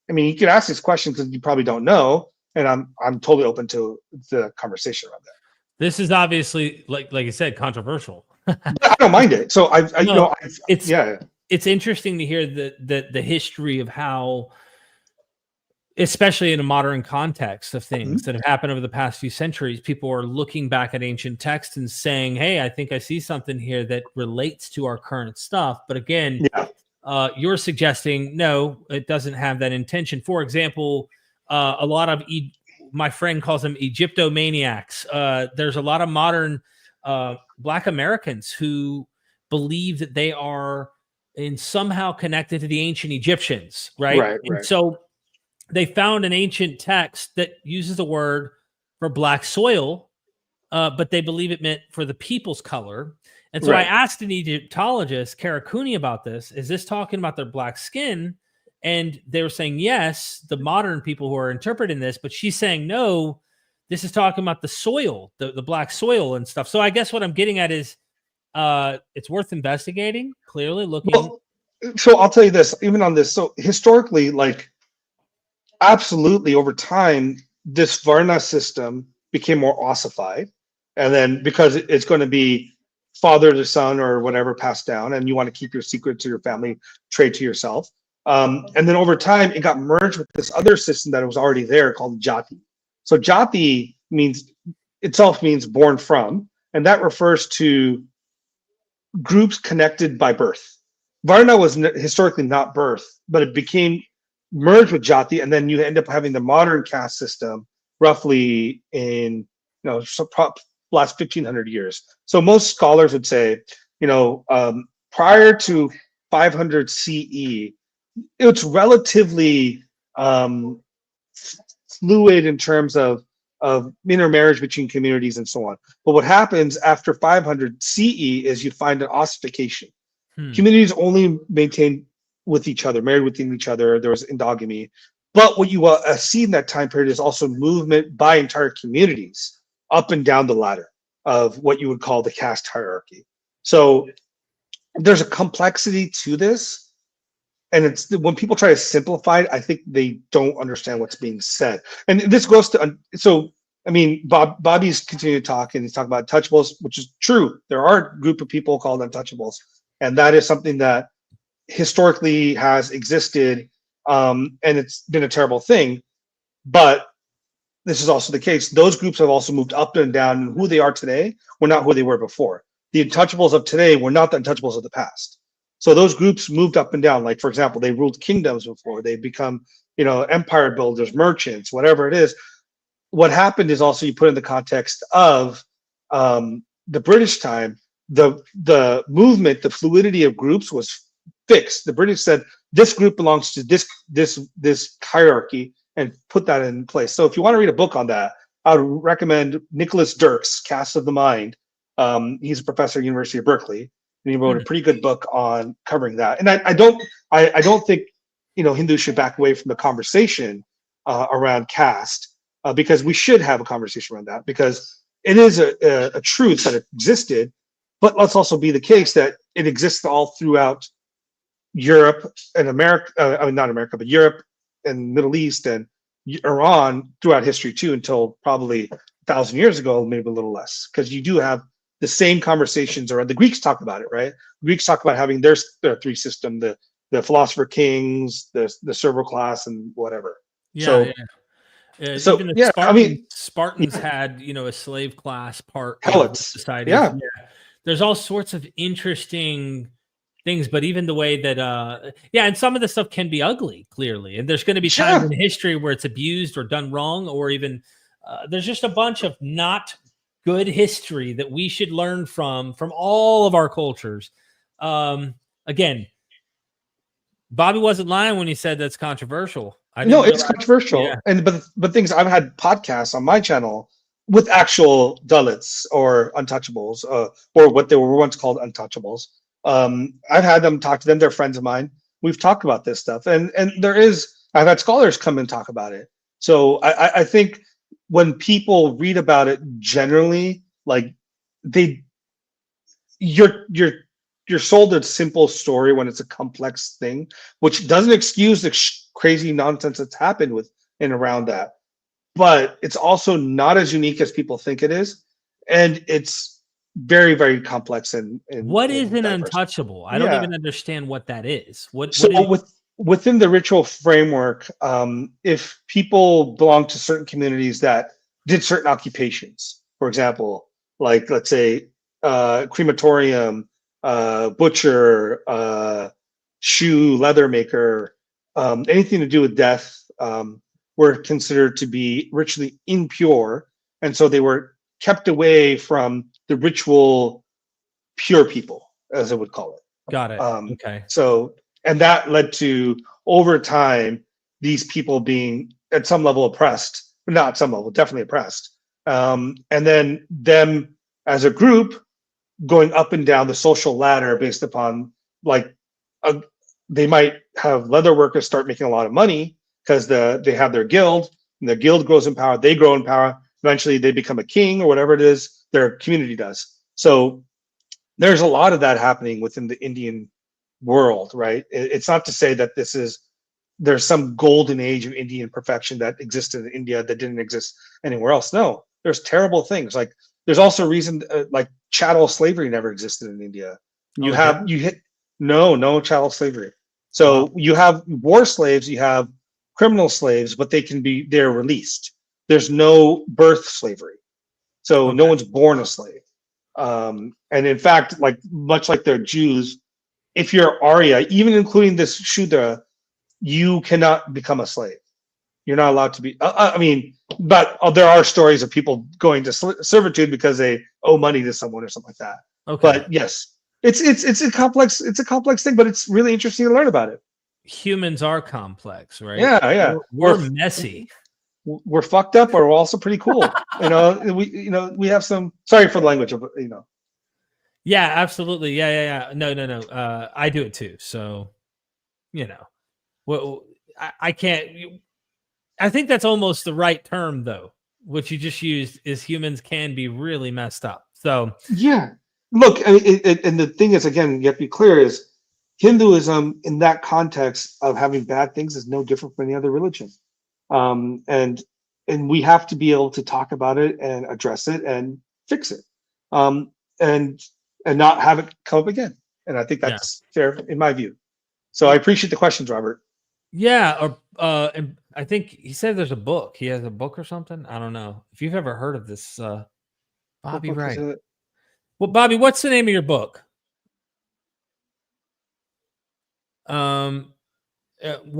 Speaker 4: You could ask this question because you probably don't know, and I'm totally open to the conversation around that.
Speaker 3: This is obviously, like I said, controversial.
Speaker 4: I don't mind it. So
Speaker 3: it's interesting to hear the history of how, especially in a modern context of things that have happened over the past few centuries, people are looking back at ancient texts and saying, hey, I think I see something here that relates to our current stuff. But again, you're suggesting, no, it doesn't have that intention. For example, a lot of my friend calls them Egyptomaniacs. There's a lot of modern Black Americans who believe that they are somehow connected to the ancient Egyptians, right? And so they found an ancient text that uses the word for black soil, but they believe it meant for the people's color. And so I
Speaker 4: Right.
Speaker 3: asked an Egyptologist, Kara Cooney, about this. Is this talking about their black skin? And they were saying, yes, the modern people who are interpreting this, but she's saying, no, this is talking about the soil, the black soil and stuff. So I guess what I'm getting at is it's worth investigating, clearly looking.
Speaker 4: Well, so I'll tell you this, even on this. So historically, like, absolutely over time, this Varna system became more ossified. And then because it's going to be father to son or whatever passed down, and you want to keep your secret to your family, trade to yourself. And then over time, it got merged with this other system that was already there called Jati. So Jati means born from, and that refers to groups connected by birth. Varna was historically not birth, but it became merged with Jati, and then you end up having the modern caste system roughly in last 1500 years. So most scholars would say, prior to 500 CE, it's relatively fluid in terms of intermarriage between communities and so on. But what happens after 500 CE is you find an ossification. Communities only maintain with each other, married within each other. There was endogamy. But what you see in that time period is also movement by entire communities up and down the ladder of what you would call the caste hierarchy. So there's a complexity to this. And it's when people try to simplify it, I think they don't understand what's being said. And this goes to, Bobby's continuing to talk, and he's talking about untouchables, which is true. There are a group of people called untouchables. And that is something that historically has existed, and it's been a terrible thing. But this is also the case. Those groups have also moved up and down, and who they are today were not who they were before. The untouchables of today were not the untouchables of the past. So those groups moved up and down. Like, for example, they ruled kingdoms before. They become, empire builders, merchants, whatever it is. What happened is also you put in the context of the British time, the movement, the fluidity of groups was fixed. The British said this group belongs to this hierarchy and put that in place. So if you want to read a book on that, I would recommend Nicholas Dirks' Caste of the Mind. He's a professor at University of Berkeley, and he wrote a pretty good book on covering that. And I don't think Hindus should back away from the conversation around caste, because we should have a conversation around that, because it is a truth that it existed. But let's also be the case that it exists all throughout Europe and America, not America, but Europe and Middle East and Iran throughout history too, until probably 1,000 years ago, maybe a little less, because you do have the same conversations around. The Greeks talk about it, right? The Greeks talk about having their three system, the philosopher kings, the server class, and whatever.
Speaker 3: Yeah. Even the Spartans had, a slave class part of society.
Speaker 4: Yeah.
Speaker 3: There's all sorts of interesting things, but even the way that, and some of the stuff can be ugly, clearly. And there's going to be times in history where it's abused or done wrong, or even there's just a bunch of not good history that we should learn from all of our cultures. Again, Bobby wasn't lying when he said that's controversial.
Speaker 4: No, it's controversial. Yeah. And but things, I've had podcasts on my channel with actual Dalits or untouchables, or what they were once called untouchables. I've had them talk to them. They're friends of mine. We've talked about this stuff, and I've had scholars come and talk about it. So I think when people read about it, generally, like you're sold a simple story when it's a complex thing, which doesn't excuse the crazy nonsense that's happened with and around that. But it's also not as unique as people think it is, and it's very, very complex. And
Speaker 3: what is an untouchable? I don't even understand what that is.
Speaker 4: Within the ritual framework, if people belong to certain communities that did certain occupations, for example, like let's say crematorium, butcher, shoe leather maker, anything to do with death, were considered to be ritually impure, and so they were kept away from the ritual pure people, as I would call it.
Speaker 3: Got it. Okay.
Speaker 4: So, and that led to, over time, these people being at some level oppressed, not some level, definitely oppressed. And then them as a group going up and down the social ladder based upon like they might have leather workers start making a lot of money because they have their guild, and their guild grows in power, they grow in power, eventually they become a king or whatever it is their community does. So there's a lot of that happening within the Indian world, right? It's not to say that there's some golden age of Indian perfection that existed in India that didn't exist anywhere else. No, there's terrible things. Like there's also reason like chattel slavery never existed in India. No chattel slavery. So you have war slaves, you have criminal slaves, but they're released. There's no birth slavery. So no one's born a slave. And in fact, like much like they're Jews, if you're Arya, even including this Shudra, you cannot become a slave. You're not allowed to be. I mean, but there are stories of people going to servitude because they owe money to someone or something like that. Okay. But yes, it's a complex thing, but it's really interesting to learn about it.
Speaker 3: Humans are complex, right?
Speaker 4: Yeah.
Speaker 3: We're messy.
Speaker 4: We're fucked up, but we're also pretty cool. We have some. Sorry for the language,
Speaker 3: Yeah, absolutely. Yeah. No. I do it too. So, well, I can't. I think that's almost the right term, though. What you just used is humans can be really messed up. So
Speaker 4: yeah, look, and the thing is, again, you have to be clear: is Hinduism in that context of having bad things is no different from any other religion, and we have to be able to talk about it and address it and fix it, and not have it come up again. And I think that's fair in my view. So I appreciate the questions, Robert.
Speaker 3: Yeah, and I think he said there's a book. He has a book or something. I don't know if you've ever heard of this, Bobby Wright. Well, Bobby, what's the name of your book? We'll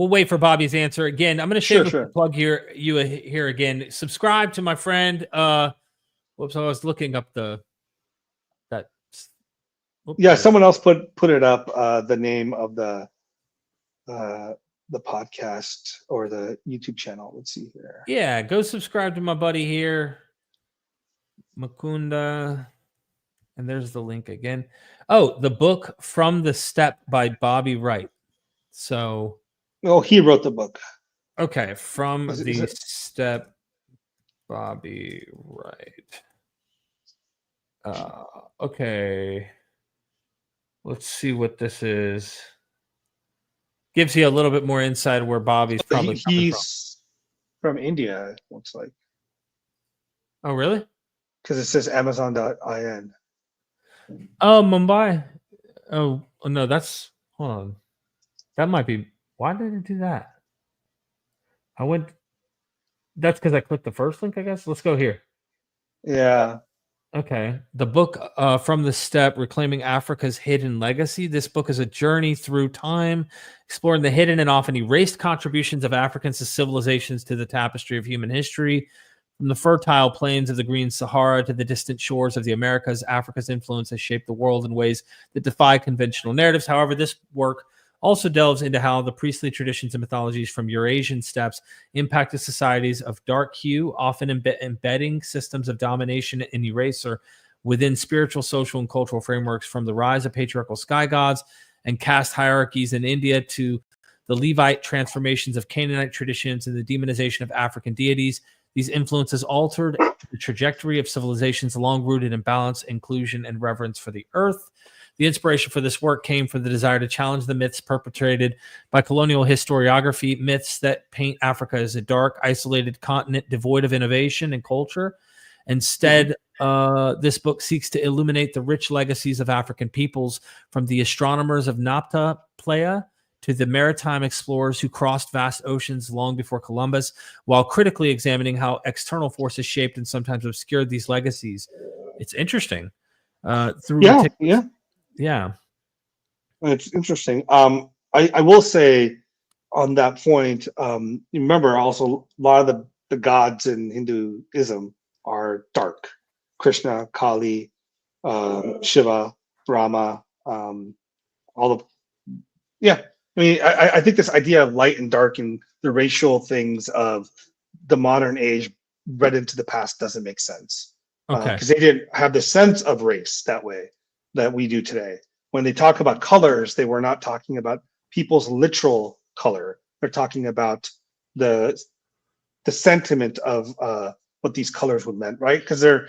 Speaker 3: wait for Bobby's answer again. I'm going to shamelessly plug you here again. Subscribe to my friend. Whoops, I was looking up
Speaker 4: someone else put it up. The name of the podcast or the YouTube channel. Let's see here.
Speaker 3: Yeah, go subscribe to my buddy here, Mukunda, and there's the link again. Oh, the book From the Step by Bobby Wright. So,
Speaker 4: he wrote the book.
Speaker 3: Okay, From the Step, Bobby Wright. Okay, let's see what this is. Gives you a little bit more insight where Bobby's probably
Speaker 4: he's from India, it looks like.
Speaker 3: Oh, really?
Speaker 4: Because it says Amazon.in.
Speaker 3: Oh, Mumbai. Oh no, hold on. That might be. Why did it do that? That's because I clicked the first link, I guess. Let's go here.
Speaker 4: Yeah.
Speaker 3: Okay. The book From the Step, Reclaiming Africa's Hidden Legacy. This book is a journey through time, exploring the hidden and often erased contributions of Africans to civilizations to the tapestry of human history. From the fertile plains of the Green Sahara to the distant shores of the Americas, Africa's influence has shaped the world in ways that defy conventional narratives. However, this work also delves into how the priestly traditions and mythologies from Eurasian steppes impacted societies of dark hue, often embedding systems of domination and erasure within spiritual, social, and cultural frameworks, from the rise of patriarchal sky gods and caste hierarchies in India to the Levite transformations of Canaanite traditions and the demonization of African deities. These influences altered the trajectory of civilizations long rooted in balance, inclusion, and reverence for the earth. The inspiration for this work came from the desire to challenge the myths perpetrated by colonial historiography, myths that paint Africa as a dark, isolated continent devoid of innovation and culture. Instead, this book seeks to illuminate the rich legacies of African peoples, from the astronomers of Nabta Playa to the maritime explorers who crossed vast oceans long before Columbus, while critically examining how external forces shaped and sometimes obscured these legacies. It's interesting. Yeah,
Speaker 4: it's interesting. I will say on that point, remember also a lot of the gods in Hinduism are dark. Krishna, Kali, Shiva, Brahma, I mean, I think this idea of light and dark and the racial things of the modern age read into the past doesn't make sense.
Speaker 3: Okay.
Speaker 4: Because they didn't have the sense of race that way. that we do today. When they talk about colors, they were not talking about people's literal color. They're talking about the sentiment of what these colors would meant, right? Because they're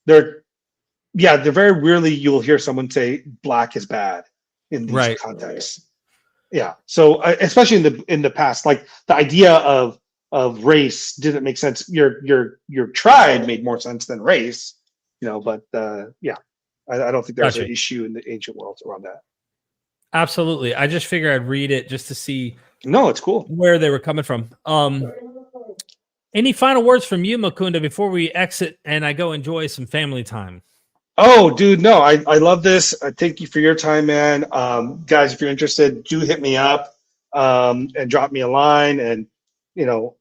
Speaker 4: very rarely you'll hear someone say black is bad in these contexts. Yeah. So especially in the past, like the idea of race didn't make sense. Your tribe made more sense than race, but I don't think there's an issue in the ancient world around that.
Speaker 3: Absolutely. I just figured I'd read it just to see.
Speaker 4: No, it's cool
Speaker 3: where they were coming from. Any final words from you, Mukunda, before we exit and I go enjoy some family time?
Speaker 4: Oh, dude, no, I love this. I thank you for your time, man. Guys, if you're interested, do hit me up and drop me a line and,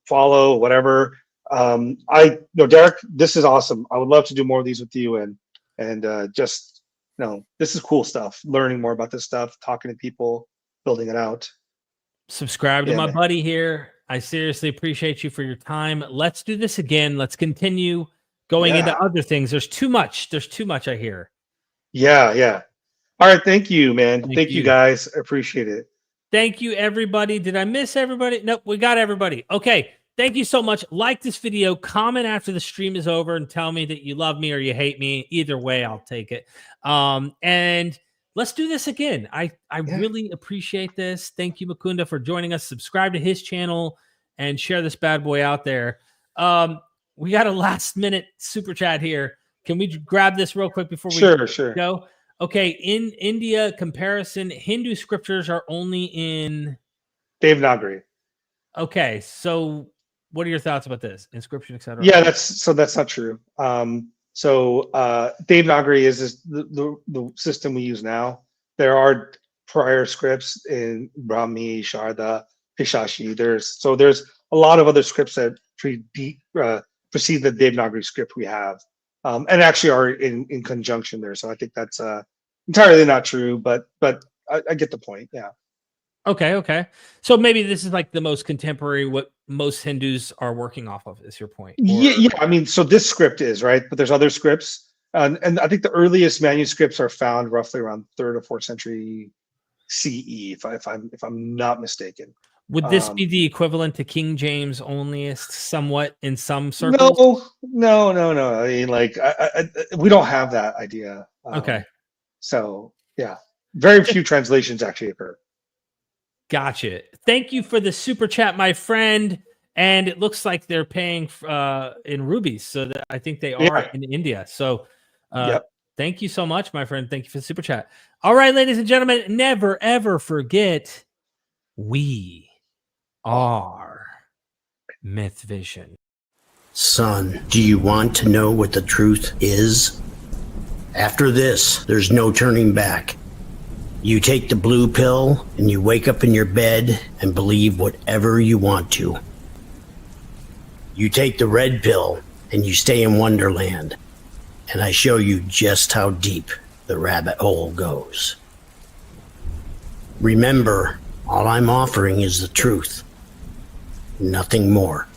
Speaker 4: follow, whatever. Derek, this is awesome. I would love to do more of these with you and just, this is cool stuff. Learning more about this stuff, talking to people, building it out.
Speaker 3: Subscribe to my buddy here. I seriously appreciate you for your time. Let's do this again. Let's continue going into other things. There's too much, I hear. Yeah.
Speaker 4: All right. Thank you, man. Thank you guys. I appreciate it.
Speaker 3: Thank you, everybody. Did I miss everybody? Nope, we got everybody. Okay. Thank you so much. Like this video, comment after the stream is over and tell me that you love me or you hate me. Either way, I'll take it. And let's do this again. I really appreciate this. Thank you, Mukunda, for joining us. Subscribe to his channel and share this bad boy out there. We got a last minute super chat here. Can we grab this real quick before we go? Okay. In India comparison, Hindu scriptures are only in
Speaker 4: Devanagari.
Speaker 3: Okay. So what are your thoughts about this? Inscription, etc.
Speaker 4: Yeah, that's not true. Devanagari is the system we use now. There are prior scripts in Brahmi, Sharda, Hishashi. There's a lot of other scripts that precede the Devanagari script we have, and actually are in conjunction there. So I think that's entirely not true, but I get the point. Yeah.
Speaker 3: Okay. So maybe this is like the most contemporary, what most Hindus are working off of, is your point?
Speaker 4: Yeah. I mean, so this script is right, but there's other scripts, and I think the earliest manuscripts are found roughly around 3rd or 4th century CE, if I'm not mistaken.
Speaker 3: Would this be the equivalent to King James onlyist, somewhat in some circles?
Speaker 4: No. I mean, like, we don't have that idea.
Speaker 3: Okay.
Speaker 4: So yeah, very few translations actually occur.
Speaker 3: Gotcha. Thank you for the super chat, my friend. And it looks like they're paying in rupees, so that I think they are in India. So thank you so much, my friend. Thank you for the super chat. All right, ladies and gentlemen, never, ever forget, we are MythVision.
Speaker 5: Son, do you want to know what the truth is? After this, there's no turning back. You take the blue pill and you wake up in your bed and believe whatever you want to. You take the red pill and you stay in Wonderland, and I show you just how deep the rabbit hole goes. Remember, all I'm offering is the truth, nothing more.